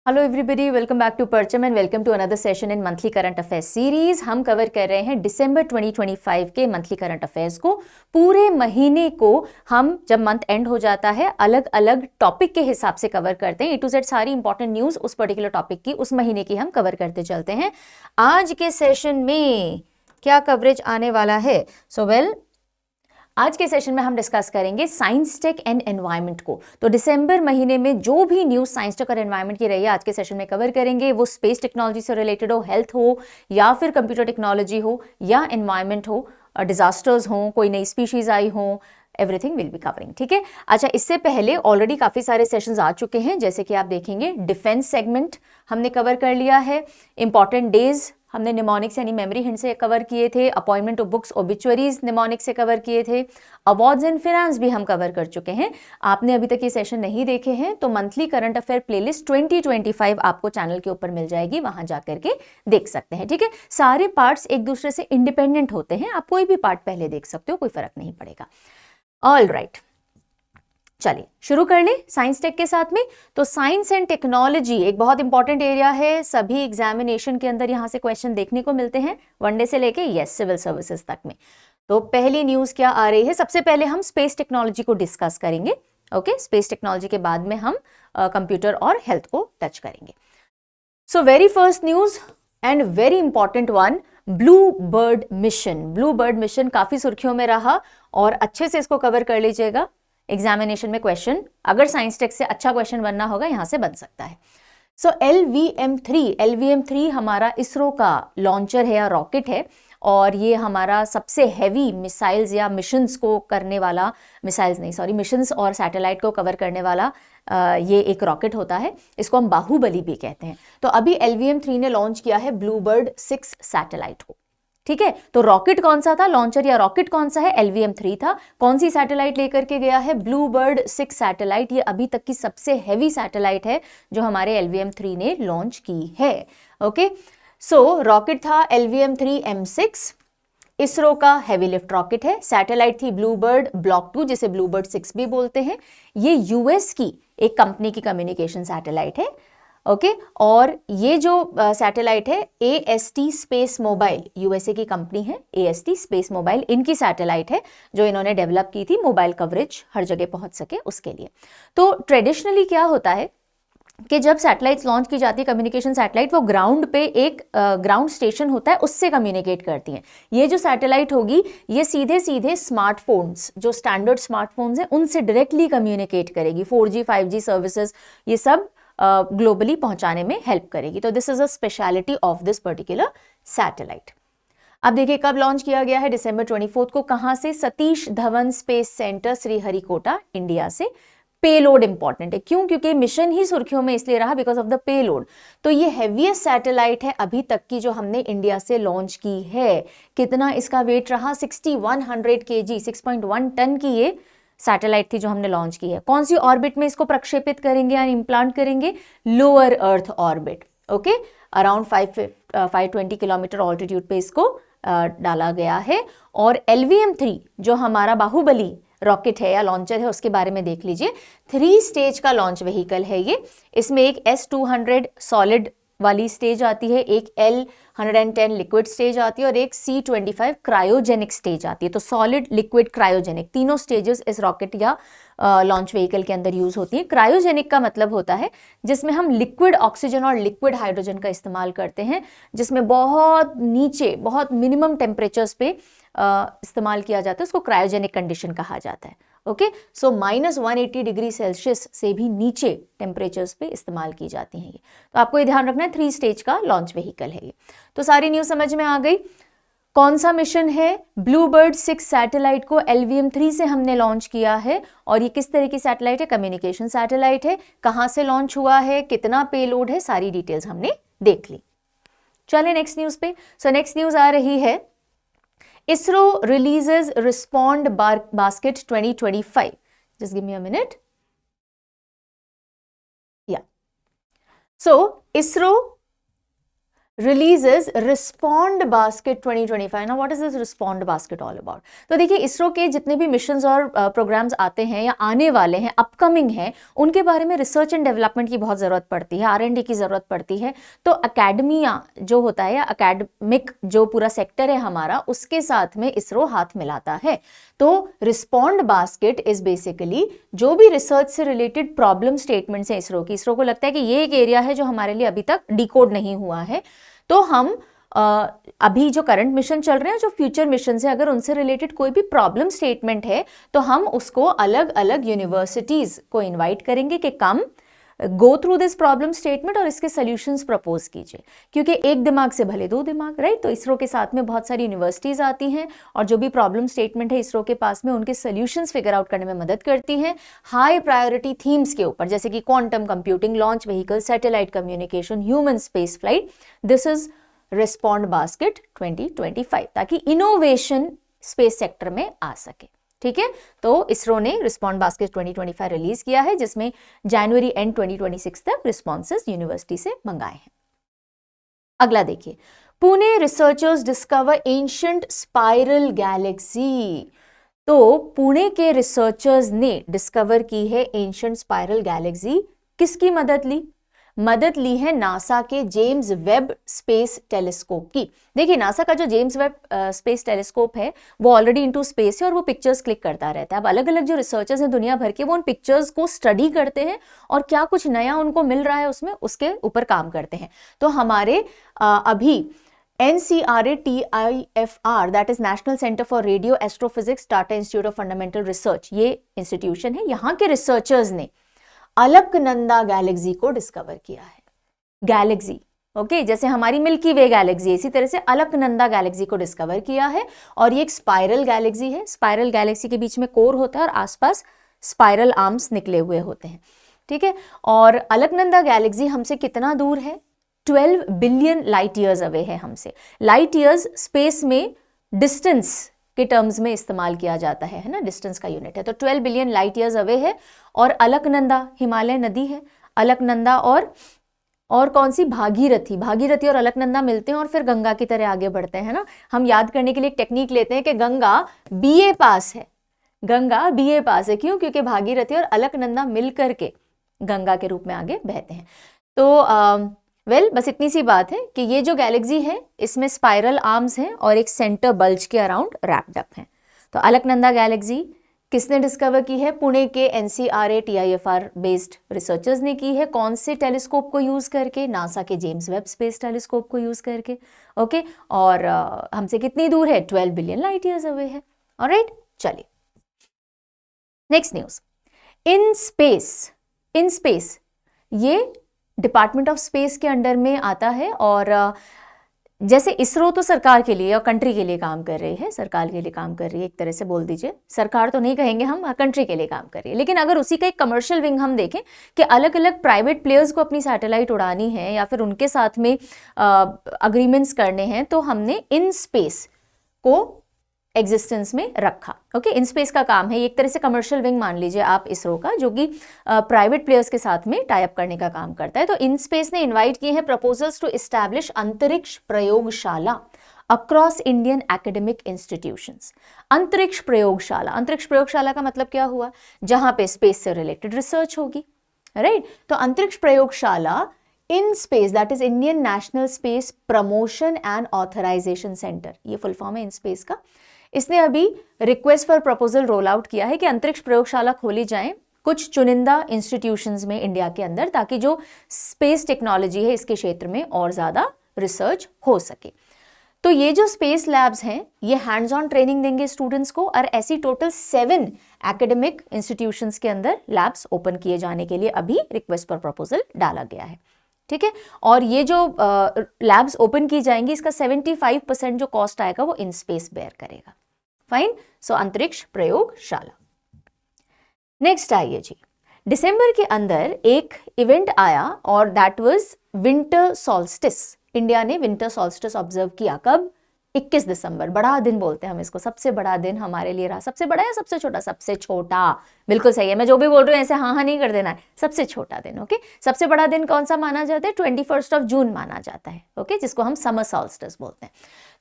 Hello everybody, welcome back to Parcham and welcome to another session in monthly current affairs series. हम cover कर रहे हैं दिसंबर 2025 के monthly current affairs को। पूरे महीने को हम जब मंथ एंड हो जाता है अलग अलग टॉपिक के हिसाब से कवर करते हैं। ए टू जेड सारी इंपॉर्टेंट न्यूज उस पर्टिकुलर टॉपिक की उस महीने की हम कवर करते चलते हैं। आज के सेशन में क्या कवरेज आने वाला है? आज के सेशन में हम डिस्कस करेंगे साइंस टेक एंड एनवायरनमेंट को। तो दिसंबर महीने में जो भी न्यूज साइंस टेक और एनवायरनमेंट की रही है आज के सेशन में कवर करेंगे। वो स्पेस टेक्नोलॉजी से रिलेटेड हो, हेल्थ हो, या फिर कंप्यूटर टेक्नोलॉजी हो, या एनवायरनमेंट हो, डिजास्टर्स हो, कोई नई स्पीशीज आई हो, एवरीथिंग विल बी कवरिंग। ठीक है। अच्छा, इससे पहले ऑलरेडी काफी सारे सेशंस आ चुके हैं, जैसे कि आप देखेंगे डिफेंस सेगमेंट हमने कवर कर लिया है। इंपॉर्टेंट डेज हमने निमोनिक्स यानी मेमोरी हिंट से कवर किए थे। अपॉइंटमेंट ऑफ बुक्स ओबिचुअरीज निमोनिक्स से कवर किए थे। अवार्ड्स एंड फिनांस भी हम कवर कर चुके हैं। आपने अभी तक ये सेशन नहीं देखे हैं तो मंथली करंट अफेयर प्लेलिस्ट 2025 आपको चैनल के ऊपर मिल जाएगी, वहां जाकर के देख सकते हैं। ठीक है। सारे पार्ट्स एक दूसरे से इंडिपेंडेंट होते हैं, आप कोई भी पार्ट पहले देख सकते हो, कोई फर्क नहीं पड़ेगा। ऑल राइट, चलिए शुरू कर ले साइंस टेक के साथ में। तो साइंस एंड टेक्नोलॉजी एक बहुत इंपॉर्टेंट एरिया है। सभी एग्जामिनेशन के अंदर यहां से क्वेश्चन देखने को मिलते हैं, वनडे से लेके सिविल सर्विसेज तक में। तो पहली न्यूज क्या आ रही है? सबसे पहले हम स्पेस टेक्नोलॉजी को डिस्कस करेंगे। ओके, स्पेस टेक्नोलॉजी के बाद में हम कंप्यूटर और हेल्थ को टच करेंगे। So very first news and very important one, blue bird mission. Blue bird mission काफी सुर्खियों में रहा और अच्छे से इसको कवर कर लीजिएगा। एग्जामिनेशन में क्वेश्चन अगर साइंस टेक से अच्छा क्वेश्चन बनना होगा यहां से बन सकता है। सो LVM-3 हमारा इसरो का लॉन्चर है या रॉकेट है, और ये हमारा सबसे हैवी मिसाइल्स या मिशंस को करने वाला, मिशंस और सैटेलाइट को कवर करने वाला ये एक रॉकेट होता है। इसको हम बाहुबली भी कहते हैं। तो अभी LVM-3 ने लॉन्च किया है ब्लूबर्ड 6 सैटेलाइट को। ठीक है। तो रॉकेट कौन सा था, लॉन्चर या रॉकेट कौन सा है? LVM-3 था। कौन सी सैटेलाइट लेकर के गया है? Bluebird 6 satellite. ये अभी तक की सबसे हैवी सैटेलाइट है जो हमारे LVM-3 ने लॉन्च की है। ओके, सो रॉकेट था LVM-3M6, इसरो का हैवी लिफ्ट रॉकेट है। सैटेलाइट थी ब्लूबर्ड ब्लॉक 2 जिसे ब्लूबर्ड 6 भी बोलते हैं। ये यूएस की एक कंपनी की कम्युनिकेशन सैटेलाइट है। ओके, और ये जो सैटेलाइट है AST स्पेस मोबाइल, यूएसए की कंपनी है AST स्पेस मोबाइल, इनकी सैटेलाइट है जो इन्होंने डेवलप की थी मोबाइल कवरेज हर जगह पहुंच सके उसके लिए। तो ट्रेडिशनली क्या होता है कि जब सैटेलाइट्स लॉन्च की जाती है, कम्युनिकेशन सैटेलाइट, वो ग्राउंड पे एक ग्राउंड स्टेशन होता है उससे कम्युनिकेट करती हैं। ये जो सैटेलाइट होगी ये सीधे सीधे स्मार्टफोन्स, जो स्टैंडर्ड स्मार्टफोन्स हैं, उनसे डायरेक्टली कम्युनिकेट करेगी। 4G 5G सर्विसेज ये सब ग्लोबली पहुंचाने में हेल्प करेगी। तो this is a speciality of this particular satellite. अब देखिए कब लॉन्च किया गया है, दिसंबर 24 को। कहां से? Satish Dhawan space centre, Sriharikota, India से। पेलोड इंपॉर्टेंट है, क्यों? क्योंकि मिशन ही सुर्खियों में इसलिए रहा बिकॉज ऑफ द पेलोड। तो ये हैवीएस्ट सैटेलाइट है अभी तक की जो हमने इंडिया से लॉन्च की है। कितना इसका वेट रहा? 6100 kg, 6.1 टन की ये सैटेलाइट थी जो हमने लॉन्च की है। कौन सी ऑर्बिट में इसको प्रक्षेपित करेंगे या इम्प्लांट करेंगे? Lower earth orbit. Okay, around 520 kilometre altitude पे इसको डाला गया है। और LVM-3 जो हमारा बाहुबली रॉकेट है या लॉन्चर है उसके बारे में देख लीजिए। 3 स्टेज का लॉन्च व्हीकल है ये। इसमें एक S200 सॉलिड वाली स्टेज आती है, एक L110 लिक्विड स्टेज आती है और एक C25 क्रायोजेनिक स्टेज आती है। तो सॉलिड, लिक्विड, क्रायोजेनिक तीनों स्टेजेस इस रॉकेट या लॉन्च व्हीकल के अंदर यूज होती है। क्रायोजेनिक का मतलब होता है जिसमें हम लिक्विड ऑक्सीजन और लिक्विड हाइड्रोजन का इस्तेमाल करते हैं, जिसमें बहुत नीचे, बहुत मिनिमम टेम्परेचर्स पे इस्तेमाल किया जाता है, उसको क्रायोजेनिक कंडीशन कहा जाता है। ओके, सो -180 डिग्री सेल्सियस से भी नीचे टेम्परेचर्स पे इस्तेमाल की जाती हैं ये। तो आपको ये ध्यान रखना है, 3 स्टेज का लॉन्च व्हीकल है ये। तो सारी न्यूज समझ में आ गई। कौन सा मिशन है? ब्लूबर्ड 6 सैटेलाइट को LVM-3 से हमने लॉन्च किया है। और ये किस तरह की सैटेलाइट है? कम्युनिकेशन सैटेलाइट है। कहां से लॉन्च हुआ है, कितना पेलोड है, सारी डिटेल्स हमने देख ली। चले नेक्स्ट न्यूज पे। सो नेक्स्ट न्यूज आ रही है, ISRO releases Respond Basket 2025. Just give me a minute. Yeah. So ISRO releases Respond Basket 2025. Now what is this Respond Basket all about? तो देखिए इसरो के जितने भी मिशंस और प्रोग्राम्स आते हैं या आने वाले हैं, अपकमिंग हैं, उनके बारे में रिसर्च एंड डेवलपमेंट की बहुत ज़रूरत पड़ती है, R&D की ज़रूरत पड़ती है। तो अकेडमिया जो होता है या अकेडमिक जो पूरा सेक्टर है हमारा, उसके साथ में इसरो हाथ मिलाता है। तो रिस्पॉन्ड बास्केट इज बेसिकली जो भी रिसर्च से रिलेटेड प्रॉब्लम स्टेटमेंट्स हैं इसरो की, इसरो को लगता है कि ये एक एरिया है जो हमारे लिए अभी तक डिकोड नहीं हुआ है, तो हम अभी जो करंट मिशन चल रहे हैं, जो फ्यूचर मिशन है, अगर उनसे रिलेटेड कोई भी प्रॉब्लम स्टेटमेंट है तो हम उसको अलग अलग यूनिवर्सिटीज को इनवाइट करेंगे कि come go through this problem statement और इसके सॉल्यूशंस प्रपोज कीजिए, क्योंकि एक दिमाग से भले दो दिमाग, राइट। तो इसरो के साथ में बहुत सारी यूनिवर्सिटीज आती हैं और जो भी प्रॉब्लम स्टेटमेंट है इसरो के पास में, उनके सॉल्यूशंस फिगर आउट करने में मदद करती हैं हाई प्रायोरिटी थीम्स के ऊपर, जैसे कि quantum computing, launch vehicle, satellite communication, human space flight. This is respond basket 2025, ताकि इनोवेशन स्पेस सेक्टर में आ सके। ठीक है, तो इसरो ने रिस्पॉन्ड बास्केट 2025 रिलीज किया है, जिसमें जनवरी एंड 2026 तक रिस्पॉन्सेस यूनिवर्सिटी से मंगाए हैं। अगला देखिए, Pune researchers discover ancient spiral Galaxy. तो पुणे के रिसर्चर्स ने डिस्कवर की है एंशिएंट स्पाइरल गैलेक्सी। किसकी मदद ली है नासा के जेम्स वेब स्पेस टेलीस्कोप की। देखिए नासा का जो जेम्स वेब स्पेस टेलीस्कोप है वो ऑलरेडी इनटू स्पेस है और वो पिक्चर्स क्लिक करता रहता है। अब अलग अलग जो रिसर्चर्स हैं दुनिया भर के, वो उन पिक्चर्स को स्टडी करते हैं और क्या कुछ नया उनको मिल रहा है उसमें, उसके ऊपर काम करते हैं। तो हमारे अभी NCRA TIFR, that is national centre for radio astrophysics, Tata institute of fundamental research, ये इंस्टीट्यूशन है। यहाँ के रिसर्चर्स ने अलकनंदा गैलेक्सी को डिस्कवर किया है। गैलेक्सी, ओके, जैसे हमारी मिल्की वे गैलेक्सी, इसी तरह से अलकनंदा गैलेक्सी को डिस्कवर किया है और ये एक स्पाइरल गैलेक्सी है। स्पाइरल गैलेक्सी के बीच में कोर होता है और आसपास स्पाइरल आर्म्स निकले हुए होते हैं। ठीक है, और अलकनंदा गैलेक्सी हमसे कितना दूर है? 12 बिलियन लाइट ईयर्स अवे है हमसे। लाइट ईयर्स स्पेस में डिस्टेंस के टर्म्स में इस्तेमाल किया जाता है ना, डिस्टेंस का यूनिट है। तो 12 बिलियन लाइट ईयर्स अवे है। और अलकनंदा हिमालय नदी है। अलकनंदा और कौन सी? भागीरथी और अलकनंदा मिलते हैं और फिर गंगा की तरह आगे बढ़ते हैं ना। हम याद करने के लिए एक टेक्निक लेते हैं कि गंगा BA पास है। क्यों? क्योंकि भागीरथी और अलकनंदा मिल करके गंगा के रूप में आगे बहते हैं। तो बस इतनी सी बात है कि ये जो गैलेक्सी है इसमें स्पाइरल आर्म्स हैं और एक सेंटर बल्ज के अराउंड रैप्ड अप है। तो अलकनंदा गैलेक्सी किसने डिस्कवर की है? पुणे के NCRA TIFR बेस्ड रिसर्चर्स ने की है। कौन से टेलीस्कोप को यूज करके? नासा के जेम्स वेब स्पेस टेलीस्कोप को यूज करके। ओके, और हमसे कितनी दूर है? 12 बिलियन लाइट ईयर्स अवे है। ऑलराइट, चलिए नेक्स्ट न्यूज। इन स्पेस ये डिपार्टमेंट ऑफ स्पेस के अंडर में आता है और जैसे इसरो तो सरकार के लिए और कंट्री के लिए काम कर रही है, एक तरह से बोल दीजिए। सरकार तो नहीं कहेंगे हम, कंट्री के लिए काम कर रही है। लेकिन अगर उसी का एक कमर्शियल विंग हम देखें कि अलग अलग प्राइवेट प्लेयर्स को अपनी सैटेलाइट उड़ानी है या फिर उनके साथ में अग्रीमेंट्स करने हैं, तो हमने इन स्पेस को एग्जिस्टेंस में रखा। ओके, इन स्पेस का काम है, एक तरह से कमर्शियल विंग मान लीजिए आप इसरो का, जो कि प्राइवेट प्लेयर्स के साथ में टाई अप करने का काम करता है। तो इन स्पेस ने इनवाइट किए हैं प्रपोजल्स टू एस्टैब्लिश अंतरिक्ष प्रयोगशाला अक्रॉस इंडियन एकेडमिक इंस्टीट्यूशंस। अंतरिक्ष प्रयोगशाला का मतलब क्या हुआ? जहां पे स्पेस से रिलेटेड रिसर्च होगी, राइट। तो अंतरिक्ष प्रयोगशाला in space, that is Indian National Space Promotion and Authorization Centre, ये फुल फॉर्म है इन स्पेस का। इसने अभी request for proposal roll out किया है कि अंतरिक्ष प्रयोगशाला खोली जाए कुछ चुनिंदा इंस्टीट्यूशंस में इंडिया के अंदर, ताकि जो स्पेस टेक्नोलॉजी है इसके क्षेत्र में और ज्यादा रिसर्च हो सके। तो ये जो स्पेस लैब्स हैं ये हैंड्स ऑन ट्रेनिंग देंगे स्टूडेंट्स को, और ऐसी टोटल 7 एकेडमिक इंस्टीट्यूशंस के अंदर लैब्स ओपन किए जाने के लिए अभी रिक्वेस्ट फॉर प्रपोजल डाला गया है। ठीक है, और ये जो लैब्स ओपन की जाएंगी इसका 75% जो कॉस्ट आएगा वो इन स्पेस बेयर करेगा। फाइन, सो अंतरिक्ष प्रयोगशाला। नेक्स्ट आइए जी, दिसंबर के अंदर एक इवेंट आया और that was winter solstice. India ने विंटर सॉल्स्टिस ऑब्जर्व किया। कब? 21 दिसंबर, बड़ा दिन बोलते हैं हम इसको, सबसे बड़ा दिन हमारे लिए रहा। सबसे बड़ा या सबसे छोटा? सबसे छोटा, बिल्कुल सही है। मैं जो भी बोल रही हूँ ऐसे हाँ हाँ नहीं कर देना है, सबसे छोटा दिन। ओके, सबसे बड़ा दिन कौन सा माना जाता है? 21 जून माना जाता है। ओके, जिसको हम समर सॉल्स्टिस बोलते हैं।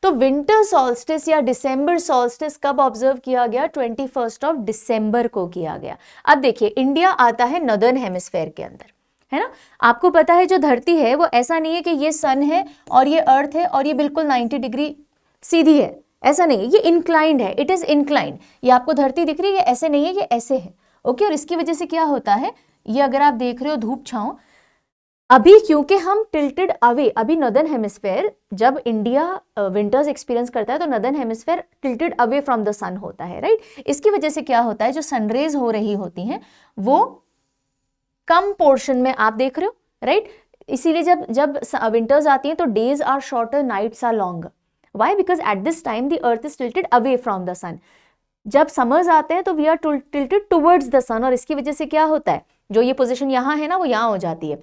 तो विंटर सॉल्स्टिस या डिसम्बर सॉल्स्टिस कब ऑब्जर्व किया गया? 21 दिसंबर को किया गया। अब देखिए, इंडिया आता है नॉर्दर्न हेमिस्फेयर के अंदर, है ना। आपको पता है जो धरती है वो ऐसा नहीं है कि ये सन है और ये अर्थ है और ये बिल्कुल 90 डिग्री सीधी है, ऐसा नहीं है, ये इंक्लाइंड है, इट इज इंक्लाइंड। ये आपको धरती दिख रही है, ये ऐसे नहीं है, ये ऐसे है। ओके, और इसकी वजह से क्या होता है, ये अगर आप देख रहे हो धूप छांव, अभी क्योंकि हम टिल्टेड अवे, अभी नॉर्दर्न हेमिस्फेयर, जब इंडिया विंटर्स एक्सपीरियंस करता है तो northern hemisphere tilted away from the sun होता है, राइट। इसकी वजह से क्या होता है, जो सनरेज हो रही होती हैं वो कम पोर्शन में आप देख रहे हो, राइट। इसीलिए जब जब विंटर्स आती हैं तो days are shorter, nights are longer. Why? Because at this time the earth is tilted away from the sun. जब समर्स आते हैं तो we are tilted towards the sun, और इसकी वजह से क्या होता है, जो ये पोजीशन यहाँ है ना वो यहाँ हो जाती है,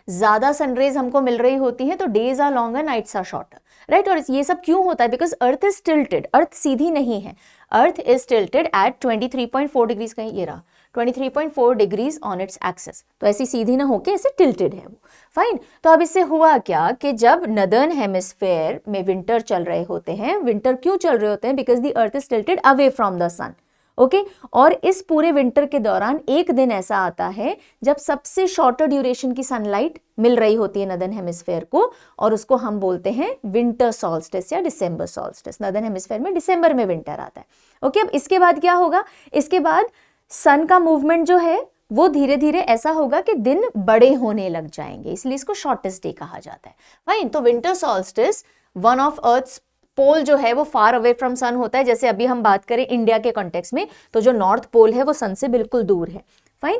ज्यादा सनरेज हमको मिल रही होती है तो days are longer, nights are shorter, right. और ये सब क्यों होता है? Because earth is tilted, earth सीधी नहीं है, earth is tilted at 23.4 degrees, कहीं ये रहा 23.4 डिग्रीज ऑन इट्स एक्सेस, तो ऐसी सीधी ना होके ऐसे टिल्टेड है वो, फाइन। तो अब इससे हुआ क्या कि जब नॉर्दर्न हेमिस्फेयर में विंटर चल रहे होते हैं, विंटर क्यों चल रहे होते हैं? Because the earth is tilted away from the sun. Okay, और इस पूरे विंटर के दौरान एक दिन ऐसा आता है जब सबसे शॉर्टर ड्यूरेशन की सनलाइट मिल रही होती है नॉर्दर्न हेमिस्फेयर को, और उसको हम बोलते हैं विंटर सॉल्स्टिस या डिसम्बर सॉल्स्टिस। नॉर्दर्न हेमिस्फेयर में दिसंबर में विंटर आता है। ओके, अब इसके बाद क्या होगा? इसके बाद सन का मूवमेंट जो है वो धीरे धीरे ऐसा होगा कि दिन बड़े होने लग जाएंगे, इसलिए इसको शॉर्टेस्ट डे कहा जाता है, फाइन। तो winter solstice one of earth's pole जो है वो फार अवे फ्रॉम सन होता है। जैसे अभी हम बात करें इंडिया के कॉन्टेक्स्ट में, तो जो नॉर्थ पोल है वो सन से बिल्कुल दूर है, fine.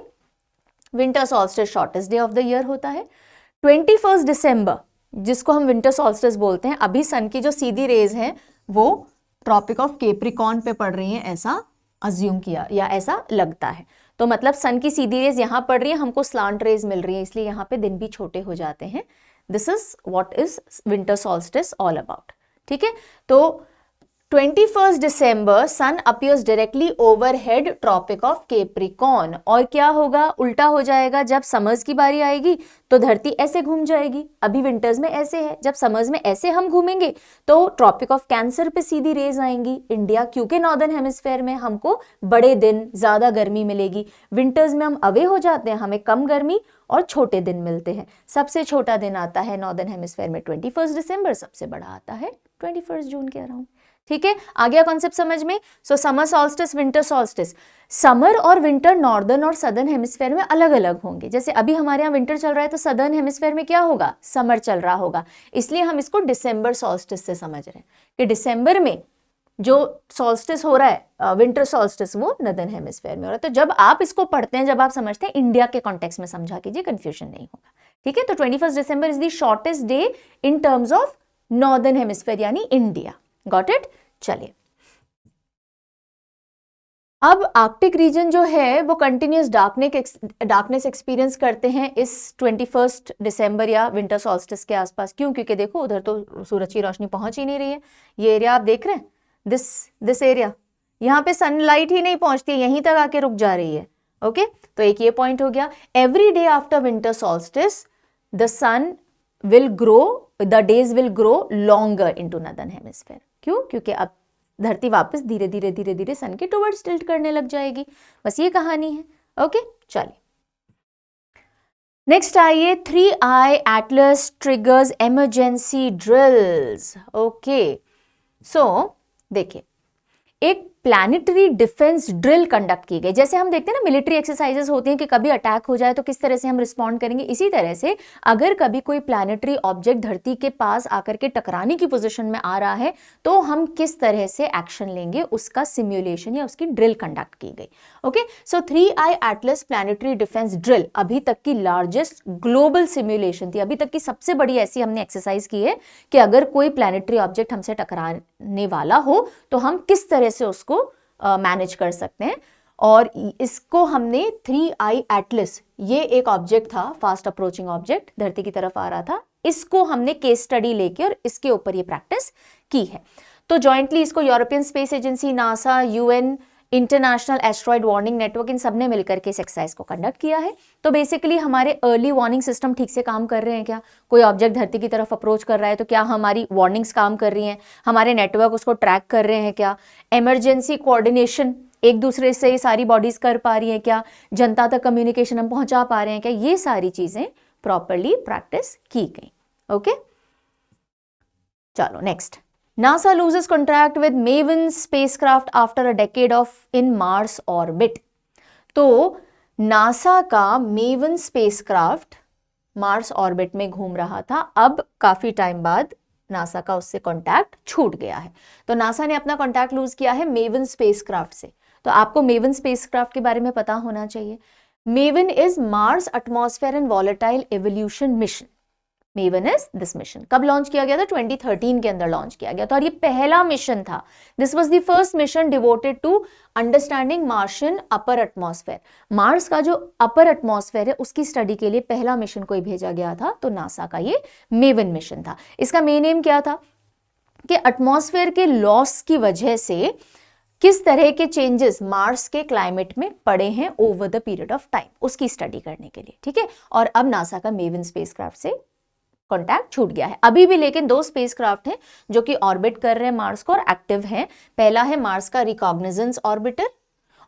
Winter solstice shortest day of the year होता है। 21 दिसंबर, जिसको हम विंटर सॉल्स्टिस बोलते हैं, अभी सन की जो सीधी रेज है वो ट्रॉपिक ऑफ कैप्रिकॉर्न पे पड़ रही है, ऐसा अज्यूम किया या ऐसा लगता है। तो मतलब सन की सीधी रेज यहां पड़ रही है, हमको स्लांट रेज मिल रही है, इसलिए यहां पे दिन भी छोटे हो जाते हैं। This is what is winter solstice all about, ठीक है। तो 21 December sun appears directly overhead tropic of Capricorn, और क्या होगा, उल्टा हो जाएगा। जब समर्स की बारी आएगी तो धरती ऐसे घूम जाएगी, अभी विंटर्स में ऐसे है, जब समर्स में ऐसे हम घूमेंगे तो ट्रॉपिक ऑफ कैंसर पे सीधी रेज आएंगी इंडिया, क्योंकि नॉर्दर्न हेमिस्फेयर में हमको बड़े दिन, ज्यादा गर्मी मिलेगी। विंटर्स में हम अवे हो जाते हैं, हमें कम गर्मी और छोटे दिन मिलते हैं। सबसे छोटा दिन आता है नॉर्दर्न हेमिस्फेयर में 21 दिसंबर, सबसे बड़ा आता है 21 जून के अराउंड, ठीक है। आ गया कॉन्सेप्ट समझ में। सो summer solstice, winter solstice, summer और विंटर नॉर्दर्न और सदर्न हेमिस्फेयर में अलग अलग होंगे। जैसे अभी हमारे यहाँ विंटर चल रहा है तो सदर्न हेमिस्फेयर में क्या होगा, समर चल रहा होगा, इसलिए हम इसको डिसम्बर सॉल्स्टिस से समझ रहे हैं कि दिसंबर में जो सॉल्स्टिस हो रहा है, विंटर सॉल्स्टिस, वो नॉर्दर्न हेमिस्फेयर में हो रहा है। तो जब आप इसको पढ़ते हैं, जब आप समझते हैं, इंडिया के कॉन्टेक्स्ट में समझा कीजिए, कंफ्यूजन नहीं होगा, ठीक है। तो 21 December is the shortest day in terms of northern hemisphere यानी इंडिया, गॉट इट। चलिए, अब आर्कटिक रीजन जो है वो कंटिन्यूस डार्कनेस एक्सपीरियंस करते हैं इस 21 दिसंबर या विंटर सॉल्स्टिस के आसपास। क्यों? क्योंकि देखो उधर तो सूरज की रोशनी पहुंच ही नहीं रही है। ये एरिया आप देख रहे हैं, दिस एरिया, यहाँ पे सनलाइट ही नहीं पहुंचती है, यहीं तक आके रुक जा रही है। ओके, तो एक ये पॉइंट हो गया। Every day after winter solstice the sun will grow, the days will grow longer into northern hemisphere. क्यों? क्योंकि अब धरती वापस धीरे धीरे धीरे धीरे सन के टुवर्ड्स टिल्ट करने लग जाएगी, बस ये कहानी है। ओके, चलिए नेक्स्ट आइए, 3I Atlas triggers emergency drills. Okay, so देखिए, एक प्लैनेटरी डिफेंस ड्रिल कंडक्ट की गई। जैसे हम देखते हैं ना मिलिट्री एक्सरसाइजेस होती हैं कि कभी अटैक हो जाए तो किस तरह से हम रिस्पॉन्ड करेंगे, इसी तरह से अगर कभी कोई प्लैनेटरी ऑब्जेक्ट धरती के पास आकर के टकराने की पोजीशन में आ रहा है तो हम किस तरह से एक्शन लेंगे, उसका सिमुलेशन या उसकी ड्रिल कंडक्ट की गई। ओके, सो 3I Atlas planetary defence drill अभी तक की लार्जेस्ट ग्लोबल सिमुलेशन थी, अभी तक की सबसे बड़ी ऐसी हमने एक्सरसाइज की है कि अगर कोई प्लैनेटरी ऑब्जेक्ट हमसे टकराने वाला हो तो हम किस तरह से उसको मैनेज कर सकते हैं। और इसको हमने 3I एटलस, ये एक ऑब्जेक्ट था, फास्ट अप्रोचिंग ऑब्जेक्ट, धरती की तरफ आ रहा था, इसको हमने केस स्टडी लेके और इसके ऊपर ये प्रैक्टिस की है। तो जॉइंटली इसको European Space Agency, NASA, UN, International Asteroid Warning Network, इन सब ने मिलकर के इस एक्सरसाइज को कंडक्ट किया है। तो बेसिकली हमारे अर्ली वार्निंग सिस्टम ठीक से काम कर रहे हैं क्या? कोई ऑब्जेक्ट धरती की तरफ अप्रोच कर रहा है तो क्या हमारी वार्निंग्स काम कर रही हैं? हमारे नेटवर्क उसको ट्रैक कर रहे हैं क्या? इमरजेंसी कोऑर्डिनेशन एक दूसरे से सारी बॉडीज कर पा रही हैं क्या? जनता तक कम्युनिकेशन हम पहुंचा पा रहे हैं क्या? ये सारी चीजें प्रॉपरली प्रैक्टिस की गई। ओके, चलो next. NASA loses contract with Maven spacecraft after a decade of in Mars orbit। तो NASA का Maven spacecraft मार्स ऑर्बिट में घूम रहा था, अब काफी टाइम बाद नासा का उससे कॉन्टैक्ट छूट गया है। तो नासा ने अपना कॉन्टैक्ट लूज किया है मेवन स्पेसक्राफ्ट से। तो आपको मेवन स्पेसक्राफ्ट के बारे में पता होना चाहिए। Maven is Mars atmosphere and volatile evolution mission. Maven is this mission. कब लॉन्च किया गया था? 2013 के अंदर लॉन्च किया गया था और ये पहला मिशन था। This was the first mission devoted to understanding Martian upper atmosphere. Mars का जो अपर एटमॉस्फेयर है उसकी स्टडी के लिए पहला मिशन कोई भेजा गया था, तो नासा का ये मेवन मिशन था। इसका मेन एम क्या था कि एटमॉस्फेयर के लॉस की वजह से किस तरह के चेंजेस मार्स के क्लाइमेट में पड़े हैं over the period of time, उसकी स्टडी करने के लिए। ठीक है, और अब नासा का मेवन स्पेसक्राफ्ट से कॉन्टैक्ट छूट गया है अभी भी, लेकिन 2 स्पेसक्राफ्ट हैं जो कि ऑर्बिट कर रहे हैं मार्स को और एक्टिव हैं। पहला है मार्स का रिकॉग्निजेंस ऑर्बिटर।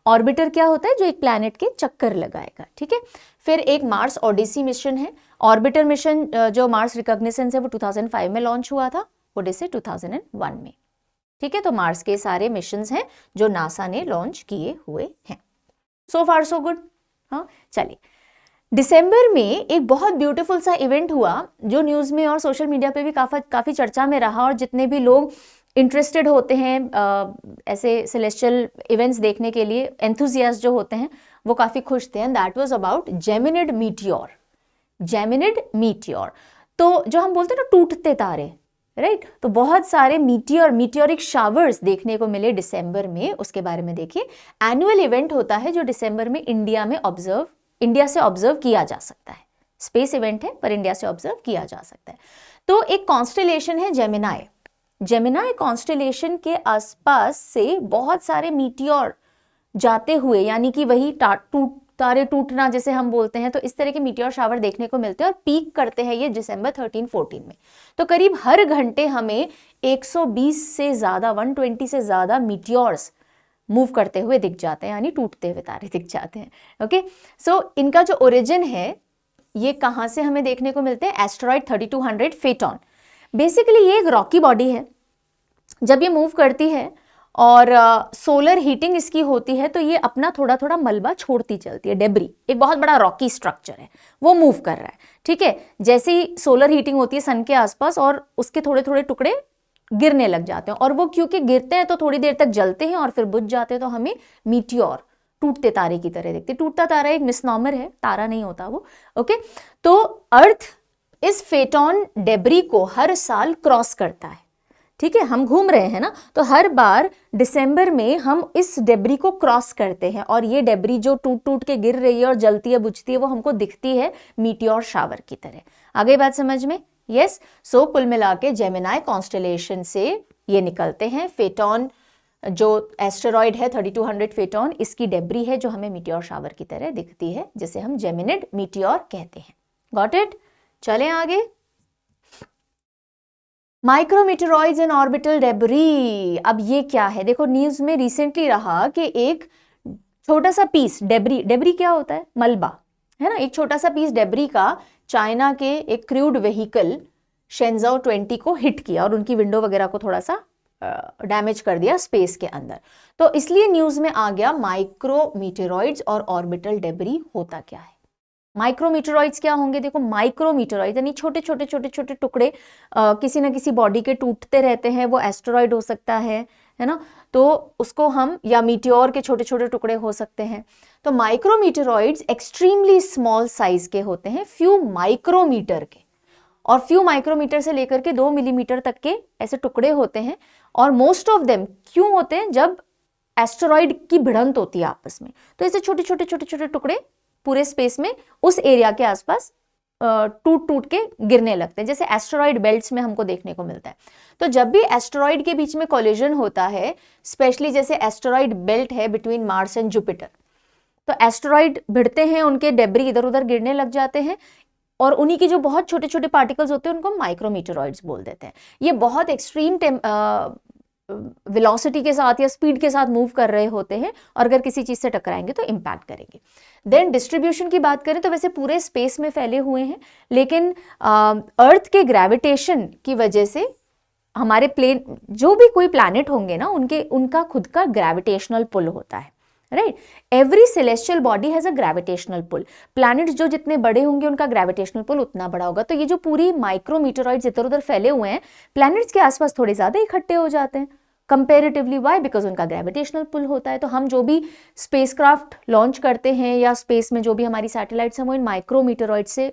ऑर्बिटर क्या होता है? जो एक प्लैनेट के चक्कर लगाएगा। ठीक है, फिर एक मार्स ओडिसी मिशन है। ऑर्बिटर मिशन जो मार्स रिकॉग्निजेंस है वो 2005 में लॉन्च हुआ था, ओडिसी 2001 में। ठीक है, तो मार्स के सारे मिशंस हैं जो नासा ने लॉन्च किए हुए हैं। सो फार सो गुड। हाँ, चलिए, दिसंबर में एक बहुत ब्यूटीफुल सा इवेंट हुआ जो न्यूज में और सोशल मीडिया पे भी काफी चर्चा में रहा, और जितने भी लोग इंटरेस्टेड होते हैं ऐसे सेलेस्टियल इवेंट्स देखने के लिए, एंथुजियास्ट जो होते हैं, वो काफी खुश थे। And that was about Geminid meteor. Geminid meteor, तो जो हम बोलते हैं ना टूटते तारे, राइट? तो बहुत सारे मीटियोरिक शावर्स देखने को मिले दिसंबर में। उसके बारे में देखिए। एनुअल इवेंट होता है जो दिसंबर में इंडिया से ऑब्जर्व किया जा सकता है। स्पेस इवेंट है पर इंडिया से ऑब्जर्व किया जा सकता है। तो एक कॉन्स्टेलेशन है जेमिनाई। जेमिनाई कॉन्स्टेलेशन के आसपास से बहुत सारे मीटियोर जाते हुए, यानी कि वही तारे टूटना जैसे हम बोलते हैं, तो इस तरह के मीटियोर शावर देखने को मिलते हैं और पीक करते हैं ये दिसंबर 13-14 में। तो करीब हर घंटे हमें 120 से ज्यादा 120 से ज्यादा मीटियोर्स मूव करते हुए दिख जाते हैं, यानी टूटते हुए तारे दिख जाते हैं। ओके, सो इनका जो ओरिजिन है ये कहां से हमें देखने को मिलते हैं? एस्टेरॉइड 3200 फेटॉन। बेसिकली ये एक रॉकी बॉडी है। जब ये मूव करती है और सोलर हीटिंग इसकी होती है तो ये अपना थोड़ा थोड़ा मलबा छोड़ती चलती है। डेब्री, एक बहुत बड़ा रॉकी स्ट्रक्चर है, वो मूव कर रहा है। ठीक है, जैसे ही सोलर हीटिंग होती है सन के आसपास और उसके थोड़े थोड़े टुकड़े गिरने लग जाते हैं, और वो क्योंकि गिरते हैं तो थोड़ी देर तक जलते हैं और फिर बुझ जाते हैं, तो हमें मीटियोर, टूटते तारे की तरह दिखते। टूटता तारा एक मिसनॉमर है, तारा नहीं होता वो। ओके, तो अर्थ इस फेटॉन डेब्री को हर साल क्रॉस करता है। ठीक है, हम घूम रहे हैं ना, तो हर बार दिसंबर में हम इस डेब्री को क्रॉस करते हैं, और ये डेब्री जो टूट टूट के गिर रही है और जलती है बुझती है, वो हमको दिखती है मीटियोर शावर की तरह। आगे बात समझ में? यस। सो कुल मिला के जेमिनाई कॉन्स्टेलेशन से ये निकलते हैं। फेटॉन जो एस्टेरॉइड है 3200 फेटॉन, इसकी डेब्री है जो हमें मीटियोर शावर की तरह दिखती है, जिसे हम जेमिनिड मीटियोर कहते हैं। Got it? चलें आगे। माइक्रोमीटेरॉइड्स एंड ऑर्बिटल डेब्री। अब ये क्या है? देखो, न्यूज में रिसेंटली रहा कि एक छोटा सा पीस डेब्री क्या होता है? मलबा, है ना। एक छोटा सा पीस डेब्री का चाइना के एक क्रूड व्हीकल शेंजाओ 20 को हिट किया और उनकी विंडो वगैरह को थोड़ा सा डैमेज कर दिया स्पेस के अंदर। तो इसलिए न्यूज में आ गया माइक्रोमीटेरॉइड्स और ऑर्बिटल डेब्री होता क्या है। माइक्रोमीटेरॉइड्स क्या होंगे? देखो, माइक्रोमीटेरॉइड यानी छोटे छोटे छोटे छोटे टुकड़े किसी ना किसी बॉडी के टूटते रहते हैं। वो एस्टेरॉइड हो सकता है ना, तो उसको हम, या मीटियोर के छोटे छोटे टुकड़े हो सकते हैं। तो माइक्रोमीटेरॉइड्स एक्सट्रीमली स्मॉल साइज के होते हैं, फ्यू माइक्रोमीटर के, और फ्यू माइक्रोमीटर से लेकर के 2 मिलीमीटर तक के ऐसे टुकड़े होते हैं। और मोस्ट ऑफ देम क्यों होते हैं? जब एस्टेरॉइड की भिड़ंत होती है आपस में, तो ऐसे छोटे छोटे छोटे छोटे टुकड़े पूरे स्पेस में उस एरिया के आसपास टूट टूट के गिरने लगते हैं, जैसे एस्टेरॉइड बेल्ट्स में हमको देखने को मिलता है। तो जब भी एस्टेरॉइड के बीच में कोलिजन होता है, स्पेशली जैसे एस्टेरॉइड बेल्ट है बिटवीन मार्स एंड जुपिटर, तो एस्टेरॉइड भिड़ते हैं, उनके डेब्री इधर उधर गिरने लग जाते हैं, और उन्हीं के जो बहुत छोटे छोटे पार्टिकल्स होते हैं उनको माइक्रोमीटरॉइड्स बोल देते हैं। ये बहुत एक्सट्रीम वेलोसिटी के साथ या स्पीड के साथ मूव कर रहे होते हैं, और अगर किसी चीज से टकराएंगे तो इम्पैक्ट करेंगे। देन डिस्ट्रीब्यूशन की बात करें तो वैसे पूरे स्पेस में फैले हुए हैं, लेकिन अर्थ के ग्रेविटेशन की वजह से हमारे प्लेन, जो भी कोई प्लैनेट होंगे ना, उनका खुद का ग्रेविटेशनल पुल होता है, right. Every celestial body has a gravitational pull. Planets जो जितने बड़े होंगे उनका ग्रेविटेशनल पुल उतना बड़ा होगा। तो ये जो पूरी माइक्रोमीटरॉइड्स इधर उधर फैले हुए हैं, प्लैनेट्स के आसपास थोड़े ज्यादा इकट्ठे हो जाते हैं कंपेरेटिवली। वाई? बिकॉज उनका ग्रेविटेशनल पुल होता है। तो हम जो भी स्पेसक्राफ्ट लॉन्च करते हैं या स्पेस में जो भी हमारी सैटेलाइट्स हैं, वो इन माइक्रोमीटरॉइड से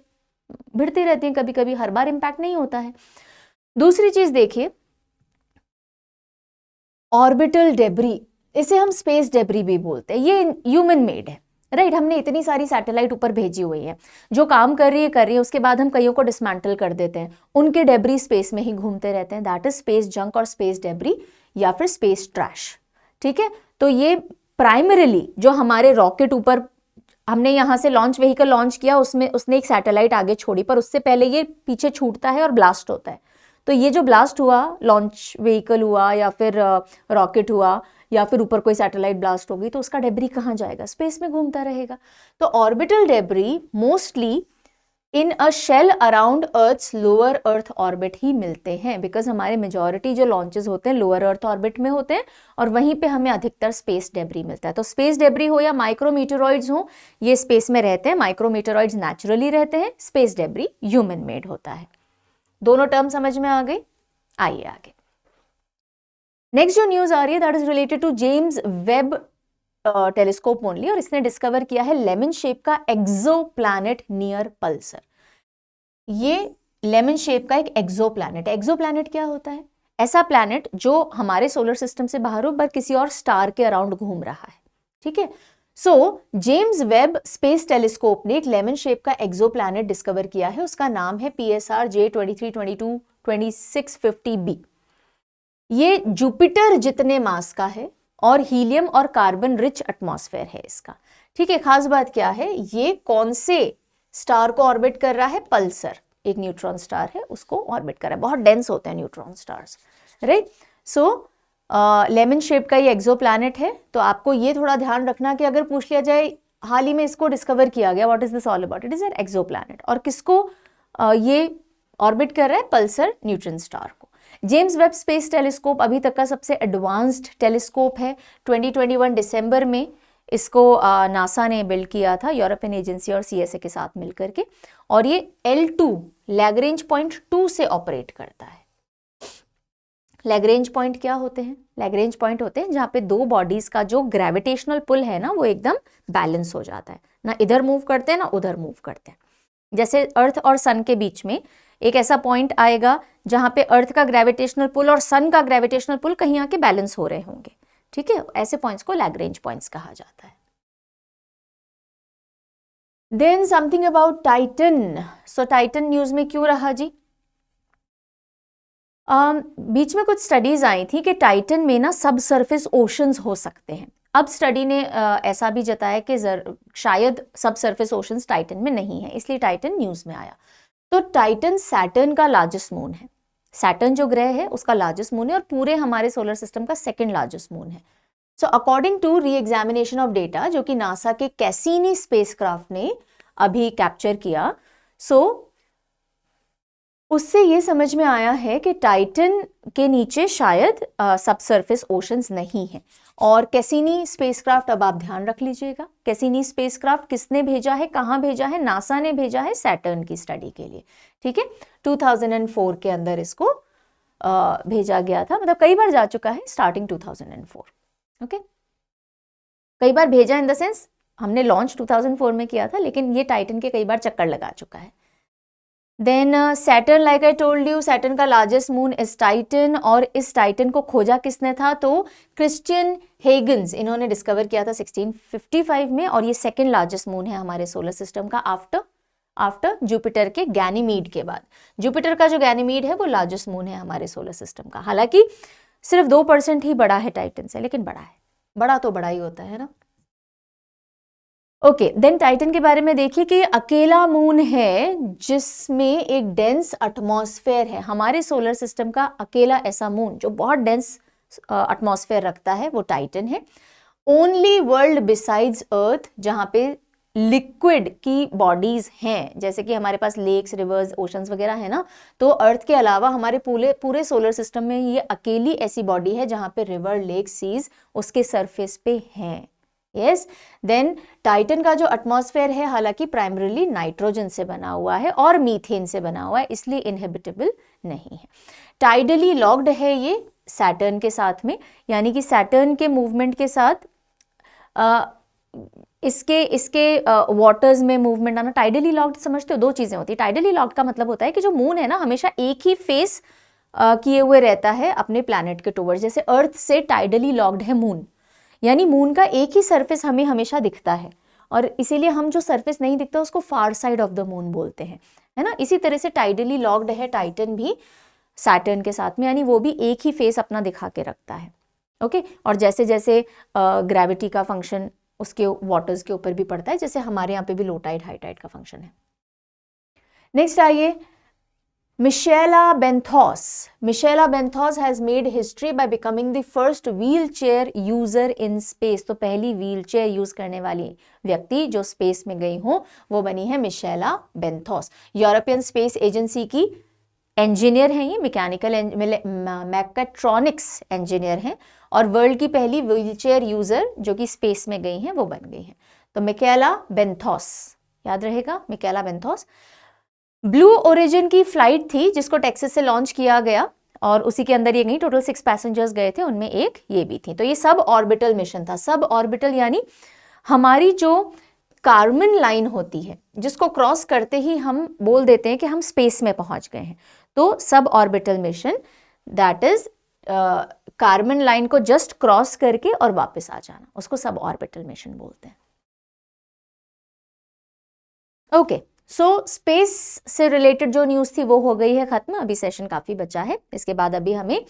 भिड़ती रहती हैं, कभी कभी, हर बार इंपैक्ट नहीं होता है। दूसरी चीज देखिए, ऑर्बिटल डेब्री, इसे हम स्पेस डेब्री भी बोलते हैं। ये ह्यूमन मेड है, राइट। हमने इतनी सारी सैटेलाइट ऊपर भेजी हुई है जो काम कर रही है, उसके बाद हम कईयों को डिसमेंटल कर देते हैं, उनके डेब्री स्पेस में ही घूमते रहते हैं। दैट इज स्पेस जंक और स्पेस डेब्री, या फिर स्पेस ट्रैश, ठीक है। तो ये प्राइमरीली जो हमारे रॉकेट ऊपर, हमने यहाँ से लॉन्च व्हीकल लॉन्च किया, उसने एक सैटेलाइट आगे छोड़ी, पर उससे पहले ये पीछे छूटता है और ब्लास्ट होता है। तो ये जो ब्लास्ट हुआ, लॉन्च व्हीकल हुआ या फिर रॉकेट हुआ या फिर ऊपर कोई सैटेलाइट ब्लास्ट होगी, तो उसका डेब्री कहाँ जाएगा? स्पेस में घूमता रहेगा। तो orbital debris mostly in a shell around earth's lower earth orbit ही मिलते हैं, बिकॉज हमारे मेजॉरिटी जो लॉन्चेस होते हैं लोअर अर्थ ऑर्बिट में होते हैं, और वहीं पे हमें अधिकतर स्पेस डेब्री मिलता है। तो स्पेस डेब्री हो या माइक्रोमीटरॉइड्स हो, ये स्पेस में रहते हैं। माइक्रोमीटरॉइड्स नेचुरली रहते हैं, स्पेस डेब्री ह्यूमन मेड होता है। दोनों टर्म समझ में आ गई? आइए आगे। नेक्स्ट जो न्यूज आ रही है that is related to James Webb telescope only, और इसने डिस्कवर किया है लेमन शेप का एक्सो प्लैनेट नियर पल्सर। ये लेमन शेप का एक एक्सो प्लैनेट है। एक्सो प्लैनेट क्या होता है? ऐसा प्लैनेट जो हमारे सोलर सिस्टम से बाहर हो पर किसी और स्टार के अराउंड घूम रहा है, ठीक है। सो जेम्स वेब स्पेस टेलीस्कोप ने एक लेमन शेप का एक्सो प्लैनेट डिस्कवर किया है। उसका नाम है PSR J2322 2650b। ये जुपिटर जितने मास का है और हीलियम और कार्बन रिच एटमॉस्फेयर है इसका, ठीक है। खास बात क्या है, ये कौन से स्टार को ऑर्बिट कर रहा है? पल्सर, एक न्यूट्रॉन स्टार है, उसको ऑर्बिट कर रहा है। बहुत डेंस होते हैं न्यूट्रॉन स्टार्स, राइट। सो लेमन शेप का ये एक्सो प्लैनेट है। तो आपको ये थोड़ा ध्यान रखना कि अगर पूछ लिया जाए हाल ही में इसको डिस्कवर किया गया, what is this all about? It is an exoplanet. और किसको ये ऑर्बिट कर रहा है? पल्सर न्यूट्रॉन स्टार को। जेम्स वेब स्पेस टेलीस्कोप अभी तक का सबसे एडवांस्ड टेलीस्कोप है। 2021 दिसंबर में इसको नासा ने बिल्ड किया था, यूरोपियन एजेंसी और CSA के साथ मिलकर के, और ये L2 लैग्रेंज पॉइंट 2 से ऑपरेट करता है। लैग्रेंज पॉइंट क्या होते हैं? लैग्रेंज पॉइंट होते हैं जहाँ पे दो बॉडीज का जो ग्रेविटेशनल पुल है ना, वो एकदम बैलेंस हो जाता है, ना इधर मूव करते हैं ना उधर मूव करते हैं। जैसे अर्थ और सन के बीच में एक ऐसा पॉइंट आएगा जहां पे अर्थ का ग्रेविटेशनल पुल और सन का ग्रेविटेशनल पुल कहीं आके बैलेंस हो रहे होंगे, ठीक है। ऐसे पॉइंट्स को लैग्रेंज पॉइंट्स कहा जाता है। Then something about Titan. So Titan news में क्यों रहा जी? बीच में कुछ स्टडीज आई थी कि टाइटन में ना सब सरफेस ओशंस हो सकते हैं। अब स्टडी ने ऐसा भी जताया कि शायद सब सरफेस ओशंस टाइटन में नहीं है, इसलिए टाइटन न्यूज में आया। तो टाइटन सैटर्न का लार्जेस्ट मून है। सैटर्न जो ग्रह है उसका लार्जेस्ट मून है और पूरे हमारे सोलर सिस्टम का सेकंड लार्जेस्ट मून है। So according to re examination of data जो कि नासा के कैसिनी स्पेसक्राफ्ट ने अभी कैप्चर किया, सो उससे ये समझ में आया है कि टाइटन के नीचे शायद सबसरफेस ओशंस नहीं है। और कैसिनी स्पेसक्राफ्ट, अब आप ध्यान रख लीजिएगा, कैसिनी स्पेसक्राफ्ट किसने भेजा है, कहाँ भेजा है? नासा ने भेजा है सैटर्न की स्टडी के लिए, ठीक है। 2004 के अंदर इसको भेजा गया था, मतलब कई बार जा चुका है स्टार्टिंग 2004, ओके। कई बार भेजा इन द सेंस हमने लॉन्च 2004 में किया था, लेकिन ये टाइटन के कई बार चक्कर लगा चुका है। Then Saturn, like I told you, Saturn का लार्जेस्ट मून इज टाइटन। और इस टाइटन को खोजा किसने था? तो क्रिश्चियन हेगन्स, इन्होंने डिस्कवर किया था 1655 में। और ये सेकंड लार्जेस्ट मून है हमारे सोलर सिस्टम का आफ्टर जुपिटर के गैनीमीड के बाद। जुपिटर का जो गैनीमीड है वो लार्जेस्ट मून है हमारे सोलर सिस्टम का। हालांकि सिर्फ 2% ही बड़ा है टाइटन से, लेकिन बड़ा है, बड़ा तो बड़ा ही होता है ना। ओके, देन टाइटन के बारे में देखिए कि अकेला मून है जिसमें एक डेंस एटमॉस्फेयर है। हमारे सोलर सिस्टम का अकेला ऐसा मून जो बहुत डेंस एटमॉस्फेयर रखता है वो टाइटन है। ओनली वर्ल्ड बिसाइड्स अर्थ जहां पे लिक्विड की बॉडीज हैं, जैसे कि हमारे पास लेक्स, रिवर्स, ओशंस वगैरह है ना, तो अर्थ के अलावा हमारे पूरे सोलर सिस्टम में ये अकेली ऐसी बॉडी है जहां पे रिवर, लेक, सीज उसके सरफेस पे हैं। यस, देन टाइटन का जो एटमॉस्फेयर है हालांकि प्राइमरीली नाइट्रोजन से बना हुआ है और मीथेन से बना हुआ है, इसलिए इनहेबिटेबल नहीं है। टाइडली लॉक्ड है ये सैटर्न के साथ में, यानी कि सैटर्न के मूवमेंट के साथ इसके वाटर्स में मूवमेंट आना। टाइडली लॉक्ड समझते हो, दो चीजें होती है। टाइडली लॉक्ड का मतलब होता है कि जो मून है ना हमेशा एक ही फेस किए हुए रहता है अपने प्लैनेट के टुवर्ड्स। जैसे अर्थ से टाइडली लॉक्ड है मून, यानी मून का एक ही सरफेस हमें हमेशा दिखता है, और इसीलिए हम जो सरफेस नहीं दिखता उसको फार साइड ऑफ द मून बोलते हैं, है ना। इसी तरह से टाइडली लॉक्ड है टाइटन भी सैटर्न के साथ में, यानी वो भी एक ही फेस अपना दिखा के रखता है। ओके, और जैसे जैसे ग्रेविटी का फंक्शन उसके वाटर्स के ऊपर भी पड़ता है, जैसे हमारे यहाँ पे भी लो टाइड हाई टाइड का फंक्शन है। नेक्स्ट आइए, Michaela Benthos. Michaela Benthos has made history by becoming the first wheelchair user in space. तो पहली व्हीलचेयर यूज करने वाली व्यक्ति जो स्पेस में गई हो वो बनी है मिशेला बेंथोस। यूरोपियन स्पेस एजेंसी की इंजीनियर हैं ये, मैकेट्रॉनिक्स इंजीनियर हैं, और वर्ल्ड की पहली व्हीलचेयर यूजर जो कि स्पेस में गई हैं वो बन गई हैं। तो मिकेला बेंथोस, याद रहेगा मिकेला बेंथोस। ब्लू ओरिजिन की फ्लाइट थी जिसको टेक्सास से लॉन्च किया गया, और उसी के अंदर ये गई, टोटल 6 पैसेंजर्स गए थे, उनमें एक ये भी थी। तो ये सब ऑर्बिटल मिशन था। सब ऑर्बिटल यानी हमारी जो कार्बन लाइन होती है जिसको क्रॉस करते ही हम बोल देते हैं कि हम स्पेस में पहुंच गए हैं, तो sub orbital mission that is carbon line को जस्ट क्रॉस करके और वापस आ जाना, उसको सब ऑर्बिटल मिशन बोलते हैं। ओके, सो स्पेस से रिलेटेड जो न्यूज़ थी वो हो गई है खत्म, अभी सेशन काफ़ी बचा है। इसके बाद अभी हमें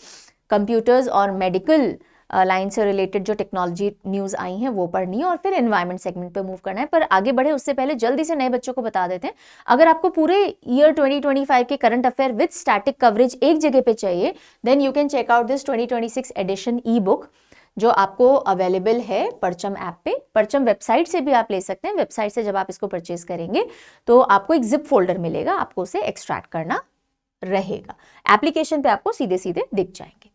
कंप्यूटर्स और मेडिकल लाइन से रिलेटेड जो टेक्नोलॉजी न्यूज़ आई हैं वो पढ़नी है, और फिर एनवायरनमेंट सेगमेंट पे मूव करना है। पर आगे बढ़े उससे पहले जल्दी से नए बच्चों को बता देते हैं, अगर आपको पूरे ईयर 2025 के current affair with static coverage एक जगह पे चाहिए, then you can check out this 2026 edition e book जो आपको अवेलेबल है परचम ऐप पे। परचम वेबसाइट से भी आप ले सकते हैं। वेबसाइट से जब आप इसको परचेज करेंगे तो आपको एक जिप फोल्डर मिलेगा, आपको उसे एक्सट्रैक्ट करना रहेगा। एप्लीकेशन पे आपको सीधे सीधे दिख जाएंगे।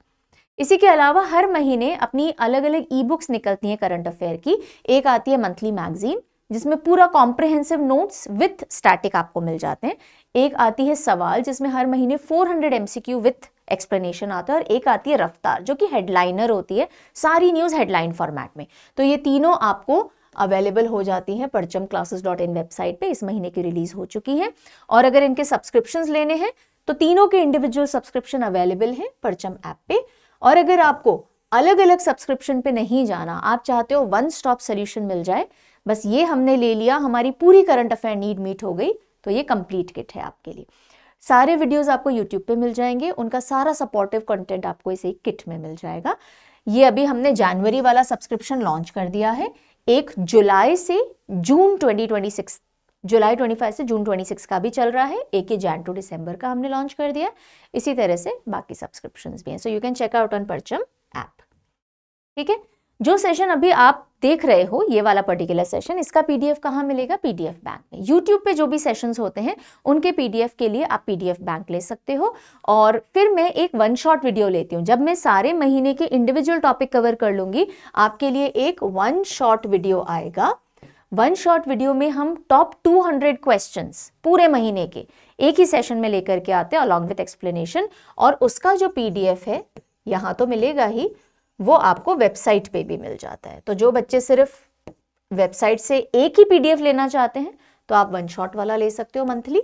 इसी के अलावा हर महीने अपनी अलग अलग ई बुक्स निकलती हैं करंट अफेयर की। एक आती है मंथली मैगजीन जिसमें पूरा कॉम्प्रिहेंसिव नोट्स विथ स्टैटिक आपको मिल जाते हैं। एक आती है सवाल जिसमें हर महीने 400 MCQ विथ एक्सप्लेनेशन आता है, और एक आती है रफ्तार जो कि हेडलाइनर होती है, सारी न्यूज़ हेडलाइन फॉर्मेट में। तो ये तीनों आपको अवेलेबल हो जाती हैं parchamclasses.in वेबसाइट पे, इस महीने की रिलीज हो चुकी है। और अगर इनके सब्सक्रिप्शंस लेने हैं तो तीनों के इंडिविजुअल सब्सक्रिप्शन अवेलेबल है परचम ऐप पे। और अगर आपको अलग अलग सब्सक्रिप्शन पे नहीं जाना, आप चाहते हो वन स्टॉप सोल्यूशन मिल जाए, बस ये हमने ले लिया, हमारी पूरी करंट अफेयर नीड मीट हो गई, तो ये कंप्लीट किट है आपके लिए। सारे वीडियोस आपको यूट्यूब पे मिल जाएंगे, उनका सारा सपोर्टिव कंटेंट आपको इस एक किट में मिल जाएगा। ये अभी हमने जनवरी वाला सब्सक्रिप्शन लॉन्च कर दिया है, 1 जुलाई से जून 2026, जुलाई 25 से जून 26 का भी चल रहा है, 1 जैन टू दिसंबर का हमने लॉन्च कर दिया। इसी तरह से बाकी सब्सक्रिप्शंस भी हैं, so you can check out on Parcham app. ठीक है, जो सेशन अभी आप देख रहे हो ये वाला पर्टिकुलर सेशन, इसका पीडीएफ कहाँ मिलेगा? पीडीएफ बैंक में। यूट्यूब पे जो भी सेशंस होते हैं उनके पीडीएफ के लिए आप पीडीएफ बैंक ले सकते हो। और फिर मैं एक वन शॉट वीडियो लेती हूँ, जब मैं सारे महीने के इंडिविजुअल टॉपिक कवर कर लूंगी, आपके लिए एक वन शॉट वीडियो आएगा। वन शॉट वीडियो में हम टॉप 200 क्वेश्चंस पूरे महीने के एक ही सेशन में लेकर के आते हैं अलॉन्ग विथ एक्सप्लेनेशन, और उसका जो पीडीएफ है यहाँ तो मिलेगा ही, वो आपको वेबसाइट पे भी मिल जाता है। तो जो बच्चे सिर्फ वेबसाइट से एक ही पीडीएफ लेना चाहते हैं तो आप वन शॉट वाला ले सकते हो मंथली,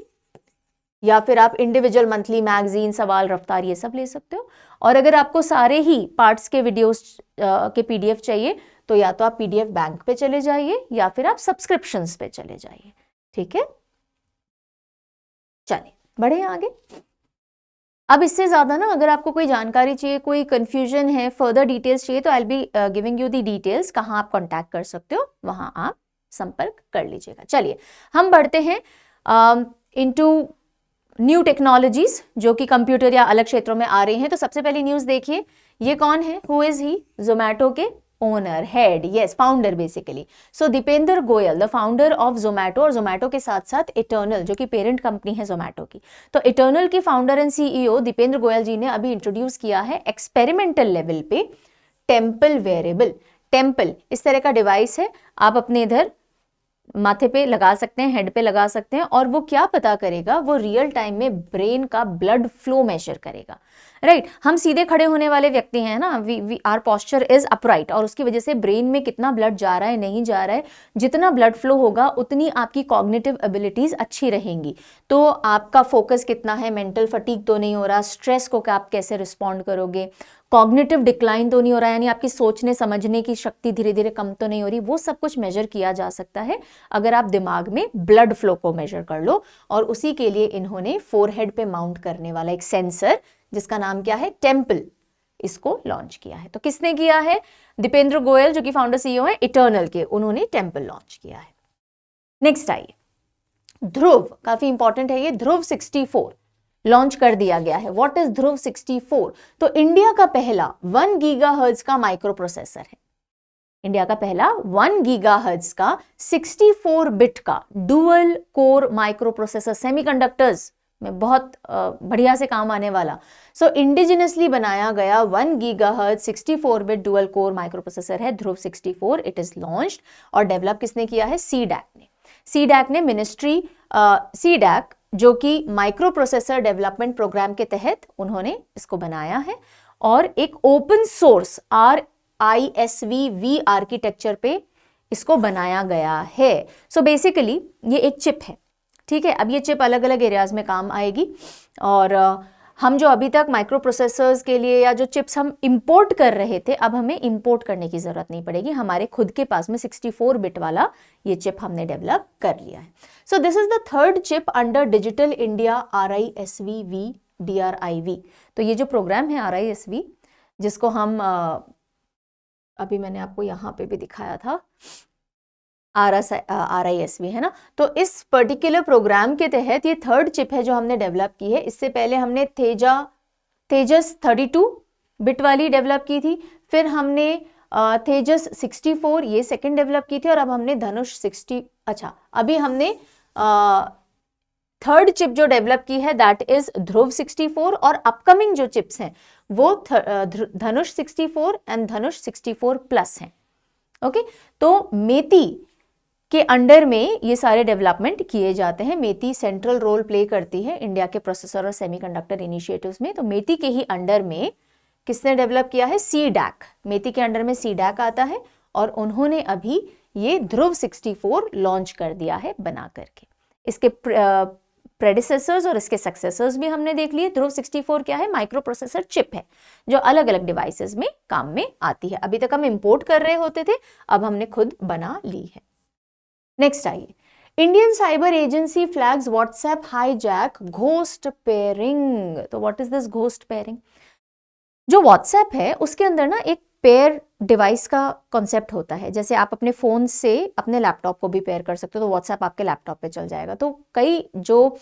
या फिर आप इंडिविजुअल मंथली मैगजीन, सवाल, रफ्तार ये सब ले सकते हो। और अगर आपको सारे ही पार्ट्स के वीडियोस के पीडीएफ चाहिए तो या तो आप पीडीएफ बैंक पे चले जाइए या फिर आप सब्सक्रिप्शंस पे चले जाइए। ठीक है। चलिए बढ़े आगे। अब इससे ज़्यादा ना अगर आपको कोई जानकारी चाहिए, कोई कंफ्यूजन है, फर्दर डिटेल्स चाहिए, तो I be giving you the details, कहाँ आप कॉन्टैक्ट कर सकते हो, वहाँ आप संपर्क कर लीजिएगा। चलिए हम बढ़ते हैं इनटू न्यू टेक्नोलॉजीज जो कि कंप्यूटर या अलग क्षेत्रों में आ रही हैं। तो सबसे पहली न्यूज़ देखिए, ये कौन है, हु इज़ ही, जोमैटो के owner, head, yes founder basically. So Deepinder Goyal the founder of Zomato, और जोमैटो के साथ साथ इटर्नल जो कि पेरेंट कंपनी है जोमैटो की, तो इटर्नल की founder and CEO Deepinder Goyal ji ने अभी इंट्रोड्यूस किया है एक्सपेरिमेंटल लेवल पे टेम्पल वेरेबल। टेम्पल इस तरह का डिवाइस है, आप अपने इधर माथे पे लगा सकते हैं, हेड पे लगा सकते हैं, और वो क्या पता करेगा, वो रियल टाइम में ब्रेन का ब्लड फ्लो मेजर करेगा। राइट हम सीधे खड़े होने वाले व्यक्ति हैं ना, आवर पोस्चर इज अपराइट, और उसकी वजह से ब्रेन में कितना ब्लड जा रहा है, नहीं जा रहा है, जितना ब्लड फ्लो होगा उतनी आपकी कॉग्निटिव एबिलिटीज अच्छी रहेंगी। तो आपका फोकस कितना है, मेंटल फटीग तो नहीं हो रहा, स्ट्रेस को आप कैसे रिस्पॉन्ड करोगे, कॉग्निटिव डिक्लाइन तो नहीं हो रहा है, यानी आपकी सोचने समझने की शक्ति धीरे धीरे कम तो नहीं हो रही, वो सब कुछ मेजर किया जा सकता है अगर आप दिमाग में ब्लड फ्लो को मेजर कर लो। और उसी के लिए इन्होंने फोरहेड पे माउंट करने वाला एक सेंसर जिसका नाम क्या है, टेम्पल, इसको लॉन्च किया है। तो किसने किया है, दीपेंद्र गोयल जो कि फाउंडर सीईओ है इटर्नल के, उन्होंने टेम्पल लॉन्च किया है। नेक्स्ट आइए, ध्रुव, काफी इंपॉर्टेंट है ये, ध्रुव 64 लॉन्च कर दिया गया है। What is Dhruv 64? तो इंडिया का पहला 1 गीगाहर्ट्ज का माइक्रो प्रोसेसर है, इंडिया का पहला 1 गीगाहर्ट्ज का 64 बिट का dual core micro processor, semiconductors में बहुत बढ़िया से काम आने वाला। सो इंडिजिनसली बनाया गया 1 gigahertz 64 bit dual core micro processor है ध्रुव 64। इट इज लॉन्च्ड और डेवलप किसने किया है, सीडैक ने। सीडैक ने मिनिस्ट्री, सीडैक जो कि माइक्रो प्रोसेसर डेवलपमेंट प्रोग्राम के तहत उन्होंने इसको बनाया है, और एक ओपन सोर्स RISC-V आर्किटेक्चर पे इसको बनाया गया है। सो बेसिकली ये एक चिप है, ठीक है। अब ये चिप अलग अलग एरियाज में काम आएगी, और हम जो अभी तक माइक्रो प्रोसेसर्स के लिए या जो चिप्स हम इंपोर्ट कर रहे थे, अब हमें इंपोर्ट करने की जरूरत नहीं पड़ेगी, हमारे खुद के पास में 64 बिट वाला ये चिप हमने डेवलप कर लिया है। So this is the third chip under digital India RISC-V DRIV। तो ये जो प्रोग्राम है RISC-V, जिसको हम अभी मैंने आपको यहाँ पे भी दिखाया था, RISC-V है ना, तो इस पर्टिकुलर प्रोग्राम के तहत ये थर्ड चिप है जो हमने डेवलप की है। इससे पहले हमने तेजस 32 बिट वाली डेवलप की थी, फिर हमने तेजस 64 ये सेकंड डेवलप की थी, और अब हमने धनुष 60, अच्छा अभी हमने थर्ड चिप जो डेवलप की है दैट इज ध्रुव 64, और अपकमिंग जो चिप्स हैं वो धनुष 64 एंड धनुष 64 प्लस हैं। ओके, तो मेती के अंडर में ये सारे डेवलपमेंट किए जाते हैं। मेती सेंट्रल रोल प्ले करती है इंडिया के प्रोसेसर और सेमीकंडक्टर इनिशिएटिव्स में। तो मेती के ही अंडर में किसने डेवलप किया है, सीडैक, मेती के अंडर में सीडैक आता है, और उन्होंने अभी ये ध्रुव 64 लॉन्च कर दिया है बना करके। इसके प्रेडिसेसर्स और इसके सक्सेसर्स भी हमने देख लिए। ध्रुव 64 क्या है, माइक्रो प्रोसेसर चिप है जो अलग अलग डिवाइसेस में काम में आती है। अभी तक हम इंपोर्ट कर रहे होते थे, अब हमने खुद बना ली है। नेक्स्ट आइए, Indian cyber agency flags WhatsApp hijack ghost pairing. तो what is this ghost pairing? जो व्हाट्सएप है उसके अंदर ना एक पेयर डिवाइस का कॉन्सेप्ट होता है। जैसे आप अपने फ़ोन से अपने लैपटॉप को भी पेयर कर सकते हो, तो व्हाट्सएप आपके लैपटॉप पे चल जाएगा। तो कई जो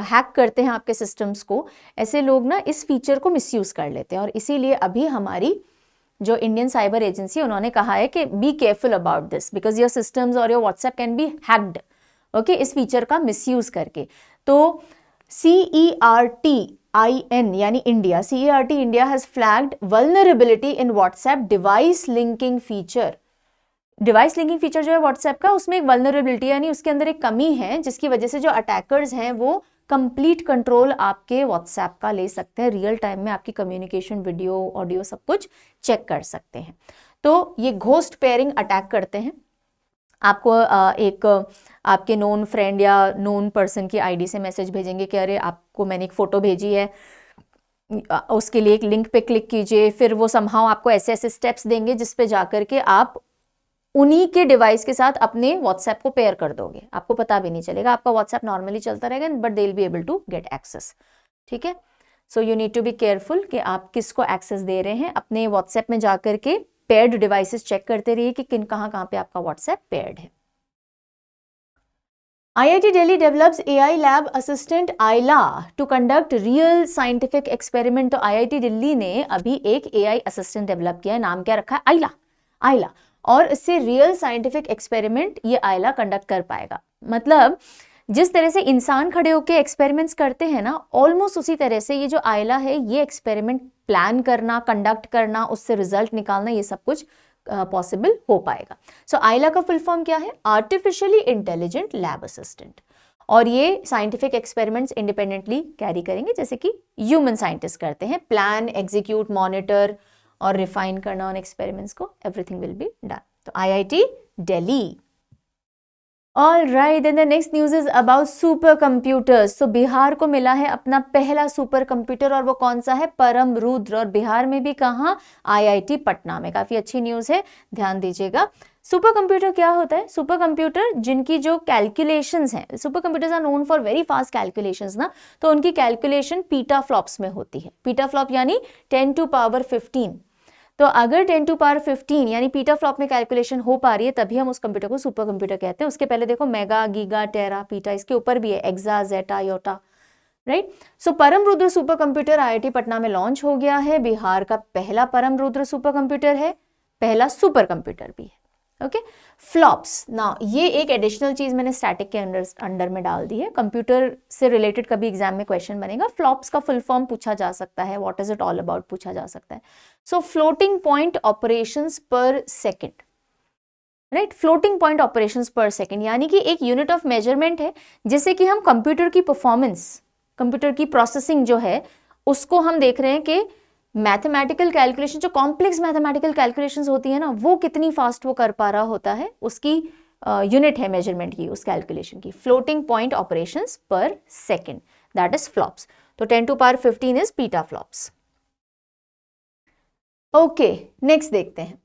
हैक करते हैं आपके सिस्टम्स को, ऐसे लोग ना इस फीचर को मिसयूज़ कर लेते हैं, और इसीलिए अभी हमारी जो इंडियन साइबर एजेंसी, उन्होंने कहा है कि be careful about this because your systems और your WhatsApp can be hacked, okay, इस फीचर का मिसयूज़ करके। तो CERT-IN यानी India, CERT India has flagged vulnerability in WhatsApp device linking feature. Device linking feature जो है व्हाट्सएप का, उसमें एक वल्नरेबिलिटी यानी उसके अंदर एक कमी है, जिसकी वजह से जो अटैकर्स हैं वो कंप्लीट कंट्रोल आपके व्हाट्सएप का ले सकते हैं, रियल टाइम में आपकी कम्युनिकेशन, वीडियो, ऑडियो सब कुछ चेक कर सकते हैं। तो ये घोस्ट पेयरिंग अटैक करते हैं। आपको एक आपके नोन फ्रेंड या नोन पर्सन की आईडी से मैसेज भेजेंगे कि अरे आपको मैंने एक फ़ोटो भेजी है, उसके लिए एक लिंक पे क्लिक कीजिए, फिर वो समहाउ आपको ऐसे ऐसे स्टेप्स देंगे जिस पे जाकर के आप उन्हीं के डिवाइस के साथ अपने व्हाट्सएप को पेयर कर दोगे, आपको पता भी नहीं चलेगा, आपका व्हाट्सएप नॉर्मली चलता रहेगा, but they will be able to get access. ठीक है, so you need to be careful कि आप किसको एक्सेस दे रहे हैं। अपने व्हाट्सएप में जाकर के पेयर्ड डिवाइसेस चेक करते रहिए कि कहाँ पे आपका व्हाट्सएप पेयर्ड है। IIT Delhi develops AI lab assistant Ayla to conduct real scientific experiment। तो IIT दिल्ली ने अभी एक AI असिस्टेंट डेवलप किया है, नाम क्या रखा है? आइला। और इससे रियल साइंटिफिक एक्सपेरिमेंट ये आइला कंडक्ट कर पाएगा। मतलब जिस तरह से इंसान खड़े होकर एक्सपेरिमेंट्स करते हैं ना, ऑलमोस्ट उसी तरह से ये जो आइला है ये एक्सपेरिमेंट प्लान करना, कंडक्ट करना, उससे रिजल्ट निकालना, ये सब कुछ पॉसिबल हो पाएगा। सो आइला का फुल फॉर्म क्या है? Artificially intelligent lab assistant. और ये साइंटिफिक एक्सपेरिमेंट्स इंडिपेंडेंटली कैरी करेंगे, जैसे कि ह्यूमन साइंटिस्ट करते हैं, प्लान, एग्जीक्यूट, मॉनिटर और रिफाइन करना ऑन एक्सपेरिमेंट्स को, एवरीथिंग विल बी डन। तो IIT Delhi. All right, then the next news is about super computers. तो बिहार को मिला है अपना पहला सुपर कंप्यूटर, और वो कौन सा है? परम रुद्र। और बिहार में भी कहाँ? IIT पटना में। काफी अच्छी न्यूज है, ध्यान दीजिएगा। सुपर कंप्यूटर क्या होता है? सुपर कंप्यूटर जिनकी जो कैलकुलेशंस हैं, supercomputers are known for very fast calculations ना, तो उनकी कैलकुलेशन पीटा फ्लॉप्स में होती है। पीटा फ्लॉप यानी 10 टू पावर 15। तो अगर 10 टू पावर 15 यानी पीटा फ्लॉप में कैलकुलेशन हो पा रही है, तभी हम उस कंप्यूटर को सुपर कंप्यूटर कहते हैं। उसके पहले देखो मेगा, गीगा, टेरा, पीटा, इसके ऊपर भी है एक्सा, जेटा, योटा, राइट। सो परम Rudra super computer IIT Patna में लॉन्च हो गया है। बिहार का पहला परम रुद्र सुपर कंप्यूटर है, पहला सुपर कंप्यूटर भी है। ओके, फ्लॉप्स ना, ये एक एडिशनल चीज मैंने स्टैटिक के अंडर में डाल दी है। कंप्यूटर से रिलेटेड कभी एग्जाम में क्वेश्चन बनेगा, फ्लॉप्स का फुल फॉर्म पूछा जा सकता है, what is it all about पूछा जा सकता है। सो फ्लोटिंग पॉइंट ऑपरेशंस पर second, right. Floating point operations पर सेकेंड यानी कि एक यूनिट ऑफ मेजरमेंट है, जिससे कि हम कंप्यूटर की परफॉर्मेंस, कंप्यूटर की प्रोसेसिंग जो है उसको हम देख रहे हैं कि मैथमेटिकल कैलकुलेशन, जो कॉम्प्लेक्स मैथमेटिकल कैलकुलेशंस होती है ना, वो कितनी फास्ट वो कर पा रहा होता है, उसकी यूनिट है मेजरमेंट की, उस कैलकुलेशन की। फ्लोटिंग पॉइंट ऑपरेशंस पर सेकेंड, दैट इज फ्लॉप्स। तो 10 टू पावर 15 इज पीटा फ्लॉप्स। ओके, नेक्स्ट देखते हैं।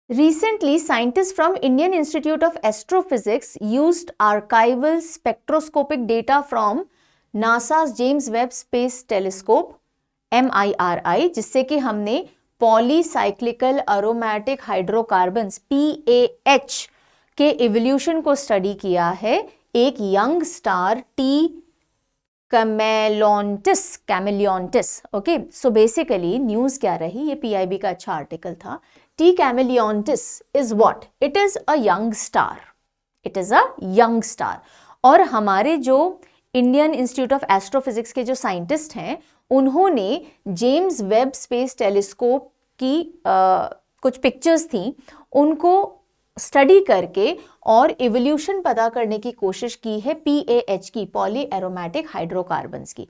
Recently, scientists from Indian Institute of Astrophysics used archival spectroscopic data from NASA's James Webb Space Telescope MIRI, जिससे कि हमने polycyclical aromatic hydrocarbons PAH के evolution को study किया है एक young star T Chamaeleontis. Okay, so basically news क्या रही, ये PIB का अच्छा आर्टिकल था। T Chamaeleontis is what? It is a young star, it is a young star. और हमारे जो इंडियन इंस्टीट्यूट ऑफ एस्ट्रोफिजिक्स के जो साइंटिस्ट हैं, उन्होंने जेम्स वेब स्पेस टेलीस्कोप की कुछ पिक्चर्स थी, उनको स्टडी करके और इवोल्यूशन पता करने की कोशिश की है PAH की, पॉली एरोमेटिक हाइड्रोकार्बन्स की।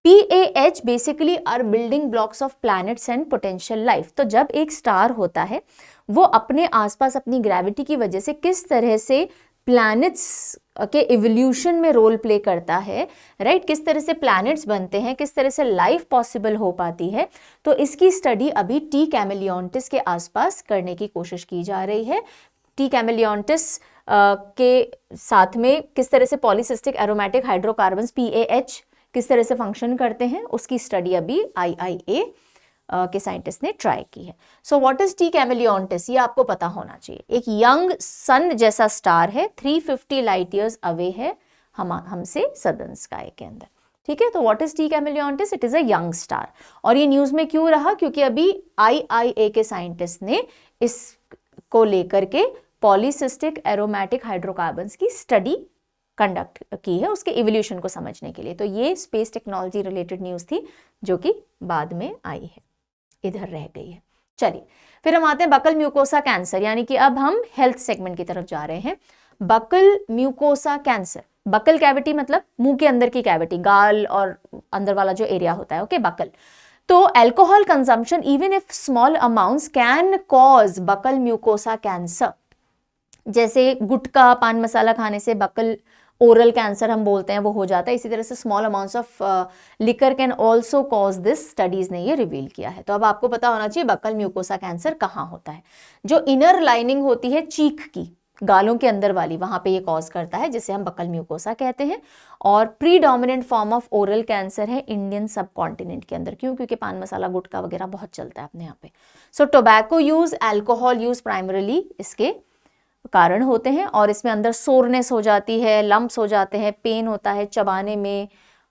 PAH basically are building blocks of planets and potential life. तो जब एक स्टार होता है, वो अपने आसपास अपनी ग्रेविटी की वजह से किस तरह से प्लैनेट्स के इवोल्यूशन में रोल प्ले करता है, राइट, किस तरह से प्लैनेट्स बनते हैं, किस तरह से लाइफ पॉसिबल हो पाती है, तो इसकी स्टडी अभी T कैमेलियोंटिस के आसपास करने की कोशिश की जा रही है। T कैमेलियोंटिस के साथ में किस तरह से पॉलीसिस्टिक एरोमेटिक हाइड्रोकार्बन्स PAH किस तरह से फंक्शन करते हैं, उसकी स्टडी अभी IIA के साइंटिस्ट ने ट्राई की है। सो व्हाट इज T कैमेलियोंटिस, ये आपको पता होना चाहिए। एक यंग सन जैसा स्टार है, 350 लाइट ईयर्स अवे है हमसे सदर्न स्काई के अंदर। ठीक है, तो what is T Chamaeleontis? It is a young star. और ये न्यूज में क्यों रहा? क्योंकि अभी IIA के साइंटिस्ट ने इसको लेकर के पॉलीसिस्टिक एरोमेटिक हाइड्रोकार्बन्स की स्टडी कंडक्ट की है, उसके इवोल्यूशन को समझने के लिए। तो ये स्पेस टेक्नोलॉजी रिलेटेड न्यूज थी, जो कि बाद में आई है, इधर रह गई है। चलिए, फिर हम आते हैं बकल म्यूकोसा कैंसर, यानी कि अब हम हेल्थ सेगमेंट की तरफ जा रहे हैं। Buccal mucosa cancer, buccal cavity मतलब मुंह के अंदर की कैविटी, गाल और अंदर वाला जो एरिया होता है, ओके, बकल। तो alcohol consumption even if small amounts can cause buccal mucosa cancer. जैसे गुटखा, पान मसाला खाने से बकल ओरल कैंसर हम बोलते हैं वो हो जाता है। इसी तरह से small amounts of liquor can also cause this, studies ने ये रिवील किया है। तो अब आपको पता होना चाहिए बक्कल म्यूकोसा कैंसर कहाँ होता है। जो इनर लाइनिंग होती है चीक की, गालों के अंदर वाली, वहां पे ये कॉज करता है, जिसे हम बक्कल म्यूकोसा कहते हैं। और predominant form of oral cancer है इंडियन सब कॉन्टिनेंट के अंदर। क्यों? क्योंकि पान मसाला गुटखा वगैरह बहुत चलता है अपने यहाँ पे। So tobacco use, alcohol use primarily इसके कारण होते हैं। और इसमें अंदर सोरनेस हो जाती है, लंप्स हो जाते हैं, पेन होता है चबाने में,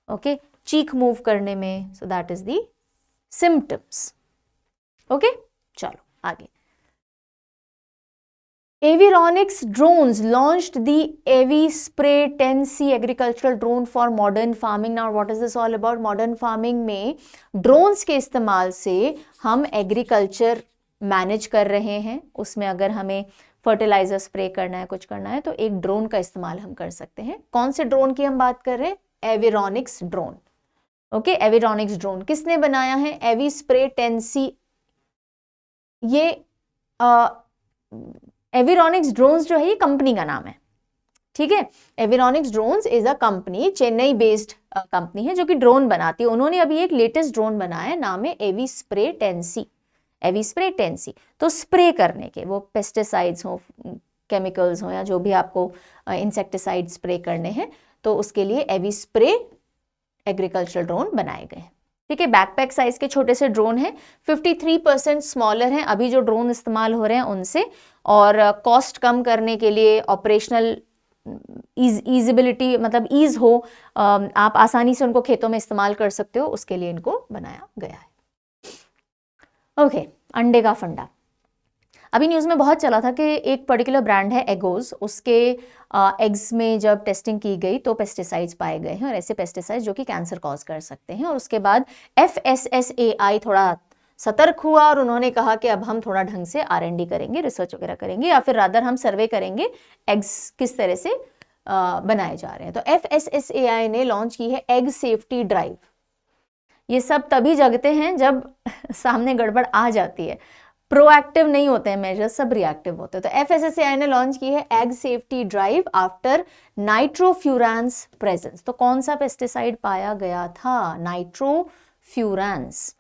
ओके, चीक मूव करने में। So that is the symptoms. Okay, चलो आगे। Avionics drones launched the AviSpray 10C agricultural drone for modern farming. Now what is this all about? Modern farming में drones के इस्तेमाल से हम एग्रीकल्चर मैनेज कर रहे हैं। उसमें अगर हमें फर्टिलाइजर स्प्रे करना है, कुछ करना है, तो एक ड्रोन का इस्तेमाल हम कर सकते हैं। कौन से ड्रोन की हम बात कर रहे हैं? एविरोनिक्स ड्रोन। ओके, एविरोनिक्स ड्रोन किसने बनाया है? AviSpray 10C। ये एविरोनिक्स ड्रोन्स जो है ये कंपनी का नाम है, ठीक है। Avironix drones is a company, Chennai based company है जो कि ड्रोन बनाती है। उन्होंने अभी एक लेटेस्ट ड्रोन बनाया है, नाम है AviSpray 10C। AviSpray 10C तो स्प्रे करने के, वो पेस्टिसाइड्स हो, केमिकल्स हो, या जो भी आपको इंसेक्टिसाइड स्प्रे करने हैं, तो उसके लिए AviSpray एग्रीकल्चर ड्रोन बनाए गए हैं, ठीक है। बैकपैक साइज के छोटे से ड्रोन हैं, 53% स्मॉलर हैं अभी जो ड्रोन इस्तेमाल हो रहे हैं उनसे। और कॉस्ट कम करने के लिए, ऑपरेशनल ईजिबिलिटी मतलब ईज हो, आप आसानी से उनको खेतों में इस्तेमाल कर सकते हो, उसके लिए इनको बनाया गया है। ओके, अंडे का फंडा। अभी न्यूज़ में बहुत चला था कि एक पर्टिकुलर ब्रांड है एगोज, उसके एग्स में जब टेस्टिंग की गई तो पेस्टिसाइड्स पाए गए हैं, और ऐसे पेस्टिसाइड्स जो कि कैंसर कॉज कर सकते हैं। और उसके बाद FSSAI थोड़ा सतर्क हुआ और उन्होंने कहा कि अब हम थोड़ा ढंग से R&D करेंगे, रिसर्च वगैरह करेंगे, या फिर रादर हम सर्वे करेंगे एग्स किस तरह से बनाए जा रहे हैं। तो FSSAI ने लॉन्च की है एग सेफ्टी ड्राइव। ये सब तभी जगते हैं जब सामने गड़बड़ आ जाती है, प्रोएक्टिव नहीं होते हैं मेजर्स, सब रिएक्टिव होते हैं। तो FSSAI ने लॉन्च की है egg safety drive after nitrofurans presence. तो कौन सा पेस्टिसाइड पाया गया था? नाइट्रोफ्यूरांस।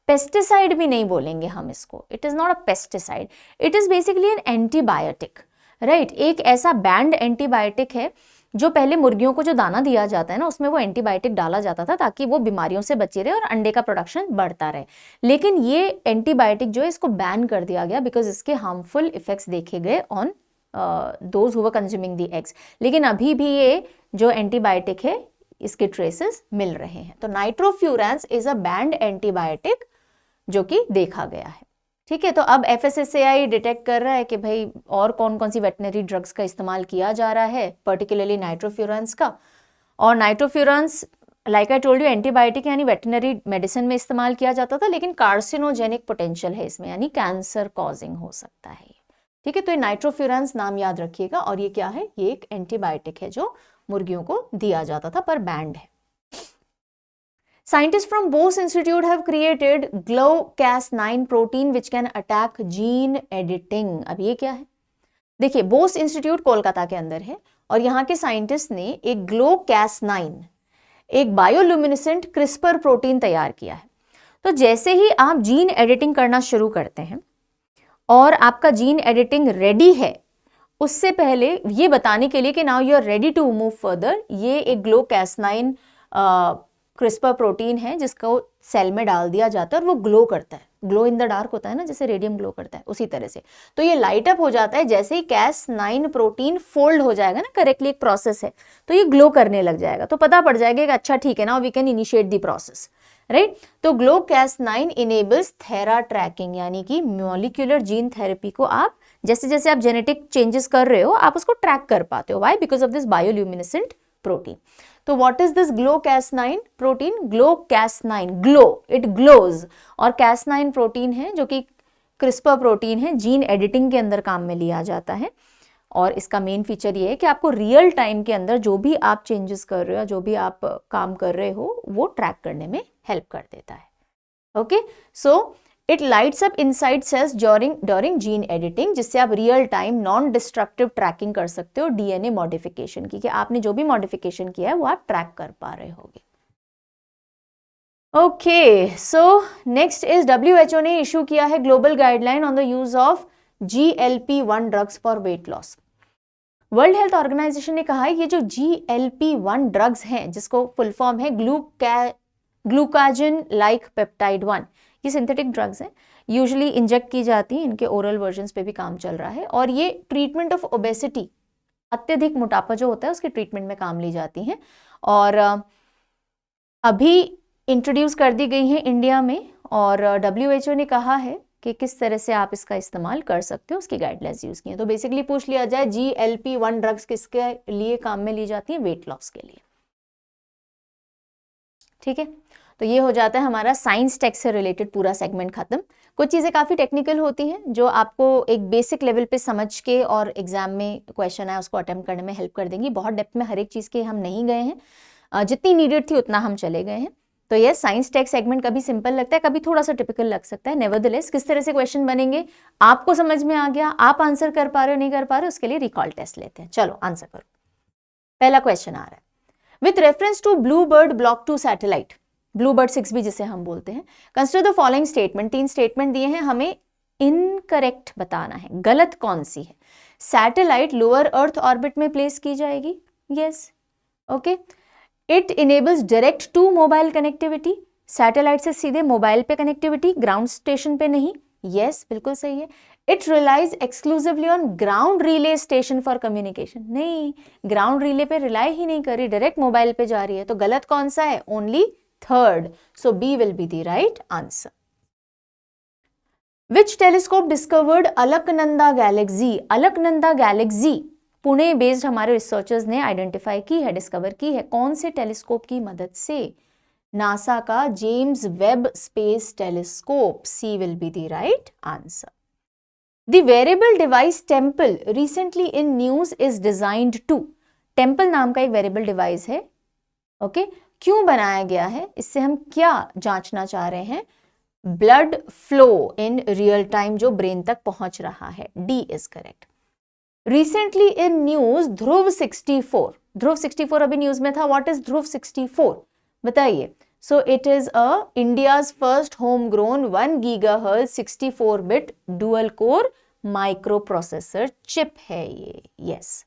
पेस्टिसाइड भी नहीं बोलेंगे हम इसको, it is not a pesticide, it is basically an antibiotic, right. एक ऐसा बैंड एंटीबायोटिक है जो पहले मुर्गियों को जो दाना दिया जाता है ना, उसमें वो एंटीबायोटिक डाला जाता था ताकि वो बीमारियों से बचे रहे और अंडे का प्रोडक्शन बढ़ता रहे। लेकिन ये एंटीबायोटिक जो है इसको बैन कर दिया गया बिकॉज इसके हार्मफुल इफेक्ट्स देखे गए on those who were consuming the eggs. लेकिन अभी भी ये जो एंटीबायोटिक है इसके ट्रेसेस मिल रहे हैं। तो नाइट्रोफ्यूरांस इज अ बैंड एंटीबायोटिक जो कि देखा गया है, ठीक है। तो अब FSSAI डिटेक्ट कर रहा है कि भाई और कौन कौन सी वेटनरी ड्रग्स का इस्तेमाल किया जा रहा है, पर्टिकुलरली नाइट्रोफ्यूरांस का। और nitrofurans like I told you antibiotic यानी वेटनरी मेडिसिन में इस्तेमाल किया जाता था, लेकिन कार्सिनोजेनिक पोटेंशियल है इसमें, यानी कैंसर कॉजिंग हो सकता है, ठीक है। तो ये नाइट्रोफ्यूरांस नाम याद रखिएगा। और ये क्या है? ये एक एंटीबायोटिक है जो मुर्गियों को दिया जाता था पर बैंड है। Scientists from Bose Institute have created GLOW-Cas9 protein which can attack gene editing. अब ये क्या है? देखिए, बोस इंस्टीट्यूट कोलकाता के अंदर है और यहाँ के साइंटिस्ट ने एक GLOW-Cas9, एक बायोल्यूमिनेसेंट क्रिस्पर प्रोटीन तैयार किया है। तो जैसे ही आप जीन एडिटिंग करना शुरू करते हैं और आपका जीन एडिटिंग रेडी है, उससे पहले ये बताने के लिए कि now you are ready to move further, ये एक GLOW-Cas9 क्रिस्पर प्रोटीन है जिसको सेल में डाल दिया जाता है और वो ग्लो करता है। ग्लो इन द डार्क होता है ना, जैसे रेडियम ग्लो करता है, उसी तरह से। तो ये लाइट अप हो जाता है जैसे ही Cas9 प्रोटीन फोल्ड हो जाएगा ना, करेक्टली एक प्रोसेस है, तो ये ग्लो करने लग जाएगा। तो पता पड़ जाएगा कि अच्छा ठीक है, now we can initiate the process, right. तो GLOW-Cas9 इनेबल्स थेरा ट्रैकिंग, यानी कि मॉलिक्यूलर जीन थेरेपी को आप जैसे जैसे आप जेनेटिक चेंजेस कर रहे हो आप उसको ट्रैक कर पाते हो। Why? Because of this bioluminescent protein. तो what is this GLOW-Cas9 protein? GLOW-Cas9, glow, it glows. और Cas9 प्रोटीन है जो कि क्रिस्पर प्रोटीन है, जीन एडिटिंग के अंदर काम में लिया जाता है। और इसका मेन फीचर ये है कि आपको रियल टाइम के अंदर जो भी आप चेंजेस कर रहे हो, जो भी आप काम कर रहे हो, वो ट्रैक करने में हेल्प कर देता है। Okay, so it lights up inside cells during gene editing, जिससे आप real time non destructive tracking कर सकते हो डीएनए मॉडिफिकेशन की, कि आपने जो भी मॉडिफिकेशन किया है वो आप ट्रैक कर पा रहे होगे। Okay, so next is WHO ने इशू किया है global guideline on the use of GLP-1 drugs for weight loss. World Health Organization ने कहा है ये जो GLP-1 ड्रग्स हैं, जिसको फुल फॉर्म है ग्लूकाजिन लाइक पेप्टाइड 1, ये सिंथेटिक ड्रग्स हैं, यूजुअली इंजेक्ट की जाती हैं, इनके ओरल वर्जन्स पे भी काम चल रहा है, और ये ट्रीटमेंट ऑफ ओबेसिटी, अत्यधिक मोटापा जो होता है उसके ट्रीटमेंट में काम ली जाती हैं, और अभी इंट्रोड्यूस कर दी गई हैं इंडिया में, और WHO ने कहा है कि किस तरह से आप इसका इस्तेमाल कर सकते हो, उसकी गाइडलाइंस यूज की है। तो बेसिकली पूछ लिया जाए GLP-1 ड्रग्स किसके लिए काम में ली जाती है, वेट लॉस के लिए। ठीक है, तो ये हो जाता है हमारा साइंस टेक्स्ट से रिलेटेड पूरा सेगमेंट खत्म। कुछ चीज़ें काफ़ी टेक्निकल होती हैं जो आपको एक बेसिक लेवल पे समझ के और एग्जाम में क्वेश्चन है उसको अटेम्प्ट करने में हेल्प कर देंगी। बहुत डेप्थ में हर एक चीज़ के हम नहीं गए हैं, जितनी नीडेड थी उतना हम चले गए हैं। तो ये साइंस टेक्स्ट सेगमेंट कभी सिंपल लगता है, कभी थोड़ा सा टिपिकल लग सकता है। नेवरदलेस किस तरह से क्वेश्चन बनेंगे आपको समझ में आ गया, आप आंसर कर पा रहे हो नहीं कर पा रहे हो, उसके लिए रिकॉल टेस्ट लेते हैं। चलो आंसर करो। पहला क्वेश्चन आ रहा है, with reference to Blue Bird block 2 satellite, Blue Bird 6 भी जिसे हम बोलते हैं, consider the following statement, 3 statement दिए हैं, हमें इनकरेक्ट बताना है, गलत कौन सी है। सैटेलाइट लोअर अर्थ ऑर्बिट में प्लेस की जाएगी, yes, okay. It enables direct to mobile connectivity, satellite से सीधे मोबाइल पे कनेक्टिविटी, ग्राउंड स्टेशन पे नहीं, यस बिल्कुल सही है। It relies exclusively on ground relay station for communication, नहीं, ग्राउंड रिले पे रिलाई ही नहीं कर रही, डायरेक्ट मोबाइल पे जा रही है, तो गलत कौन सा है, only third, so B will be the right answer. Which telescope discovered Alaknanda galaxy, Alaknanda galaxy Pune based हमारे रिसर्चर्स ने आइडेंटिफाई की है, डिस्कवर की है, कौन से टेलीस्कोप की मदद से, नासा का James Webb space telescope, C will be the right answer. The variable device temple recently in news is designed to, temple नाम का एक वेरिएबल डिवाइस है, ओके, क्यों बनाया गया है, इससे हम क्या जांचना चाह रहे हैं, blood flow in real time जो ब्रेन तक पहुंच रहा है, D is correct. Recently in news Dhruv 64, Dhruv 64 अभी न्यूज में था, व्हाट इज ध्रुव 64 बताइए। So it is a India's first home grown 1 gigahertz 64-बिट dual core microprocessor chip है ये, yes.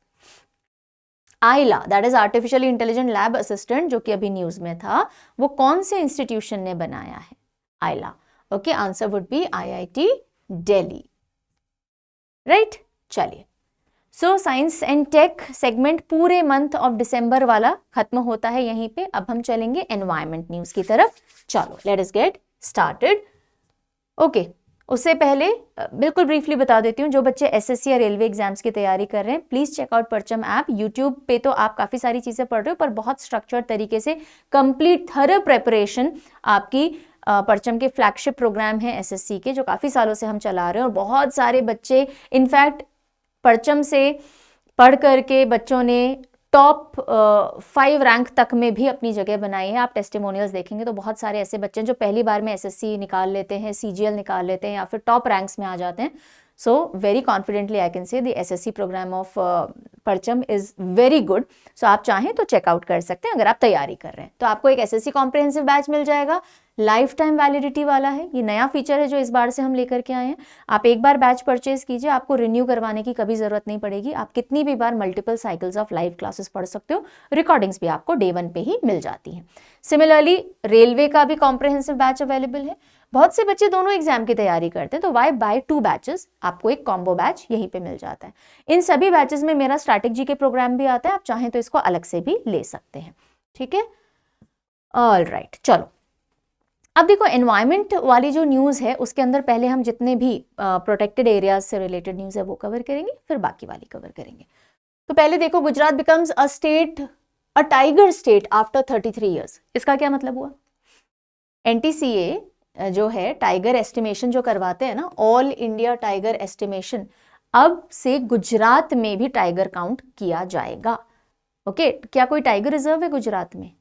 AILA, that is artificially intelligent lab assistant, जो कि अभी न्यूज में था, वो कौन से इंस्टीट्यूशन ने बनाया है, AILA, okay, answer would be IIT Delhi, right. चलिए, so science and tech segment पूरे मंथ ऑफ दिसंबर वाला खत्म होता है यहीं पे। अब हम चलेंगे एनवायरमेंट न्यूज की तरफ, चलो let us get started. Okay, उससे पहले बिल्कुल ब्रीफली बता देती हूँ, जो बच्चे SSC या रेलवे एग्जाम्स की तैयारी कर रहे हैं, प्लीज चेक आउट परचम ऐप। यूट्यूब पे तो आप काफ़ी सारी चीज़ें पढ़ रहे हो, पर बहुत स्ट्रक्चर्ड तरीके से कंप्लीट थरो प्रेपरेशन आपकी परचम के फ्लैगशिप प्रोग्राम है SSC के, जो काफ़ी सालों से हम चला रहे हैं, और बहुत सारे बच्चे इनफैक्ट परचम से पढ़ करके बच्चों ने टॉप 5 रैंक तक में भी अपनी जगह बनाई है। आप टेस्टिमोनियल्स देखेंगे तो बहुत सारे ऐसे बच्चे जो पहली बार में SSC निकाल लेते हैं, CGL निकाल लेते हैं, या फिर टॉप रैंक्स में आ जाते हैं। So very confidently I can say the SSC program of Parcham is very good. सो आप चाहें तो चेकआउट कर सकते हैं अगर आप तैयारी कर रहे हैं। तो आपको एक SSC कॉम्प्रिहेंसिव बैच मिल जाएगा, लाइफ टाइम वैलिडिटी वाला है, ये नया फीचर है जो इस बार से हम लेकर के आए हैं। आप एक बार बैच परचेज कीजिए, आपको रिन्यू करवाने की कभी जरूरत नहीं पड़ेगी। आप कितनी भी बार multiple cycles of live classes पढ़ सकते हो, रिकॉर्डिंग्स भी आपको डे 1 पे ही मिल जाती हैं। सिमिलरली रेलवे का भी कॉम्प्रिहेंसिव बैच अवेलेबल है। बहुत से बच्चे दोनों एग्जाम की तैयारी करते हैं, तो वाई बाय 2 बैचेस, आपको एक कॉम्बो बैच यहीं पे मिल जाता है। इन सभी बैचेस में मेरा स्ट्रैटेजी के प्रोग्राम भी आता है, आप चाहें तो इसको अलग से भी ले सकते हैं, ठीक है। ऑल राइट, चलो अब देखो एनवायरमेंट वाली जो न्यूज़ है उसके अंदर पहले हम जितने भी प्रोटेक्टेड एरियाज से रिलेटेड न्यूज़ है वो कवर करेंगे, फिर बाकी वाली कवर करेंगे। तो पहले देखो, Gujarat becomes a state, a tiger state after 33 years. इसका क्या मतलब हुआ? NTCA जो है टाइगर एस्टिमेशन जो करवाते हैं ना, ऑल इंडिया टाइगर एस्टिमेशन, अब से गुजरात में भी टाइगर काउंट किया जाएगा। ओके, क्या कोई टाइगर रिजर्व है गुजरात में?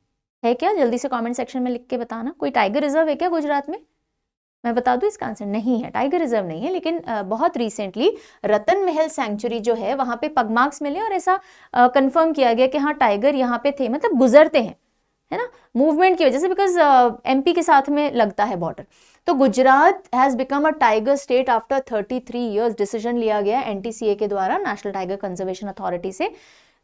है क्या? जल्दी से कमेंट सेक्शन में लिख के बताना, कोई टाइगर रिजर्व है क्या गुजरात में? मैं बता दूं इसका आंसर नहीं है, टाइगर रिजर्व नहीं है, लेकिन बहुत रिसेंटली रतन महल सैंक्चुरी जो है वहां पे पग मार्क्स मिले और ऐसा कंफर्म किया गया कि हाँ टाइगर यहाँ पे थे, मतलब गुजरते हैं, है ना, मूवमेंट की वजह से, बिकॉज एमपी के साथ में लगता है बॉर्डर। तो Gujarat has become a tiger state after 33 years. Decision लिया गया एनटीसीए के द्वारा, नेशनल टाइगर कंजर्वेशन अथॉरिटी से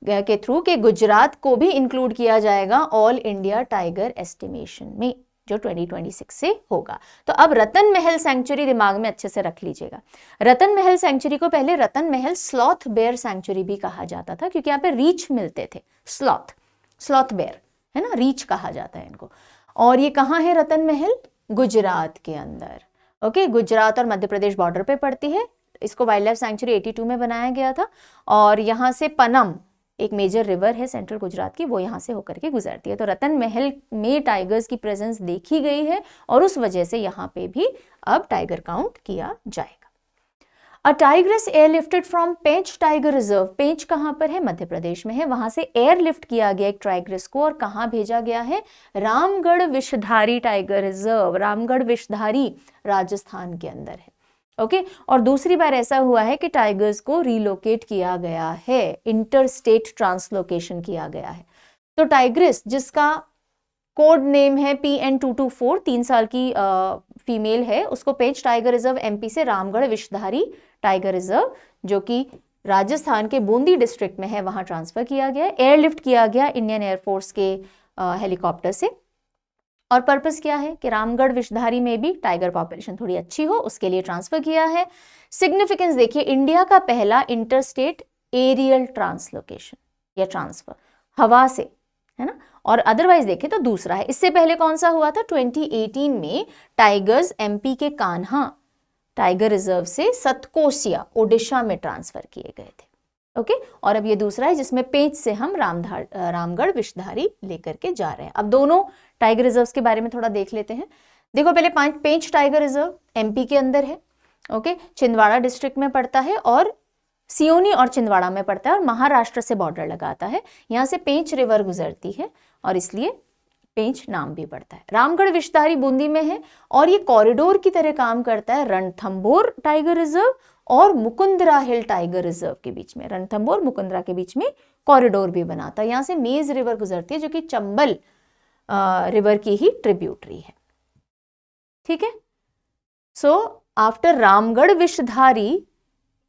के थ्रू, कि गुजरात को भी इंक्लूड किया जाएगा ऑल इंडिया टाइगर एस्टिमेशन में, जो 2026 से होगा। तो अब रतन महल सैंक्चुरी दिमाग में अच्छे से रख लीजिएगा। रतन महल सैंक्चुरी को पहले रतन महल स्लॉथ बेयर सैंक्चुरी भी कहा जाता था, क्योंकि यहाँ पे रीछ मिलते थे, स्लॉथ बेयर, है ना, रीछ कहा जाता है इनको। और ये कहाँ है रतन महल? गुजरात के अंदर। ओके, गुजरात और मध्य प्रदेश बॉर्डर पे पड़ती है। इसको वाइल्ड लाइफ सैंक्चुरी 82 में बनाया गया था, और यहाँ से पनम एक मेजर रिवर है सेंट्रल गुजरात की, वो यहाँ से होकर के गुजरती है। तो रतन महल में टाइगर्स की प्रेजेंस देखी गई है, और उस वजह से यहाँ पे भी अब टाइगर काउंट किया जाएगा। A tigress airlifted from Pench tiger reserve. Pench कहाँ पर है? मध्य प्रदेश में है। वहां से एयरलिफ्ट किया गया एक टाइग्रेस को, और कहाँ भेजा गया है? Ramgarh Vishdhari tiger reserve. रामगढ़ विषधारी राजस्थान के अंदर है। ओके, और दूसरी बार ऐसा हुआ है कि टाइगर्स को रिलोकेट किया गया है, इंटर स्टेट ट्रांसलोकेशन किया गया है। तो टाइग्रेस जिसका कोड नेम है PN224, 3 साल की फीमेल है, उसको पेंच टाइगर रिजर्व एमपी से रामगढ़ विषधारी टाइगर रिजर्व, जो कि राजस्थान के बूंदी डिस्ट्रिक्ट में है, वहां ट्रांसफर किया गया। एयरलिफ्ट किया गया इंडियन एयरफोर्स के हेलीकॉप्टर से। और पर्पस क्या है कि रामगढ़ विषधारी में भी टाइगर पॉपुलेशन थोड़ी अच्छी हो, उसके लिए ट्रांसफर किया है। सिग्निफिकेंस देखिए, इंडिया का पहला इंटरस्टेट एरियल ट्रांसलोकेशन या ट्रांसफर, हवा से, है ना। और अदरवाइज देखें तो दूसरा है। इससे पहले कौन सा हुआ था? 2018 में टाइगर्स एमपी के कान्हा टाइगर रिजर्व से सतकोसिया ओडिशा में ट्रांसफर किए गए थे। ओके, और अब ये दूसरा है जिसमें पेंच से हम रामगढ़ विषधारी लेकर के जा रहे हैं। अब दोनों टाइगर रिजर्व्स के बारे में थोड़ा देख लेते हैं। देखो, पहले पेंच टाइगर रिजर्व एमपी के अंदर है। ओके, छिंदवाड़ा डिस्ट्रिक्ट में पड़ता है, और सियोनी और छिंदवाड़ा में पड़ता है, और महाराष्ट्र से बॉर्डर लगाता है। यहाँ से पेंच रिवर गुजरती है, और इसलिए पेंच नाम भी पड़ता है। रामगढ़ विषधारी बूंदी में है, और ये कॉरिडोर की तरह काम करता है रणथंभौर टाइगर रिजर्व और मुकुंदरा हिल टाइगर रिजर्व के बीच में। रणथंभौर मुकुंदरा के बीच में कॉरिडोर भी बनाता है। यहाँ से मेज रिवर गुजरती है, जो कि चंबल रिवर की ही ट्रिब्यूटरी है। ठीक है, सो आफ्टर रामगढ़ विषधारी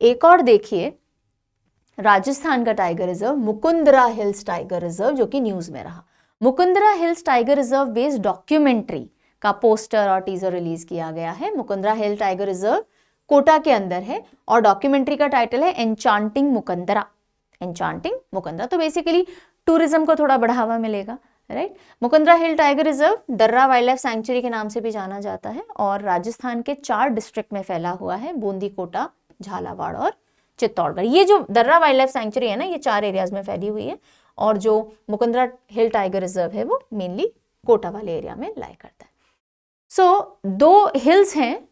एक और देखिए राजस्थान का tiger reserve Mukundra hills tiger reserve, जो कि न्यूज में रहा। Mukundra hills tiger reserve based documentary का पोस्टर और टीजर रिलीज किया गया है। मुकुंदरा हिल टाइगर रिजर्व कोटा के अंदर है, और डॉक्यूमेंट्री का टाइटल है एन्चांटिंग मुकुंदरा। एन्चांटिंग मुकुंदरा, तो बेसिकली टूरिज्म को थोड़ा बढ़ावा मिलेगा, राइट। मुकुंदरा हिल टाइगर रिजर्व दर्रा वाइल्ड लाइफ सैंक्चुरी के नाम से भी जाना जाता है, और राजस्थान के 4 डिस्ट्रिक्ट में फैला हुआ है, बूंदी, कोटा, झालावाड़ और चित्तौड़गढ़। ये जो दर्रा वाइल्ड लाइफ सैंक्चुरी है ना, ये 4 एरियाज में फैली हुई है, और जो मुकुंदरा हिल टाइगर रिजर्व है वो मेनली कोटा वाले एरिया में लाई करता है। सो 2 हिल्स हैं,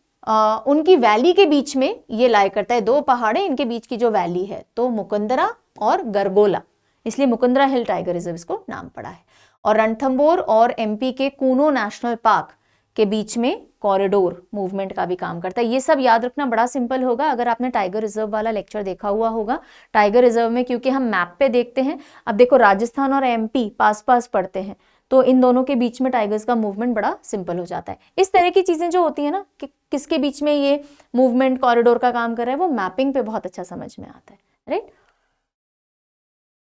उनकी वैली के बीच में ये लाई करता है। 2 पहाड़े, इनके बीच की जो वैली है, तो मुकुंदरा और गरगोला, इसलिए मुकुंदरा हिल टाइगर रिजर्व इसको नाम पड़ा है। और रणथंभौर और एमपी के कूनो नेशनल पार्क के बीच में कॉरिडोर मूवमेंट का भी काम करता है। ये सब याद रखना बड़ा सिंपल होगा, अगर आपने टाइगर रिजर्व वाला लेक्चर देखा हुआ होगा। टाइगर रिजर्व में क्योंकि हम मैप पे देखते हैं, अब देखो राजस्थान और एमपी पास पास पड़ते हैं, तो इन दोनों के बीच में टाइगर्स का मूवमेंट बड़ा सिंपल हो जाता है। इस तरह की चीजें जो होती है ना, कि किसके बीच में ये मूवमेंट कॉरिडोर का काम कर रहा है, वो मैपिंग पे बहुत अच्छा समझ में आता है, राइट।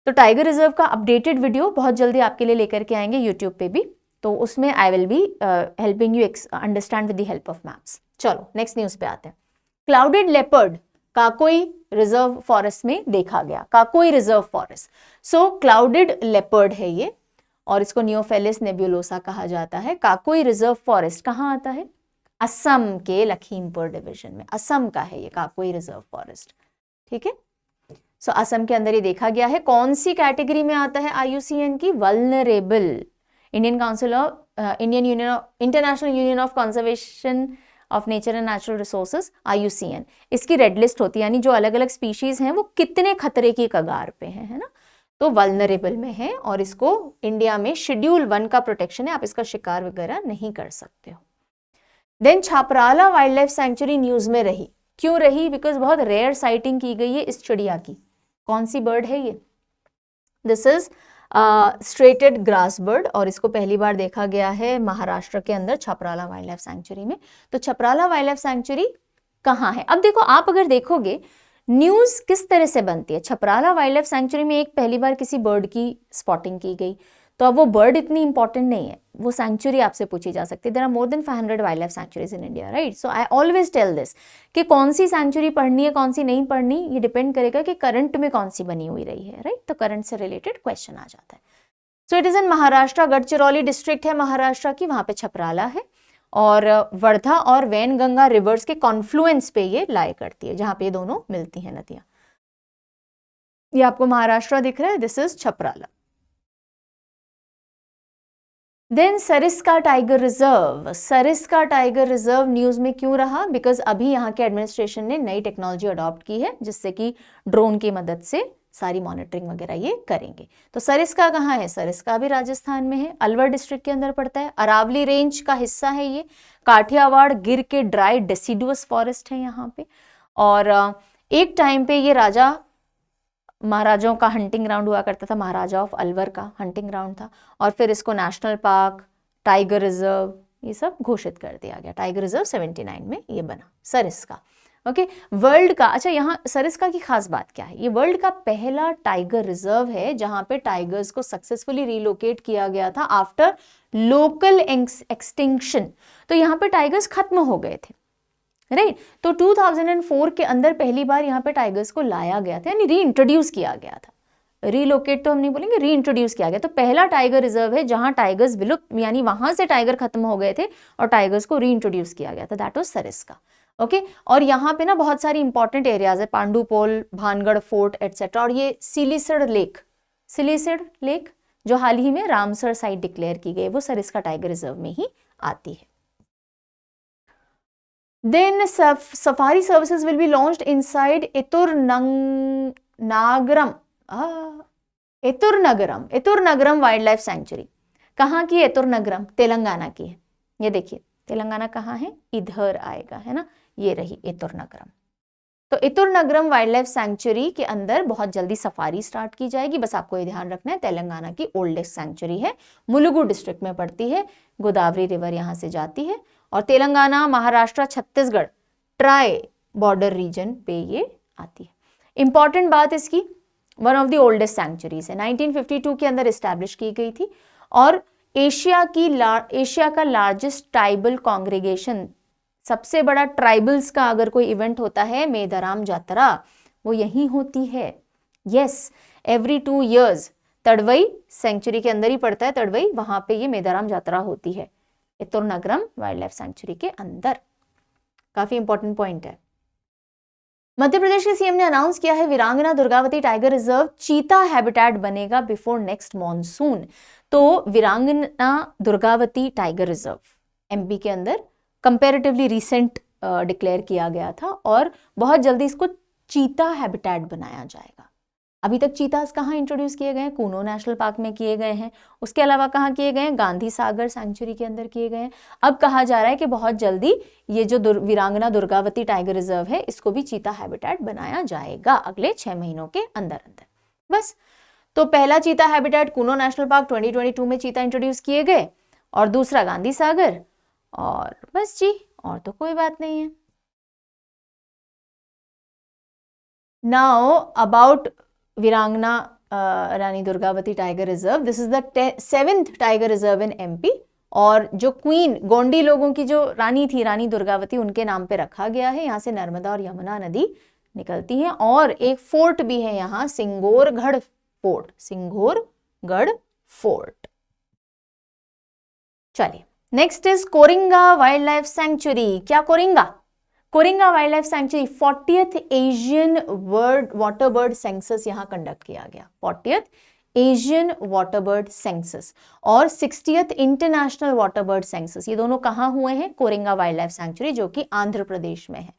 तो टाइगर रिजर्व का अपडेटेड वीडियो बहुत जल्दी आपके लिए लेकर के आएंगे यूट्यूब पे भी, तो उसमें आई will be helping you understand with the help of maps. चलो नेक्स्ट न्यूज पे आते हैं। क्लाउडेड लेपर्ड काकोई रिजर्व फॉरेस्ट में देखा गया। काकोई रिजर्व फॉरेस्ट, सो क्लाउडेड लेपर्ड है ये, और इसको नियोफेलिस नेबुलोसा कहा जाता है। काकोई रिजर्व फॉरेस्ट कहाँ आता है? असम के लखीमपुर डिवीजन में, असम का है ये काकोई रिजर्व फॉरेस्ट। ठीक है, सो असम के अंदर ये देखा गया है। कौन सी कैटेगरी में आता है IUCN की? Vulnerable. Indian council of international union of conservation of nature and natural resources, IUCN, इसकी रेड लिस्ट होती है, यानी जो अलग अलग स्पीशीज हैं वो कितने खतरे की कगार पे हैं, है ना। तो वल्नरेबल में है, और इसको इंडिया में शेड्यूल 1 का प्रोटेक्शन है, आप इसका शिकार वगैरह नहीं कर सकते हो। Then Chhaprala wildlife sanctuary news में रही, क्यों रही? बिकॉज बहुत रेयर साइटिंग की गई है इस चिड़िया की। कौन सी बर्ड है ये? This is striated grass bird, और इसको पहली बार देखा गया है महाराष्ट्र के अंदर छपराला वाइल्ड लाइफ सेंचुरी में। तो छपराला वाइल्ड लाइफ सेंचुरी कहाँ है? अब देखो, आप अगर देखोगे न्यूज किस तरह से बनती है, छपराला वाइल्ड लाइफ सेंचुरी में एक पहली बार किसी बर्ड की स्पॉटिंग की गई, तो अब वो बर्ड इतनी इंपॉर्टेंट नहीं है, वो सेंचुरी आपसे पूछी जा सकती है। There are more than 500 wildlife sanctuaries in India, right? So I always tell this कि कौन सी सेंचुरी पढ़नी है, कौन सी नहीं पढ़नी, ये डिपेंड करेगा कि करंट में कौन सी बनी हुई रही है, राइट? तो करंट से रिलेटेड क्वेश्चन आ जाता है। सो it is in Maharashtra, Gadchiroli district है महाराष्ट्र की, वहां पे छपराला है, और वर्धा और वैनगंगा रिवर्स के कॉन्फ्लुएंस पे ये लाई करती है, जहां पे ये दोनों मिलती हैं नदियां। ये आपको महाराष्ट्र दिख रहा है, this is Chhaprala. Then Sariska tiger reserve, Sariska tiger reserve news में क्यों रहा? बिकॉज अभी यहाँ के एडमिनिस्ट्रेशन ने नई टेक्नोलॉजी अडॉप्ट की है, जिससे कि ड्रोन की मदद से सारी मॉनिटरिंग वगैरह ये करेंगे। तो सरिस्का कहाँ है? सरिस्का भी राजस्थान में है, अलवर डिस्ट्रिक्ट के अंदर पड़ता है, अरावली रेंज का हिस्सा है ये, काठियावाड़ गिर के ड्राई डेसिडुअस फॉरेस्ट है यहाँ पे। और एक टाइम पे ये राजा महाराजाओं का हंटिंग ग्राउंड हुआ करता था, महाराजा ऑफ अलवर का हंटिंग ग्राउंड था, और फिर इसको नेशनल पार्क, टाइगर रिजर्व, ये सब घोषित कर दिया गया। टाइगर रिजर्व 79 में ये बना सरिस्का। ओके, वर्ल्ड का, अच्छा यहाँ सरिस्का की खास बात क्या है? ये वर्ल्ड का पहला टाइगर रिजर्व है जहां पे टाइगर्स को सक्सेसफुली रिलोकेट किया गया था आफ्टर लोकल एक्सटिंक्शन। तो यहाँ पे टाइगर्स खत्म हो गए थे, राइट? तो 2004 के अंदर पहली बार यहाँ पे टाइगर्स को लाया गया था, यानी री इंट्रोड्यूस किया गया था। रीलोकेट तो हम नहीं बोलेंगे, री इंट्रोड्यूस किया गया। तो पहला टाइगर रिजर्व है जहां टाइगर्स विलुप्त, यानी वहां से टाइगर खत्म हो गए थे और टाइगर्स को री इंट्रोड्यूस किया गया था, दैट वाज सरिस्का। ओके, और यहाँ पे ना बहुत सारी इंपॉर्टेंट एरियाज है, पांडुपोल, भानगढ़ फोर्ट एटसेट्रा, और ये सिलीसड़ लेक जो हाल ही में रामसर साइट डिक्लेयर की गई, वो सरिस्का टाइगर रिजर्व में ही आती है। Then safari services will be launched inside Eturnagram wild life sanctuary. कहाँ की? एतुरनगरम, तेलंगाना की है। ये देखिए तेलंगाना कहाँ है, इधर आएगा, है ना, ये रही एतुरनगरम। तो एतुरनगरम वाइल्ड लाइफ सेंचुरी के अंदर बहुत जल्दी सफारी स्टार्ट की जाएगी। बस आपको ये ध्यान रखना है, तेलंगाना की ओल्डेस्ट सेंचुरी है, मुलुगु डिस्ट्रिक्ट में पड़ती है, गोदावरी रिवर यहाँ से जाती है, और Telangana, Maharashtra, Chhattisgarh tri border region पे ये आती है। इंपॉर्टेंट बात इसकी, one of the oldest sanctuaries है, 1952 के अंदर एस्टैब्लिश की गई थी, और एशिया का लार्जेस्ट ट्राइबल कांग्रेगेशन, सबसे बड़ा ट्राइबल्स का अगर कोई इवेंट होता है, मेदाराम जात्रा, वो यहीं होती है। यस, एवरी 2 years तड़वई सेंचुरी के अंदर ही पड़ता है, तड़वई, वहां पे ये मेदाराम जात्रा होती है, एतुरनगरम वाइल्ड लाइफ सेंचुरी के अंदर। काफी इंपॉर्टेंट पॉइंट है। मध्य प्रदेश के सीएम ने अनाउंस किया है वीरांगना दुर्गावती टाइगर रिजर्व चीता हैबिटेट बनेगा बिफोर नेक्स्ट मॉनसून। तो वीरांगना दुर्गावती टाइगर रिजर्व एमपी के अंदर कंपैरेटिवली रिसेंट डिक्लेयर किया गया था, और बहुत जल्दी इसको चीता हैबिटेट बनाया जाएगा। अभी तक चीतास कहाँ इंट्रोड्यूस किए गए हैं? कूनो नेशनल पार्क में किए गए हैं, उसके अलावा कहाँ किए गए हैं? गांधी सागर सेंचुरी के अंदर किए गए हैं। अब कहा जा रहा है कि बहुत जल्दी ये जो वीरांगना दुर्गावती टाइगर रिजर्व है, इसको भी चीता हैबिटेट बनाया जाएगा अगले 6 महीनों के अंदर अंदर। बस, तो पहला चीता हैबिटेट कूनो नेशनल पार्क 2022 में चीता इंट्रोड्यूस किए गए, और दूसरा गांधी सागर, और बस जी, और तो कोई बात नहीं है। Now about Veerangana Rani Durgavati tiger reserve, this is the 7th tiger reserve in MP, और जो क्वीन गोंडी लोगों की जो रानी थी, रानी दुर्गावती, उनके नाम पे रखा गया है। यहाँ से नर्मदा और यमुना नदी निकलती हैं, और एक फोर्ट भी है यहाँ, सिंगोरगढ़ फोर्ट, सिंगोरगढ़ फोर्ट। चलिए, next is Coringa wildlife sanctuary. क्या Coringa? Coringa wildlife sanctuary 40th Asian waterbird census यहाँ कंडक्ट किया गया, 40th Asian waterbird census और 60th international water bird census. ये दोनों कहाँ हुए हैं? कोरिंगा वाइल्ड लाइफ सेंचुरी, जो कि आंध्र प्रदेश में है,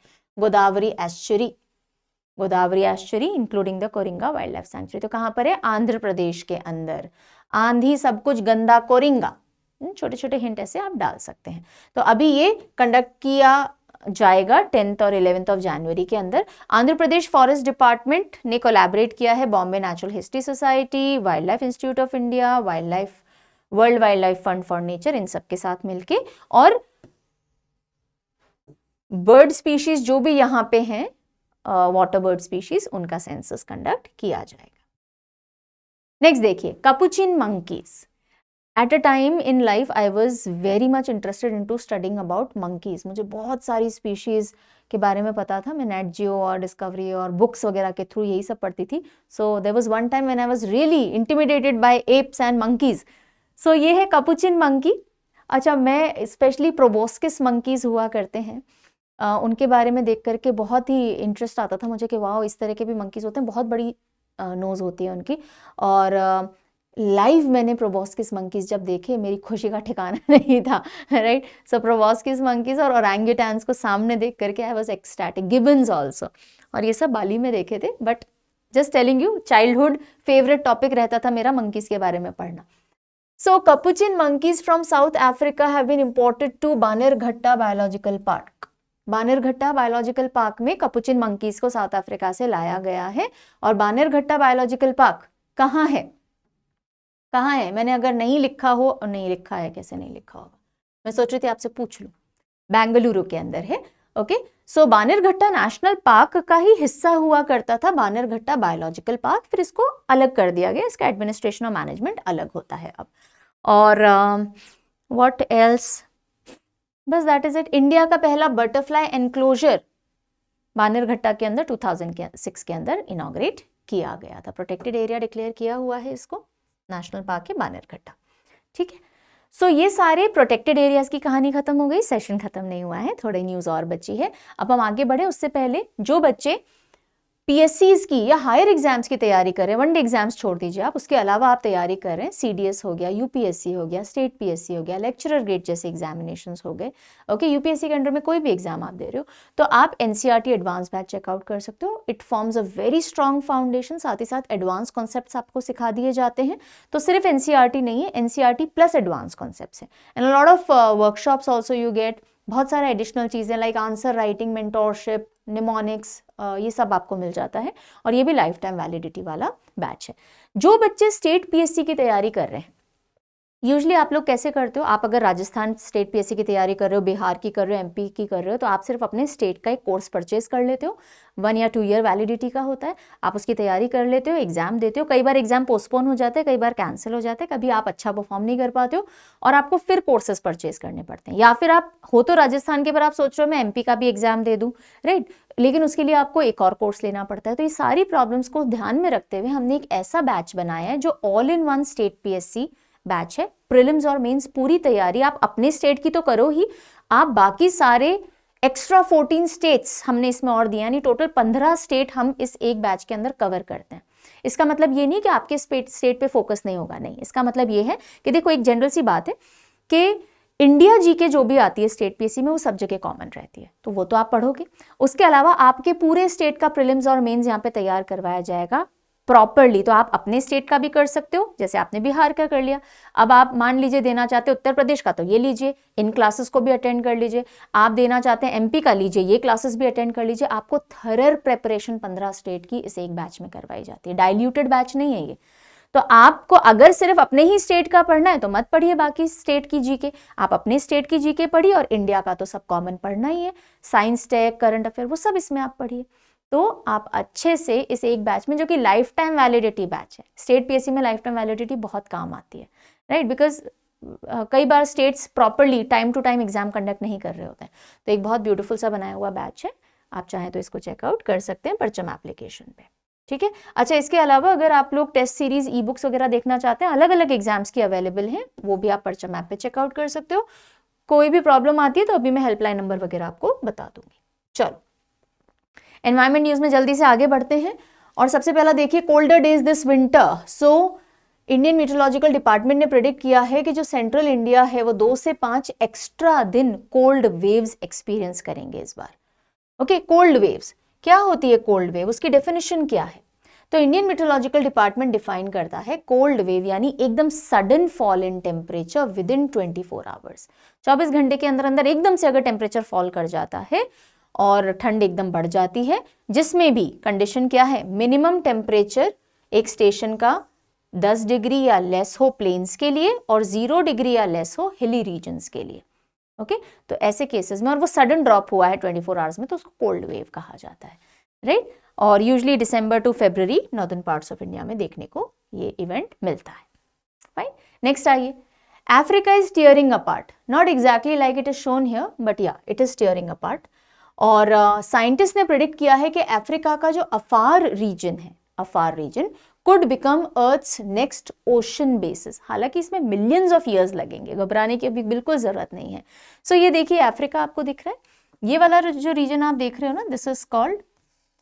Godavari estuary including the Coringa wildlife century. तो कहाँ पर है? आंध्र प्रदेश के अंदर। आंधी सब कुछ गंदा कोरिंगा, छोटे छोटे हिंट ऐसे आप डाल सकते हैं। तो अभी ये कंडक्ट किया जाएगा 10th और 11th ऑफ जनवरी के अंदर। आंध्र प्रदेश फॉरेस्ट डिपार्टमेंट ने कोलैबोरेट किया है Bombay natural history society, wild life institute of India, world wild life fund for nature, इन सब के साथ मिलके, और बर्ड स्पीशीज जो भी यहाँ पे हैं वाटर बर्ड स्पीशीज, उनका सेंसस कंडक्ट किया जाएगा। नेक्स्ट देखिए, capuchin monkeys. At a time in life I was very much interested in to studying about monkeys. मुझे बहुत सारी स्पीशीज के बारे में पता था, मैं नेट जियो और डिस्कवरी और बुक्स वगैरह के थ्रू यही सब पढ़ती थी। So there was one time when I was really intimidated by apes and monkeys. So ये है कैपुचिन मंकी। अच्छा, मैं स्पेशली प्रोबोस्किस मंकीज हुआ करते हैं, उनके बारे में देख करके बहुत ही इंटरेस्ट आता था मुझे कि वाह, इस तरह के भी मंकीज होते हैं, बहुत बड़ी नोज होती है उनकी। और लाइव मैंने प्रोबोस्किस मंकीज जब देखे, मेरी खुशी का ठिकाना नहीं था, राइट। सो प्रोबोस्किस मंकीज और ओरंगुटान्स को सामने देख करके I was ecstatic. Gibbons also, और ये सब बाली में देखे थे। But just telling you, childhood favourite topic रहता था मेरा मंकीज के बारे में पढ़ना। So capuchin monkeys from South Africa have been imported to Bannerghatta biological park. Bannerghatta biological park में कैपुचिन मंकीज को साउथ अफ्रीका से लाया गया है। और बानेरघट्टा बायोलॉजिकल पार्क कहाँ है? कहाँ है? मैंने अगर नहीं लिखा हो, और नहीं लिखा है, कैसे नहीं लिखा होगा, मैं सोच रही थी आपसे पूछ लूं। बेंगलुरु के अंदर है। ओके, सो बानेरघट्टा नेशनल पार्क का ही हिस्सा हुआ करता था बानेरघट्टा बायोलॉजिकल पार्क, फिर इसको अलग कर दिया गया, इसका एडमिनिस्ट्रेशन और मैनेजमेंट अलग होता है अब। और व्हाट एल्स, बस दैट इज इट। इंडिया का पहला बटरफ्लाई एनक्लोजर बानेरघट्टा के अंदर 2006 के अंदर इनॉग्रेट किया गया था। प्रोटेक्टेड एरिया डिक्लेयर किया हुआ है इसको, नेशनल पार्क है बानेरघट्टा। ठीक है, सो ये सारे प्रोटेक्टेड एरियाज की कहानी खत्म हो गई, सेशन खत्म नहीं हुआ है, थोड़ी न्यूज और बची है। अब हम आगे बढ़े, उससे पहले जो बच्चे पीएससीज की या हायर एग्जाम्स की तैयारी कर रहे हैं, वनडे एग्जाम्स छोड़ दीजिए आप, उसके अलावा आप तैयारी कर रहे हैं, सीडीएस हो गया, यूपीएससी हो गया, स्टेट पीएससी हो गया, लेक्चरर ग्रेड जैसे एग्जामिनेशंस हो गए। ओके, यूपीएससी के अंडर में कोई भी एग्जाम आप दे रहे हो, तो आप एनसीईआरटी एडवांस बैच चेकआउट कर सकते हो। It forms a very strong foundation, साथ ही साथ एडवांस कॉन्सेप्ट्स आपको सिखा दिए जाते हैं। तो सिर्फ एनसीईआरटी नहीं है, एनसीईआरटी प्लस एडवांस कॉन्सेप्ट्स है। And lot of workshops also you get, बहुत सारे एडिशनल चीज़ें like answer writing, mentorship, mnemonics, ये सब आपको मिल जाता है। और ये भी लाइफ टाइम वैलिडिटी वाला बैच है। जो बच्चे स्टेट पीएससी की तैयारी कर रहे हैं, यूजुअली आप लोग कैसे करते हो, आप अगर राजस्थान स्टेट पीएससी की तैयारी कर रहे हो, बिहार की कर रहे हो, एमपी की कर रहे हो, तो आप सिर्फ अपने स्टेट का एक कोर्स परचेज कर लेते हो, 1 या 2 ईयर वैलिडिटी का होता है, आप उसकी तैयारी कर लेते हो, एग्जाम देते हो। कई बार एग्जाम पोस्टपोन हो जाते हैं, कई बार कैंसिल हो जाते हैं, कभी आप अच्छा परफॉर्म नहीं कर पाते हो और आपको फिर कोर्सेज परचेज करने पड़ते हैं। या फिर आप हो तो राजस्थान के, पर आप सोच रहे हो मैं एमपी का भी एग्जाम दे दूं, राइट, लेकिन उसके लिए आपको एक और कोर्स लेना पड़ता है। तो ये सारी प्रॉब्लम्स को ध्यान में रखते हुए हमने एक ऐसा बैच बनाया है जो all in one state PSC batch है। प्रीलिम्स और मेंस पूरी तैयारी आप अपने स्टेट की तो करो ही, आप बाकी सारे एक्स्ट्रा 14 स्टेट्स हमने इसमें और दिया, यानी टोटल 15 स्टेट हम इस एक बैच के अंदर कवर करते हैं। इसका मतलब ये नहीं कि आपके स्टेट पे फोकस नहीं होगा, नहीं, इसका मतलब ये है कि देखो एक जनरल सी बात है कि इंडिया जीके जो भी आती है स्टेट पीएससी में, वो सब जगह कॉमन रहती है, तो वो तो आप पढ़ोगे। उसके अलावा आपके पूरे स्टेट का प्रीलिम्स और मेंस यहाँ पे तैयार करवाया जाएगा प्रॉपरली। तो आप अपने स्टेट का भी कर सकते हो, जैसे आपने बिहार का कर लिया। अब आप मान लीजिए देना चाहते हो उत्तर प्रदेश का, तो ये लीजिए, इन क्लासेस को भी अटेंड कर लीजिए। आप देना चाहते हैं एमपी का, लीजिए, ये क्लासेस भी अटेंड कर लीजिए। आपको थरर प्रेपरेशन 15 स्टेट की इस एक बैच में करवाई जाती है, डाइल्यूटेड बैच नहीं है ये। तो आपको अगर सिर्फ अपने ही स्टेट का पढ़ना है तो मत पढ़िए बाकी स्टेट की जीके, आप अपने स्टेट की जीके पढ़िए, और इंडिया का तो सब कॉमन पढ़ना ही है, साइंस, टेक, करंट अफेयर, वो सब इसमें आप पढ़िए। तो आप अच्छे से इस एक बैच में, जो कि लाइफ टाइम वैलिडिटी बैच है, स्टेट पीएससी में लाइफ टाइम वैलिडिटी बहुत काम आती है, राइट, बिकॉज कई बार states properly time to time exam conduct नहीं कर रहे होते हैं। तो एक बहुत ब्यूटीफुल सा बनाया हुआ बैच है, आप चाहें तो इसको चेकआउट कर सकते हैं परचम एप्लीकेशन पे। ठीक है, अच्छा, इसके अलावा अगर आप लोग टेस्ट सीरीज, ई बुक्स वगैरह देखना चाहते हैं, अलग अलग एग्जाम्स की अवेलेबल हैं, वो भी आप परचम ऐप पे चेकआउट कर सकते हो। कोई भी प्रॉब्लम आती है तो अभी मैं हेल्पलाइन नंबर वगैरह आपको बता दूंगी। चलो, एनवायरमेंट न्यूज में जल्दी से आगे बढ़ते हैं। और सबसे पहला देखिए, colder days this winter. So Indian meteorological department ने प्रेडिक्ट किया है कि जो सेंट्रल इंडिया है वो 2 से 5 एक्स्ट्रा दिन कोल्ड वेव्स एक्सपीरियंस करेंगे इस बार। ओके, कोल्ड वेव्स क्या होती है? कोल्ड वेव, उसकी डेफिनेशन क्या है? तो इंडियन मेट्रोलॉजिकल डिपार्टमेंट डिफाइन करता है कोल्ड वेव यानी एकदम sudden fall in temperature with in 24 hours. 24 घंटे के अंदर अंदर एकदम से अगर टेम्परेचर फॉल कर जाता है और ठंड एकदम बढ़ जाती है, जिसमें भी कंडीशन क्या है, मिनिमम टेम्परेचर एक स्टेशन का 10 डिग्री या लेस हो प्लेन्स के लिए और 0 डिग्री या लेस हो हिली रीजन्स के लिए। ओके तो ऐसे केसेस में, और वो सडन ड्रॉप हुआ है 24 आवर्स में, तो उसको कोल्ड वेव कहा जाता है, राइट। और usually December to February northern parts of India में देखने को ये इवेंट मिलता है। फाइन, नेक्स्ट आइए, Africa is tearing apart, not exactly like it is shown here but yeah it is tearing apart. और साइंटिस्ट ने प्रिडिक्ट किया है कि अफ्रीका का जो अफार रीजन है, Afar region could become earth's next ocean basis. हालांकि इसमें मिलियंस ऑफ ईयर्स लगेंगे, घबराने की अभी बिल्कुल जरूरत नहीं है। सो ये देखिए अफ्रीका आपको दिख रहा है, ये वाला जो रीजन आप देख रहे हो ना, this is called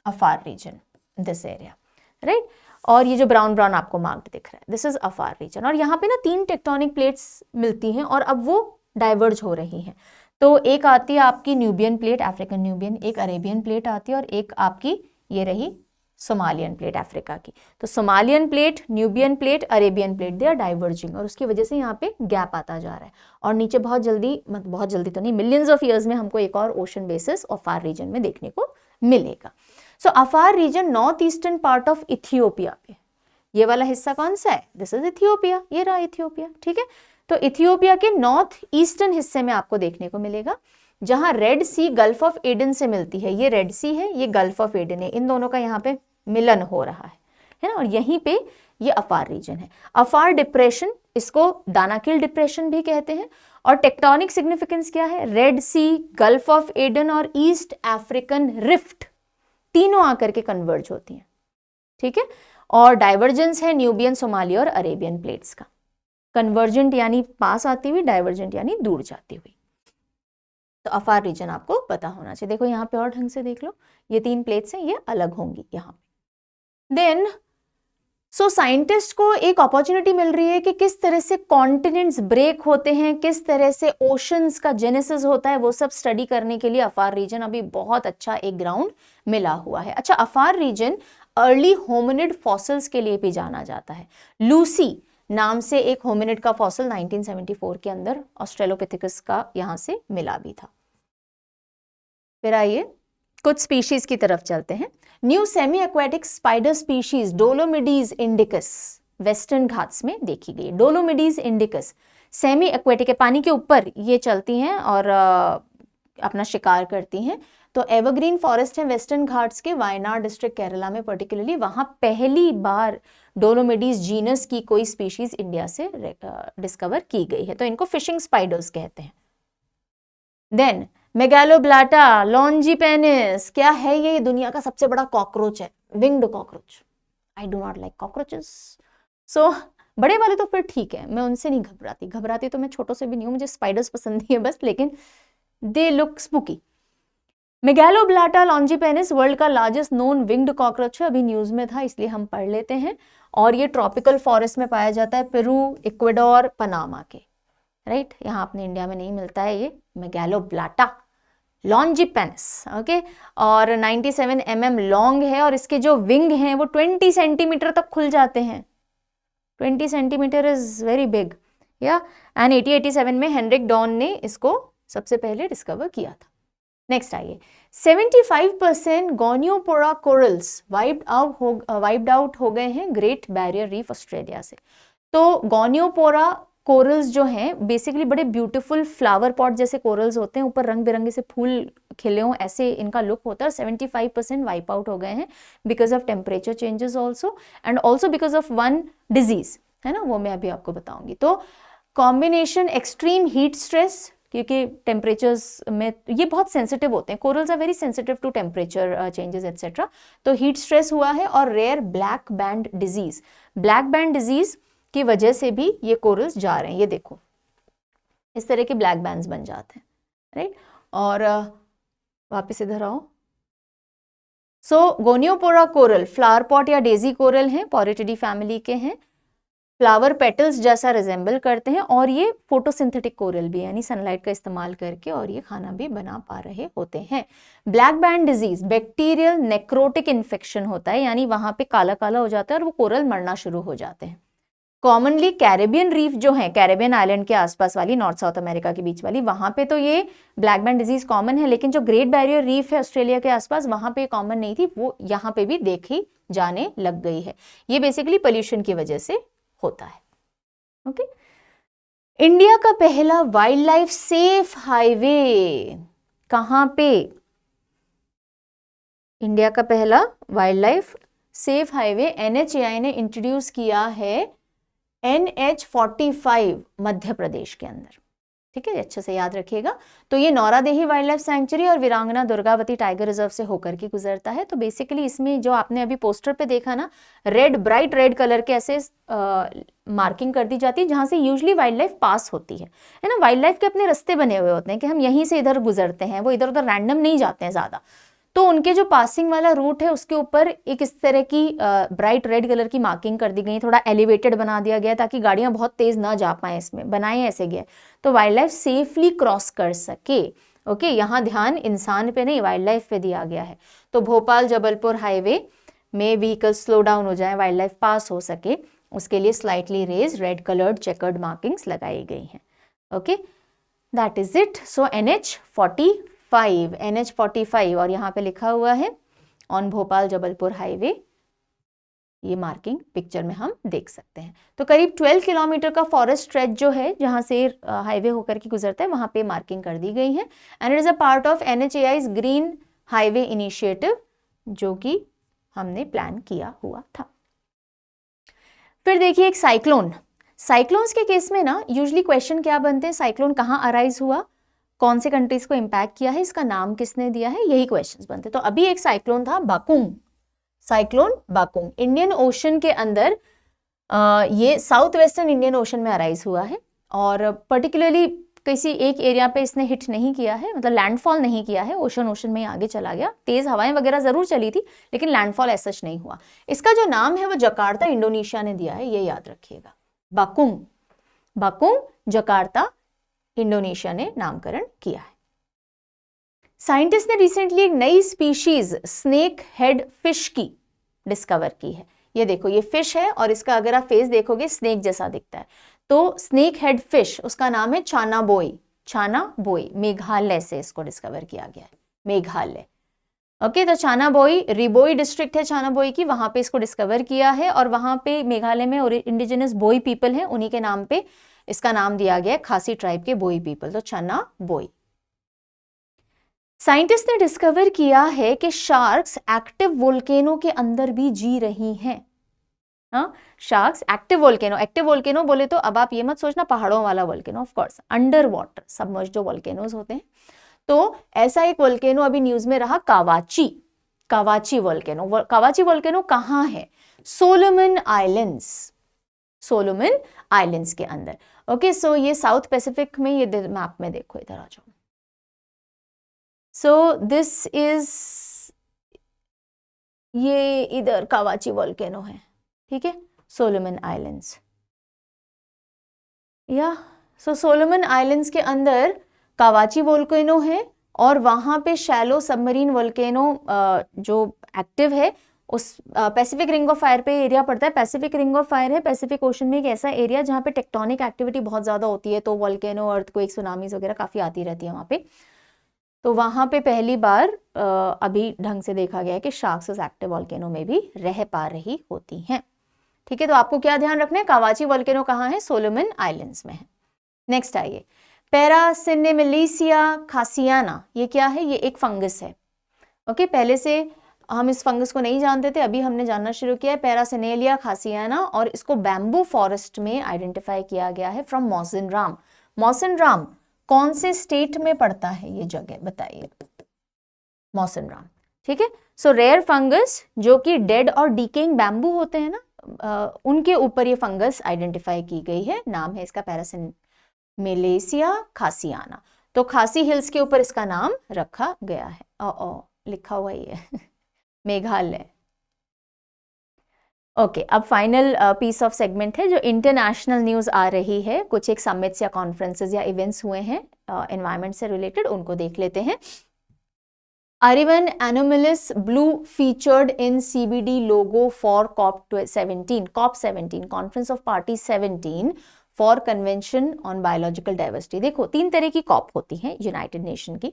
Afar region, this area, right. और ये जो ब्राउन ब्राउन आपको मार्क्ड दिख रहा है, दिस इज अफार रीजन। और यहाँ पे ना 3 टेक्टोनिक प्लेट्स मिलती हैं और अब वो डाइवर्ज हो रही हैं। तो एक आती है आपकी न्यूबियन प्लेट, अफ्रीकन न्यूबियन, एक अरेबियन प्लेट आती है और एक आपकी ये रही सोमालियन प्लेट अफ्रीका की। तो Somalian plate, Nubian plate, Arabian plate, they are diverging और उसकी वजह से यहाँ पे गैप आता जा रहा है और नीचे बहुत जल्दी, मतलब बहुत जल्दी तो नहीं, मिलियंस ऑफ ईयर्स में हमको एक और ओशन बेसिस अफार रीजन में देखने को मिलेगा। So Afar region north eastern part of Ethiopia पे, ये वाला हिस्सा कौन सा है, दिस इज इथियोपिया, ये रहा इथियोपिया, ठीक है। तो इथियोपिया के नॉर्थ ईस्टर्न हिस्से में आपको देखने को मिलेगा, जहां red sea gulf of Aden से मिलती है। ये रेड सी है, ये गल्फ ऑफ एडन है, इन दोनों का यहाँ पे मिलन हो रहा है ना। और यहीं पे ये अफार रीजन है। अफार डिप्रेशन, इसको दानाकिल डिप्रेशन भी कहते हैं। और टेक्टोनिक सिग्निफिकेंस क्या है, red sea, gulf of Aden और ईस्ट अफ्रीकन रिफ्ट तीनों आकर के कन्वर्ज होती हैं, ठीक है। और डाइवर्जेंस है न्यूबियन, सोमाली और अरेबियन प्लेट्स का। कन्वर्जेंट यानी पास आती हुई, डाइवर्जेंट यानी दूर जाती हुई। तो अफार रीजन आपको पता होना चाहिए। देखो यहाँ पे और ढंग से देख लो, ये 3 प्लेट्स हैं, ये अलग होंगी यहाँ पे। देन सो साइंटिस्ट को एक अपॉर्चुनिटी मिल रही है कि किस तरह से कॉन्टिनेंट्स ब्रेक होते हैं, किस तरह से ओशंस का जेनेसिस होता है, वो सब स्टडी करने के लिए अफार रीजन अभी बहुत अच्छा एक ग्राउंड मिला हुआ है। अच्छा, अफार रीजन अर्ली होमिनिड फॉसिल्स के लिए भी जाना जाता है। लूसी नाम से एक होमिनिड का फॉसिल 1974 के अंदर ऑस्ट्रेलोपिथेकस का यहां से मिला भी था। फिर आइए कुछ स्पीशीज की तरफ चलते हैं। New semi aquatic spider species Dolomedes indicus Western Ghats में देखी गई। डोलोमिडीज इंडिकस सेमी एक्वेटिक है, पानी के ऊपर ये चलती हैं और अपना शिकार करती हैं। तो एवरग्रीन फॉरेस्ट है वेस्टर्न घाट्स के, वायनाड डिस्ट्रिक्ट केरला में पर्टिकुलरली, वहां पहली बार डोलोमिडीज जीनस की कोई स्पीशीज इंडिया से डिस्कवर की गई है। तो इनको फिशिंग स्पाइडर्स कहते हैं। देन मेगालोब्लाटा लॉन्जिपेनिस, क्या है ये दुनिया का सबसे बड़ा कॉकरोच है, winged cockroach. I do not like cockroaches. So बड़े वाले तो फिर ठीक है, मैं उनसे नहीं घबराती तो मैं छोटों से भी नहीं हूँ, मुझे स्पाइडर्स पसंद नहीं है बस, लेकिन दे लुक स्पूकी। मेगालोब्लाटा लॉन्जिपेनिस वर्ल्ड का लार्जेस्ट नोन विंग्ड कॉकरोच है, अभी न्यूज में था इसलिए हम पढ़ लेते हैं। और ये ट्रॉपिकल फॉरेस्ट में पाया जाता है, पेरू, इक्वेडोर, पनामा के, राइट। यहाँ अपने इंडिया में नहीं मिलता है ये मेगालोब्लाटा लॉन्जिपेनिस, ओके। और 97 mm लॉन्ग है और इसके जो विंग हैं वो 20 सेंटीमीटर तक खुल जाते हैं। 20 सेंटीमीटर इज वेरी बिग, या। एंड 1887 में हेनरिक डॉन ने इसको सबसे पहले डिस्कवर किया था। नेक्स्ट आइए, 75% गोनियोपोरा कोरल्स वाइप्ड आउट हो गए हैं ग्रेट बैरियर रीफ ऑस्ट्रेलिया से। तो गोनियोपोरा कोरल्स जो हैं बेसिकली बड़े ब्यूटीफुल फ्लावर पॉट जैसे कोरल्स होते हैं, ऊपर रंग बिरंगे से फूल खिले हों, ऐसे इनका लुक होता है। 75% वाइप आउट हो गए हैं because of temperature changes also, and also because of one disease, है ना, वो मैं अभी आपको बताऊंगी। तो कॉम्बिनेशन एक्सट्रीम हीट स्ट्रेस, क्योंकि टेम्परेचर्स में ये बहुत सेंसिटिव होते हैं, corals are very sensitive to temperature changes etcetera. तो हीट स्ट्रेस हुआ है और rare black band disease, black band disease की वजह से भी ये कोरल्स जा रहे हैं। ये देखो इस तरह के ब्लैक बैंड्स बन जाते हैं, राइट। और वापस इधर आओ। सो गोनियोपोरा कोरल फ्लावर पॉट या डेजी कोरल हैं, पोरिटिडी फैमिली के हैं। फ्लावर पेटल्स जैसा रिजेंबल करते हैं, और ये फोटोसिंथेटिक कोरल भी, यानी सनलाइट का इस्तेमाल करके और ये खाना भी बना पा रहे होते हैं। Black band disease bacterial necrotic infection होता है, यानी वहां पे काला काला हो जाता है और वो कोरल मरना शुरू हो जाते हैं। कॉमनली कैरेबियन रीफ जो है, कैरेबियन आइलैंड के आसपास वाली, नॉर्थ साउथ अमेरिका के बीच वाली, वहां पे तो ये ब्लैक बैंड डिजीज कॉमन है, लेकिन जो ग्रेट बैरियर रीफ है ऑस्ट्रेलिया के आसपास, वहां पे कॉमन नहीं थी, वो यहाँ पे भी देखी जाने लग गई है। ये बेसिकली पोल्यूशन की वजह से होता है। ओके, इंडिया का पहला वाइल्ड लाइफ सेफ हाईवे कहां पे? इंडिया का पहला wild life safe highway NHAI ने इंट्रोड्यूस किया है NH45 मध्य प्रदेश के अंदर। ठीक है, अच्छे से याद रखिएगा। तो ये नौरादेही वाइल्ड लाइफ सैंक्चुरी और वीरांगना दुर्गावती टाइगर रिजर्व से होकर के गुजरता है। तो बेसिकली इसमें जो आपने अभी पोस्टर पे देखा ना, रेड, ब्राइट रेड कलर के ऐसे मार्किंग कर दी जाती है, जहां से यूजुअली वाइल्ड लाइफ पास होती है ना। वाइल्ड लाइफ के अपने रास्ते बने हुए होते हैं कि हम यहीं से इधर गुजरते हैं, वो इधर उधर रैंडम नहीं जाते हैं ज्यादा। तो उनके जो पासिंग वाला रूट है उसके ऊपर एक इस तरह की ब्राइट रेड कलर की मार्किंग कर दी गई, थोड़ा एलिवेटेड बना दिया गया ताकि गाड़ियां बहुत तेज ना जा पाए, इसमें बनाए ऐसे गया तो वाइल्ड लाइफ सेफली क्रॉस कर सके। ओके, यहाँ ध्यान इंसान पे नहीं, वाइल्ड लाइफ पे दिया गया है। तो भोपाल जबलपुर हाईवे में व्हीकल स्लो डाउन हो जाए, वाइल्ड लाइफ पास हो सके, उसके लिए slightly raised red coloured chequered markings लगाई गई हैं। Okay, that is it. So NH45 और यहाँ पे लिखा हुआ है ऑन भोपाल जबलपुर हाईवे, ये मार्किंग पिक्चर में हम देख सकते हैं। तो करीब 12 किलोमीटर का फॉरेस्ट स्ट्रेच जो है जहां से हाईवे होकर के गुजरता है, वहां पे मार्किंग कर दी गई है। And it is a part of NHAI's green highway initiative, जो कि हमने प्लान किया हुआ था। फिर देखिए एक साइक्लोन्स के केस में ना यूजुअली क्वेश्चन क्या बनते हैं, साइक्लोन कहाँ अराइज हुआ, कौन से कंट्रीज को इंपैक्ट किया है, इसका नाम किसने दिया है, यही क्वेश्चंस बनते। तो अभी एक साइक्लोन था बाकुंग, साइक्लोन बाकुंग इंडियन ओशन के अंदर, ये साउथ वेस्टर्न इंडियन ओशन में अराइज हुआ है और पर्टिकुलरली किसी एक एरिया पे इसने हिट नहीं किया है, मतलब लैंडफॉल नहीं किया है, ओशन में आगे चला गया, तेज हवाएं वगैरह जरूर चली थी लेकिन लैंडफॉल ऐसा नहीं हुआ। इसका जो नाम है वो जकार्ता इंडोनेशिया ने दिया है, ये याद रखिएगा। बाकुंग जकार्ता इंडोनेशिया ने नामकरण किया है। साइंटिस्ट ने रिसेंटली एक नई स्पीशीज स्नेक हेड फिश की डिस्कवर की है। ये देखो, ये फिश है और इसका अगर आप फेस देखोगे स्नेक जैसा दिखता है। तो स्नेक हेड फिश, उसका नाम है चाना बोई, मेघालय से इसको डिस्कवर किया गया है, मेघालय। ओके, तो चाना बोई, रिबोई डिस्ट्रिक्ट है चाना बोई की, वहां पे इसको डिस्कवर किया है और वहां पे मेघालय में इंडिजिनस बोई पीपल है, उन्हीं के नाम पे इसका नाम दिया गया है, खासी ट्राइब के बोई पीपल, तो चाना बोई। साइंटिस्ट ने डिस्कवर किया है कि शार्क्स एक्टिव वोल्केनो के अंदर भी जी रही हैं। हाँ, शार्क्स एक्टिव वोल्केनो बोले तो अब आप ये मत सोचना पहाड़ों वाला volcano, of course under water submerged जो वोल्केनोज होते हैं। तो ऐसा एक वोल्केनो अभी न्यूज में रहा, कावाची वोल्केनो कहाँ है? सोलोमन आइलैंड्स के अंदर। ओके, सो ये साउथ पैसिफिक में, ये मैप में देखो, इधर आ जाओ। सो दिस इज, ये इधर कावाची वोल्केनो है, ठीक है, सोलोमन आइलैंड्स, या सो सोलोमन आइलैंड्स के अंदर कावाची वोल्केनो है और वहां पे शैलो सबमरीन वोल्केनो जो एक्टिव है, उस पैसिफिक रिंग ऑफ फायर पे एरिया पड़ता है। पैसिफिक रिंग ऑफ फायर है पैसिफिक ओशन में एक ऐसा एरिया जहाँ पे टेक्टोनिक एक्टिविटी बहुत ज्यादा होती है, तो वोल्केनो, अर्थक्वेक, सुनामीज वगैरह काफी आती रहती है वहां पे। तो वहां पे पहली बार अभी ढंग से देखा गया है कि शार्क्स उस एक्टिव वोल्केनो में भी रह पा रही होती हैं। ठीक है, तो आपको क्या ध्यान रखना है, कावाची वोल्केनो कहाँ है? सोलोमन आइलैंड्स में है। नेक्स्ट आइए, पैरासिनेमेलिसिया खासियाना, ये क्या है? ये एक फंगस है। ओके, पहले से हम इस फंगस को नहीं जानते थे, अभी हमने जानना शुरू किया है, पैरासिनेलिया खासियाना, और इसको बैम्बू फॉरेस्ट में आइडेंटिफाई किया गया है फ्रॉम मौसिनराम कौन से स्टेट में पड़ता है ये जगह, बताइए? मौसिनराम, ठीक है। सो रेयर फंगस जो कि डेड और डीकेइंग बैम्बू होते हैं ना, उनके ऊपर ये फंगस आइडेंटिफाई की गई है, नाम है इसका पैरासिनेमेलिसिया खासियाना। तो खासी हिल्स के ऊपर इसका नाम रखा गया है, लिखा हुआ ही है मेघालय। ओके, अब फाइनल पीस ऑफ सेगमेंट है जो इंटरनेशनल न्यूज़ आ रही है, कुछ एक समिट्स या कॉन्फ्रेंसेस या इवेंट्स हुए हैं एनवायरनमेंट से रिलेटेड, उनको देख लेते हैं। Aravan Anomalous Blue featured in CBD logo for COP17, Conference of Parties 17 for Convention on Biological Diversity। देखो 3 तरह की कॉप होती हैं यूनाइटेड नेशन की,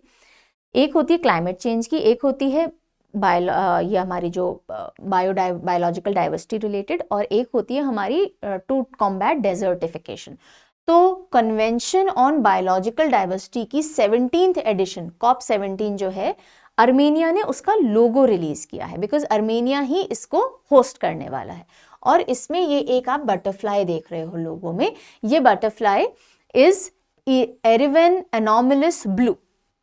एक होती है क्लाइमेट चेंज की, एक होती है ये हमारी जो बायोलॉजिकल डाइवर्सिटी रिलेटेड, और एक होती है हमारी टू कॉम्बैट डेजर्टिफिकेशन। तो कन्वेंशन ऑन बायोलॉजिकल डाइवर्सिटी की 17th एडिशन COP17 जो है, अर्मेनिया ने उसका लोगो रिलीज किया है, बिकॉज अर्मेनिया ही इसको होस्ट करने वाला है। और इसमें ये एक आप बटरफ्लाई देख रहे हो लोगो में, ये बटरफ्लाई इज एरेवन एनोमलस ब्लू,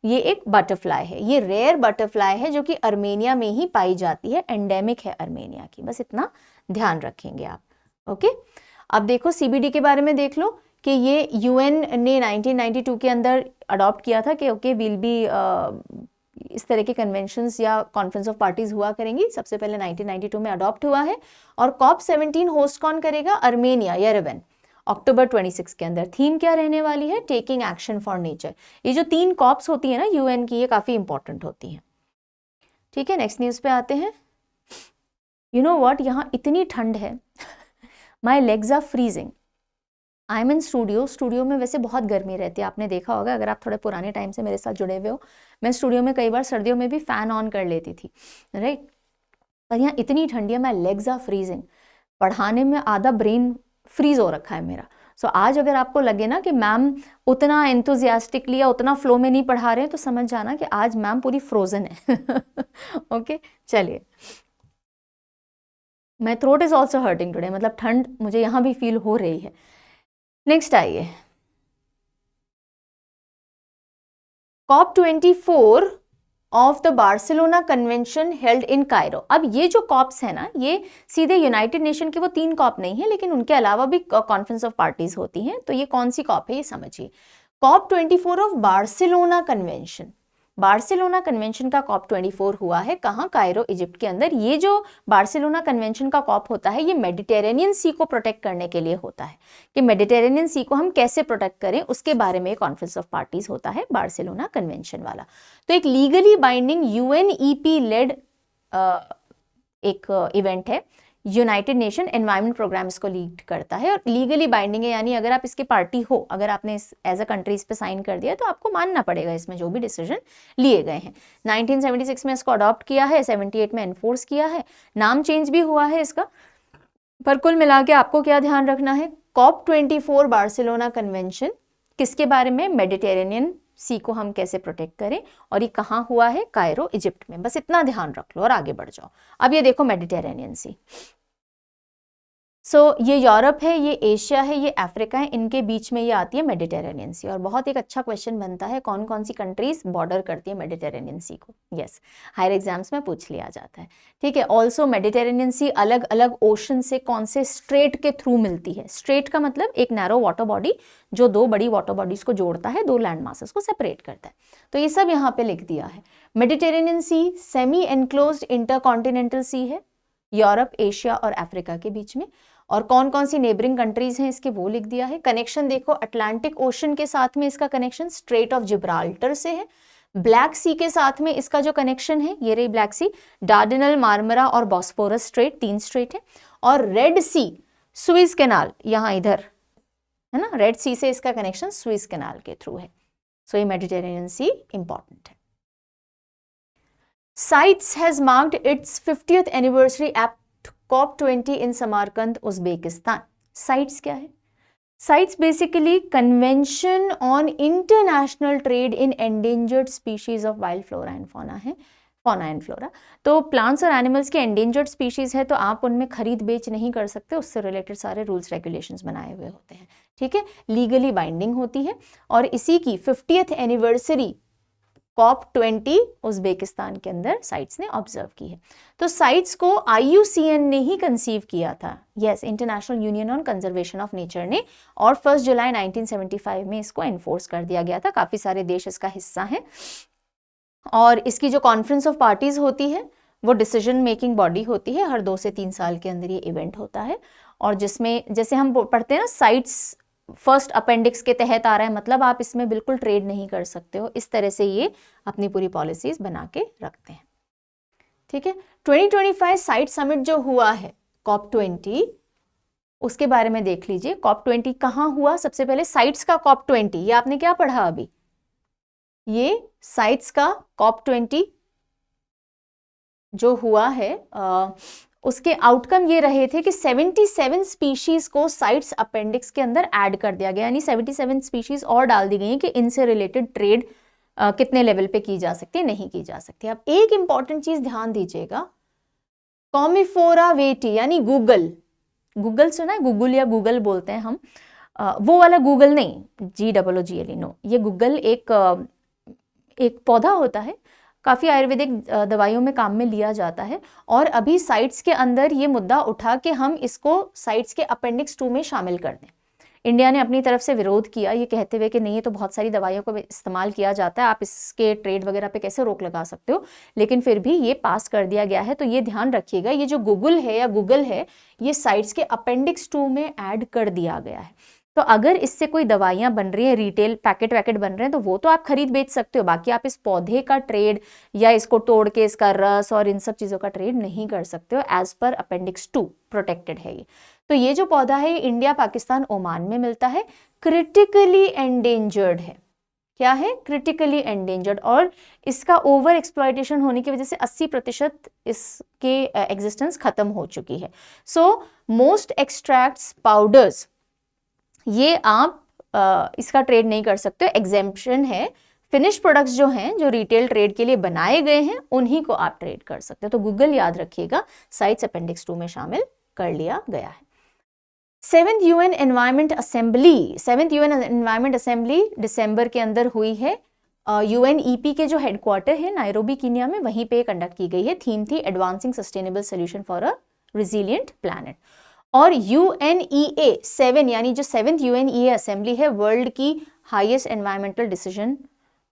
ये एक बटरफ्लाई है, ये रेयर बटरफ्लाई है जो कि अर्मेनिया में ही पाई जाती है, एंडेमिक है अर्मेनिया की, बस इतना ध्यान रखेंगे आप। ओके, अब देखो सीबीडी के बारे में देख लो कि ये यूएन ने 1992 के अंदर अडॉप्ट किया था कि ओके विल बी इस तरह के कन्वेंशंस या कॉन्फ्रेंस ऑफ पार्टीज हुआ करेंगी, सबसे पहले 1992 में अडॉप्ट हुआ है। और COP17 होस्ट कौन करेगा? अर्मेनिया, येरेवन, अक्टूबर 26 के अंदर। थीम क्या रहने वाली है? Taking action for nature. ये जो 3 कॉप्स होती है ना यूएन की, ये काफी इंपॉर्टेंट होती हैं। ठीक है, नेक्स्ट न्यूज पे आते हैं। यू नो व्हाट, यहाँ इतनी ठंड है, my legs are freezing. I am in studio में वैसे बहुत गर्मी रहती है, आपने देखा होगा अगर आप थोड़े पुराने टाइम से मेरे साथ जुड़े हुए हो, मैं स्टूडियो में कई बार सर्दियों में भी फैन ऑन कर लेती थी, राइट। पर यहाँ इतनी ठंडी है, माई लेग्स आर फ्रीजिंग। पढ़ाने में आधा ब्रेन फ्रीज हो रखा है मेरा। सो आज अगर आपको लगे ना कि मैम उतना एंथुजियास्टिकली या उतना फ्लो में नहीं पढ़ा रहे हैं, तो समझ जाना कि आज मैम पूरी फ्रोजन है। ओके, चलिए। My throat is also hurting today, मतलब ठंड मुझे यहाँ भी फील हो रही है। नेक्स्ट आइए, COP24 of the Barcelona convention held in Cairo. अब ये जो कॉप्स है ना, ये सीधे यूनाइटेड नेशन की वो 3 कॉप नहीं है, लेकिन उनके अलावा भी कॉन्फ्रेंस ऑफ पार्टीज होती हैं। तो ये कौन सी कॉप है ये समझिए, COP24 of Barcelona convention. Barcelona convention का COP24 हुआ है, कहाँ? कायरो, इजिप्ट के अंदर। ये जो बार्सिलोना कन्वेंशन का COP होता है, ये मेडिटेरेनियन सी को प्रोटेक्ट करने के लिए होता है, कि मेडिटेरेनियन सी को हम कैसे प्रोटेक्ट करें, उसके बारे में कॉन्फ्रेंस ऑफ पार्टीज होता है बार्सिलोना कन्वेंशन वाला। तो एक लीगली बाइंडिंग UNEP लेड एक इवेंट है, यूनाइटेड नेशन एनवायरमेंट प्रोग्राम इसको लीड करता है, और लीगली बाइंडिंग है, यानी अगर आप इसके पार्टी हो, अगर आपने एज अ कंट्री इस पे साइन कर दिया, तो आपको मानना पड़ेगा इसमें जो भी डिसीजन लिए गए हैं। 1976 में इसको अडॉप्ट किया है, 78 में एनफोर्स किया है, नाम चेंज भी हुआ है इसका, पर कुल मिला के आपको क्या ध्यान रखना है, COP24 बार्सिलोना कन्वेंशन किसके बारे में? मेडिटेरेनियन सी को हम कैसे प्रोटेक्ट करें, और ये कहाँ हुआ है? कायरो, इजिप्ट में। बस इतना ध्यान रख लो और आगे बढ़ जाओ। अब ये देखो मेडिटेरेनियन सी, सो ये यूरोप है, ये एशिया है, ये अफ्रीका है, इनके बीच में ये आती है मेडिटेरेनियन सी। और बहुत एक अच्छा क्वेश्चन बनता है, कौन कौन सी कंट्रीज बॉर्डर करती है मेडिटेरेनियन सी को? यस, हायर एग्जाम्स में पूछ लिया जाता है। ठीक है, ऑल्सो मेडिटेरेनियन सी अलग अलग ओशन से कौन से स्ट्रेट के थ्रू मिलती है? स्ट्रेट का मतलब एक नैरो वाटर बॉडी जो 2 बड़ी वाटर बॉडीज को जोड़ता है, 2 लैंड मासेस को सेपरेट करता है। तो ये सब यहाँ पे लिख दिया है। मेडिटेरेनियन सी सेमी एनक्लोज्ड इंटरकॉन्टिनेंटल सी है, यूरोप, एशिया और अफ्रीका के बीच में। और कौन कौन सी नेबरिंग कंट्रीज हैं इसके वो लिख दिया है। कनेक्शन देखो, अटलांटिक ओशन के साथ में इसका कनेक्शन स्ट्रेट ऑफ जिब्राल्टर से है। ब्लैक सी के साथ में इसका जो कनेक्शन है, ये रही ब्लैक सी, डार्डेनल, मार्मरा और बॉस्फोरस स्ट्रेट, 3 स्ट्रेट है। और रेड सी, सुइज कैनाल, यहाँ इधर है ना, रेड सी से इसका कनेक्शन सुइज कैनाल के थ्रू है। सो ये मेडिटेरेनियन सी इंपॉर्टेंट है। CITES has marked its 50th anniversary at COP20 in Samarkand, Uzbekistan. CITES क्या है? CITES basically convention on international trade in endangered species of wild flora and fauna है, fauna and flora. तो plants और animals के endangered species है, तो आप उनमें खरीद बेच नहीं कर सकते, उससे रिलेटेड सारे रूल्स रेगुलेशंस बनाए हुए होते हैं। ठीक है, लीगली बाइंडिंग होती है, और इसी की 50th एनिवर्सरी COP20 उज्बेकिस्तान के अंदर साइट्स ने ऑब्जर्व की है। तो साइट्स को IUCN ने ही कंसीव किया था, yes, international union on conservation of nature ने, और 1 जुलाई 1975 में इसको एनफोर्स कर दिया गया था। काफी सारे देश इसका हिस्सा हैं, और इसकी जो कॉन्फ्रेंस ऑफ पार्टीज होती है वो डिसीजन मेकिंग बॉडी होती है, हर 2 से 3 साल के अंदर ये इवेंट होता है, और जिसमें जैसे हम पढ़ते हैं ना साइट्स फर्स्ट अपेंडिक्स के तहत आ रहा है, मतलब आप इसमें बिल्कुल ट्रेड नहीं कर सकते हो, इस तरह से ये अपनी पूरी पॉलिसीज बना के रखते हैं। ठीक है, 2025 साइट समिट जो हुआ है COP20, उसके बारे में देख लीजिए। COP20 कहाँ हुआ? सबसे पहले साइट्स का COP20, ये आपने क्या पढ़ा अभी, ये साइट्स का COP20 जो हुआ है, उसके आउटकम ये रहे थे कि 77 स्पीशीज को साइट्स अपेंडिक्स के अंदर ऐड कर दिया गया, यानी 77 स्पीशीज और डाल दी गई कि इनसे रिलेटेड ट्रेड कितने लेवल पे की जा सकती है, नहीं की जा सकती। अब एक इंपॉर्टेंट चीज ध्यान दीजिएगा, कॉमिफोरा वेटी यानी गूगल, गूगल सुना है, गूगल या गूगल बोलते हैं हम, वो वाला गूगल नहीं, GOOGLE नो, ये गूगल एक पौधा होता है, काफ़ी आयुर्वेदिक दवाइयों में काम में लिया जाता है, और अभी साइट्स के अंदर ये मुद्दा उठा कि हम इसको साइट्स के अपेंडिक्स 2 में शामिल कर दें। इंडिया ने अपनी तरफ से विरोध किया ये कहते हुए कि नहीं, ये तो बहुत सारी दवाइयों को इस्तेमाल किया जाता है, आप इसके ट्रेड वगैरह पे कैसे रोक लगा सकते हो, लेकिन फिर भी ये पास कर दिया गया है। तो ये ध्यान रखिएगा, ये जो गूगल है या गूगल है, ये साइट्स के अपेंडिक्स 2 में ऐड कर दिया गया है। तो अगर इससे कोई दवाइयां बन रही है, रिटेल पैकेट बन रहे हैं, तो वो तो आप खरीद बेच सकते हो, बाकी आप इस पौधे का ट्रेड या इसको तोड़ के इसका रस और इन सब चीज़ों का ट्रेड नहीं कर सकते हो। एज पर अपेंडिक्स 2 प्रोटेक्टेड है ये। तो ये जो पौधा है, ये इंडिया, पाकिस्तान, ओमान में मिलता है, क्रिटिकली एंडेंजर्ड है। क्या है? क्रिटिकली एंडेंजर्ड, और इसका ओवर एक्सप्लॉयटेशन होने की वजह से 80% इसके एग्जिस्टेंस खत्म हो चुकी है। सो मोस्ट एक्सट्रैक्ट्स, पाउडर्स, ये आप इसका ट्रेड नहीं कर सकते, एग्जेम्पशन है। फिनिश प्रोडक्ट्स जो हैं, जो रिटेल ट्रेड के लिए बनाए गए हैं, उन्हीं को आप ट्रेड कर सकते हो। तो गूगल याद रखिएगा, साइट्स अपेंडिक्स 2 में शामिल कर लिया गया है। 7th UN एनवायरमेंट असेंबली दिसंबर के अंदर हुई है। UNEP के जो हेडक्वार्टर है नायरोबी कीनिया में, वहीं पे कंडक्ट की गई है। थीम थी advancing sustainable solution for a resilient planet. और UNEA 7 यानी जो 7th UNEA असेंबली है, वर्ल्ड की highest environmental decision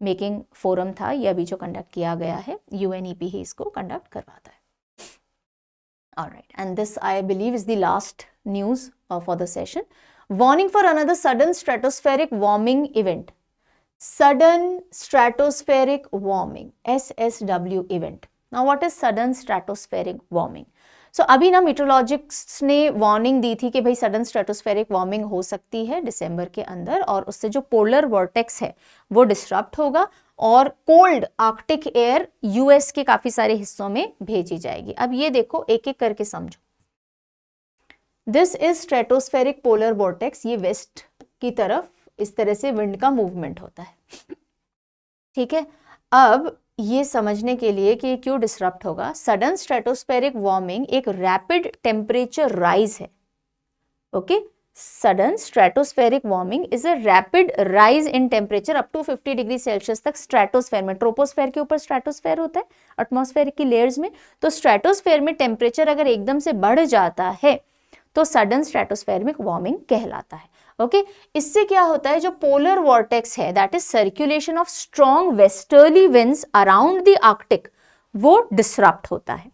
making forum था, यह भी जो कंडक्ट किया गया है, UNEP ही इसको कंडक्ट करवाता है। Alright, and this I believe is the last news for the session. Warning for another sudden stratospheric warming event. Sudden stratospheric warming, SSW event. Now what is sudden stratospheric warming? So अभी ना मीटरोलॉजिस्ट्स ने warning दी थी कि भाई sudden stratospheric warming हो सकती है दिसंबर के अंदर, और उससे जो पोलर वॉर्टेक्स है वो डिस्टर्ब होगा, और कोल्ड आर्कटिक एयर US के काफी सारे हिस्सों में भेजी जाएगी। अब ये देखो, एक एक करके समझो। This is stratospheric polar vortex, ये वेस्ट की तरफ इस तरह से विंड का मूवमेंट होता है। ठीक है, अब ये समझने के लिए कि क्यों डिसरप्ट होगा, सडन स्ट्रेटोस्फेरिक वार्मिंग एक रैपिड टेम्परेचर राइज है। Okay, sudden stratospheric warming is a rapid rise in temperature up to 50 degree Celsius तक स्ट्रेटोस्फेयर में। ट्रोपोस्फेयर के ऊपर स्ट्रेटोस्फेयर होता है, एटमॉस्फेयर की लेयर्स में। तो स्ट्रेटोस्फेयर में टेम्परेचर अगर एकदम से बढ़ जाता है तो सडन स्ट्रेटोस्फेरिक वार्मिंग कहलाता है। ओके, इससे क्या होता है, जो पोलर वॉर्टेक्स है, that is circulation of strong westerly winds around the Arctic, वो डिसरप्ट होता है।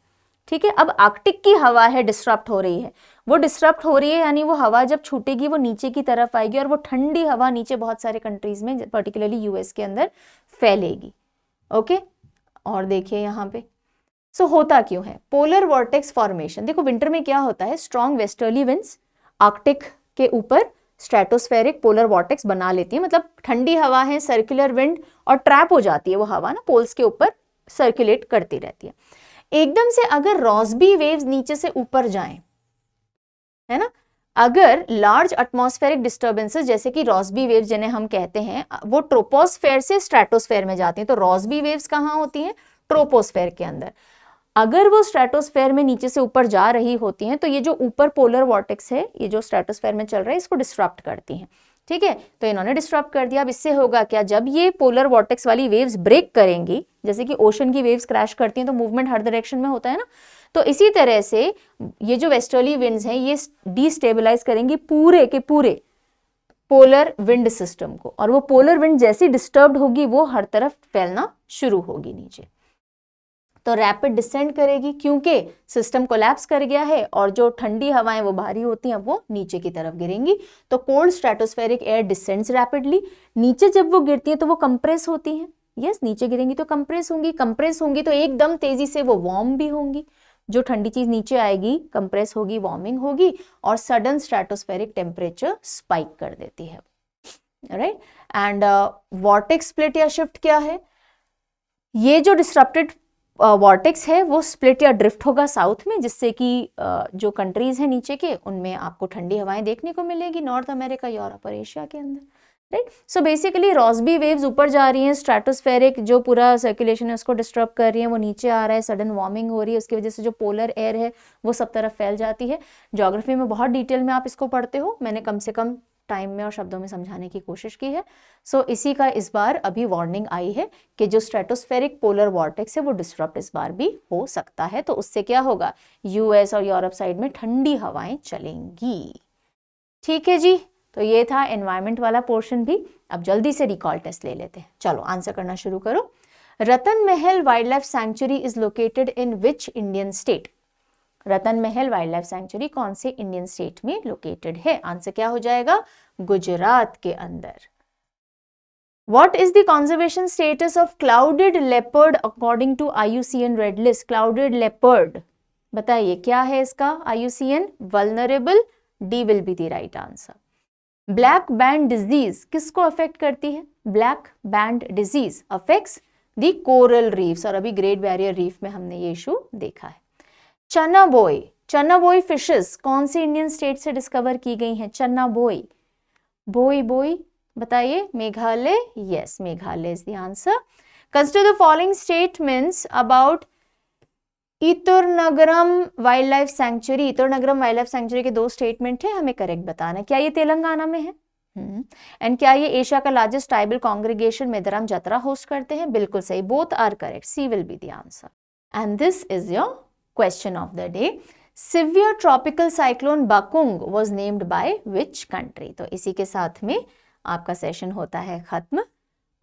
ठीक है, अब आर्कटिक की हवा है डिसरप्ट हो रही है, वो डिसरप्ट हो रही है, यानी वो हवा जब छूटेगी वो नीचे की तरफ आएगी, और वो ठंडी हवा नीचे बहुत सारे कंट्रीज में, पर्टिकुलरली US के अंदर फैलेगी। ओके, और देखिए यहाँ पे, सो होता क्यों है पोलर वॉर्टेक्स फॉर्मेशन। देखो विंटर में क्या होता है, स्ट्रॉन्ग वेस्टर्ली विंड्स आर्कटिक के ऊपर स्ट्रेटोस्फेरिक पोलर वॉर्टेक्स बना लेती है, मतलब ठंडी हवा है, सर्कुलर विंड, और ट्रैप हो जाती है वो हवा ना, पोल्स के ऊपर सर्कुलेट करती रहती है। एकदम से अगर रॉसबी वेव्स नीचे से ऊपर जाएं, है ना, अगर लार्ज एटमॉस्फेरिक डिस्टर्बेंसेस जैसे कि रॉसबी वेव्स जिन्हें हम कहते हैं, वो ट्रोपोस्फेयर से स्ट्रेटोस्फेयर में जाती हैं। तो रॉसबी वेव्स कहाँ होती हैं? ट्रोपोस्फेयर के अंदर। अगर वो स्ट्रेटोस्फेयर में नीचे से ऊपर जा रही होती हैं, तो ये जो ऊपर पोलर वॉर्टेक्स है, ये जो स्ट्रेटोस्फेयर में चल रहा है, इसको डिस्टर्ब करती हैं। ठीक है, तो इन्होंने डिस्टर्ब कर दिया। अब इससे होगा क्या, जब ये पोलर वॉर्टेक्स वाली वेव्स ब्रेक करेंगी, जैसे कि ओशन की वेव्स क्रैश करती हैं तो मूवमेंट हर डायरेक्शन में होता है ना, तो इसी तरह से ये जो वेस्टर्ली विंड्स हैं, ये डिस्टेबलाइज करेंगी पूरे के पूरे पोलर विंड सिस्टम को, और वो पोलर विंड जैसी डिस्टर्ब्ड होगी वो हर तरफ फैलना शुरू होगी नीचे। तो रैपिड डिसेंड करेगी क्योंकि सिस्टम कोलैप्स कर गया है और जो ठंडी हवाएं वो भारी होती हैं वो नीचे की तरफ गिरेंगी। तो cold stratospheric air descends rapidly. नीचे जब वो गिरती है तो वो कंप्रेस होती हैं। यस, नीचे गिरेंगी तो कंप्रेस होंगी तो एकदम तेजी से वो वार्म भी होंगी। जो ठंडी चीज नीचे आएगी कंप्रेस होगी, वार्मिंग होगी और सडन स्ट्रेटोस्फेरिक टेम्परेचर स्पाइक कर देती है, राइट। एंड वॉर्टेक्स स्प्लिट या शिफ्ट क्या है? ये जो डिस्ट्रप्टेड वॉर्टेक्स है वो स्प्लिट या ड्रिफ्ट होगा साउथ में, जिससे कि जो कंट्रीज हैं नीचे के उनमें आपको ठंडी हवाएं देखने को मिलेगी, नॉर्थ अमेरिका, यूरोप और एशिया के अंदर, right. So basically Rossby waves ऊपर जा रही हैं, स्ट्रेटोस्फेरिक जो पूरा सर्कुलेशन है उसको डिस्टर्ब कर रही है, वो नीचे आ रहा है, सडन वार्मिंग हो रही है, उसकी वजह से जो पोलर एयर है वो सब तरफ फैल जाती है। ज्योग्राफी में बहुत डिटेल में आप इसको पढ़ते हो, मैंने कम से कम टाइम में और शब्दों में समझाने की कोशिश की है। सो इसी का इस बार अभी वार्निंग आई है कि जो स्ट्रेटोस्फेरिक पोलर वॉर्टेक्स है वो डिस्टर्ब इस बार भी हो सकता है। तो उससे क्या होगा, यूएस और यूरोप साइड में ठंडी हवाएं चलेंगी। ठीक है जी, तो ये था एनवायरमेंट वाला पोर्शन भी। अब जल्दी से रिकॉल टेस्ट ले लेते हैं। चलो आंसर करना शुरू करो। Ratan Mahal wild life sanctuary is located in which Indian state? Ratan Mahal wild life sanctuary कौन से इंडियन स्टेट में लोकेटेड है? आंसर क्या हो जाएगा, गुजरात के अंदर। What is the conservation status of clouded leopard according to IUCN Red List? Clouded leopard, बताइए क्या है इसका IUCN? Vulnerable, D will be the right answer. Black band disease किसको अफेक्ट करती है? Black band disease affects the coral reefs, और अभी great barrier reef में हमने ये इशू देखा है। चना बोई फिशेस कौन से इंडियन स्टेट से डिस्कवर की गई हैं? चना बोई बताइए, Meghalaya. Yes, Meghalaya is the answer. Consider the following statements about Eturnagaram wild life sanctuary. Eturnagaram wild life sanctuary के दो स्टेटमेंट है, हमें करेक्ट बताना। क्या ये तेलंगाना में है? एंड क्या ये एशिया का largest tribal congregation Medaram Jatara host करते हैं? बिल्कुल सही, both are correct, C will be the answer. And this is your question of the day. Severe tropical cyclone Bakung was named by which country? तो इसी के साथ में आपका सेशन होता है खत्म।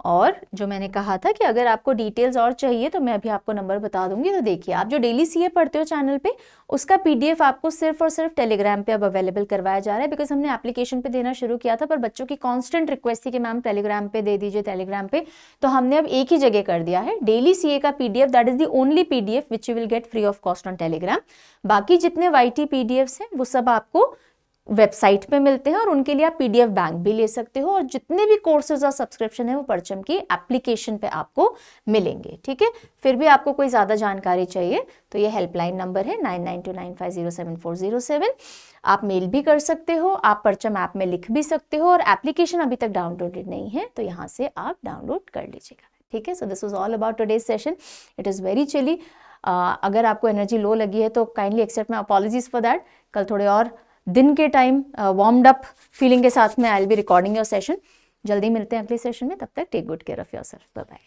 और जो मैंने कहा था कि अगर आपको डिटेल्स और चाहिए तो मैं अभी आपको नंबर बता दूंगी। तो देखिए, आप जो डेली सीए पढ़ते हो चैनल पे, उसका पीडीएफ आपको सिर्फ और सिर्फ टेलीग्राम पे अब अवेलेबल करवाया जा रहा है, बिकॉज हमने एप्लीकेशन पे देना शुरू किया था, पर बच्चों की कांस्टेंट रिक्वेस्ट थी कि मैम टेलीग्राम पे दे दीजिए टेलीग्राम पे। तो हमने अब एक ही जगह कर दिया है, डेली सीए का PDF, that is the only PDF which you will get free of cost on Telegram. बाकी जितने वाईटी पीडीएफ्स हैं वो सब आपको वेबसाइट पे मिलते हैं, और उनके लिए आप पीडीएफ बैंक भी ले सकते हो। और जितने भी कोर्सेज और सब्सक्रिप्शन है वो परचम की एप्लीकेशन पे आपको मिलेंगे, ठीक है। फिर भी आपको कोई ज़्यादा जानकारी चाहिए तो ये हेल्पलाइन नंबर है 9929507407। आप मेल भी कर सकते हो, आप परचम ऐप में लिख भी सकते हो, और एप्लीकेशन अभी तक डाउनलोडेड नहीं है तो यहाँ से आप डाउनलोड कर लीजिएगा, ठीक है। So this was all about today's session. It is very chilly. अगर आपको एनर्जी लो लगी है तो kindly accept my apologies for that. कल थोड़े और दिन के टाइम वार्म्ड अप फीलिंग के साथ में I will be recording your session. जल्दी मिलते हैं अगले सेशन में, तब तक take good care of yourself, bye bye.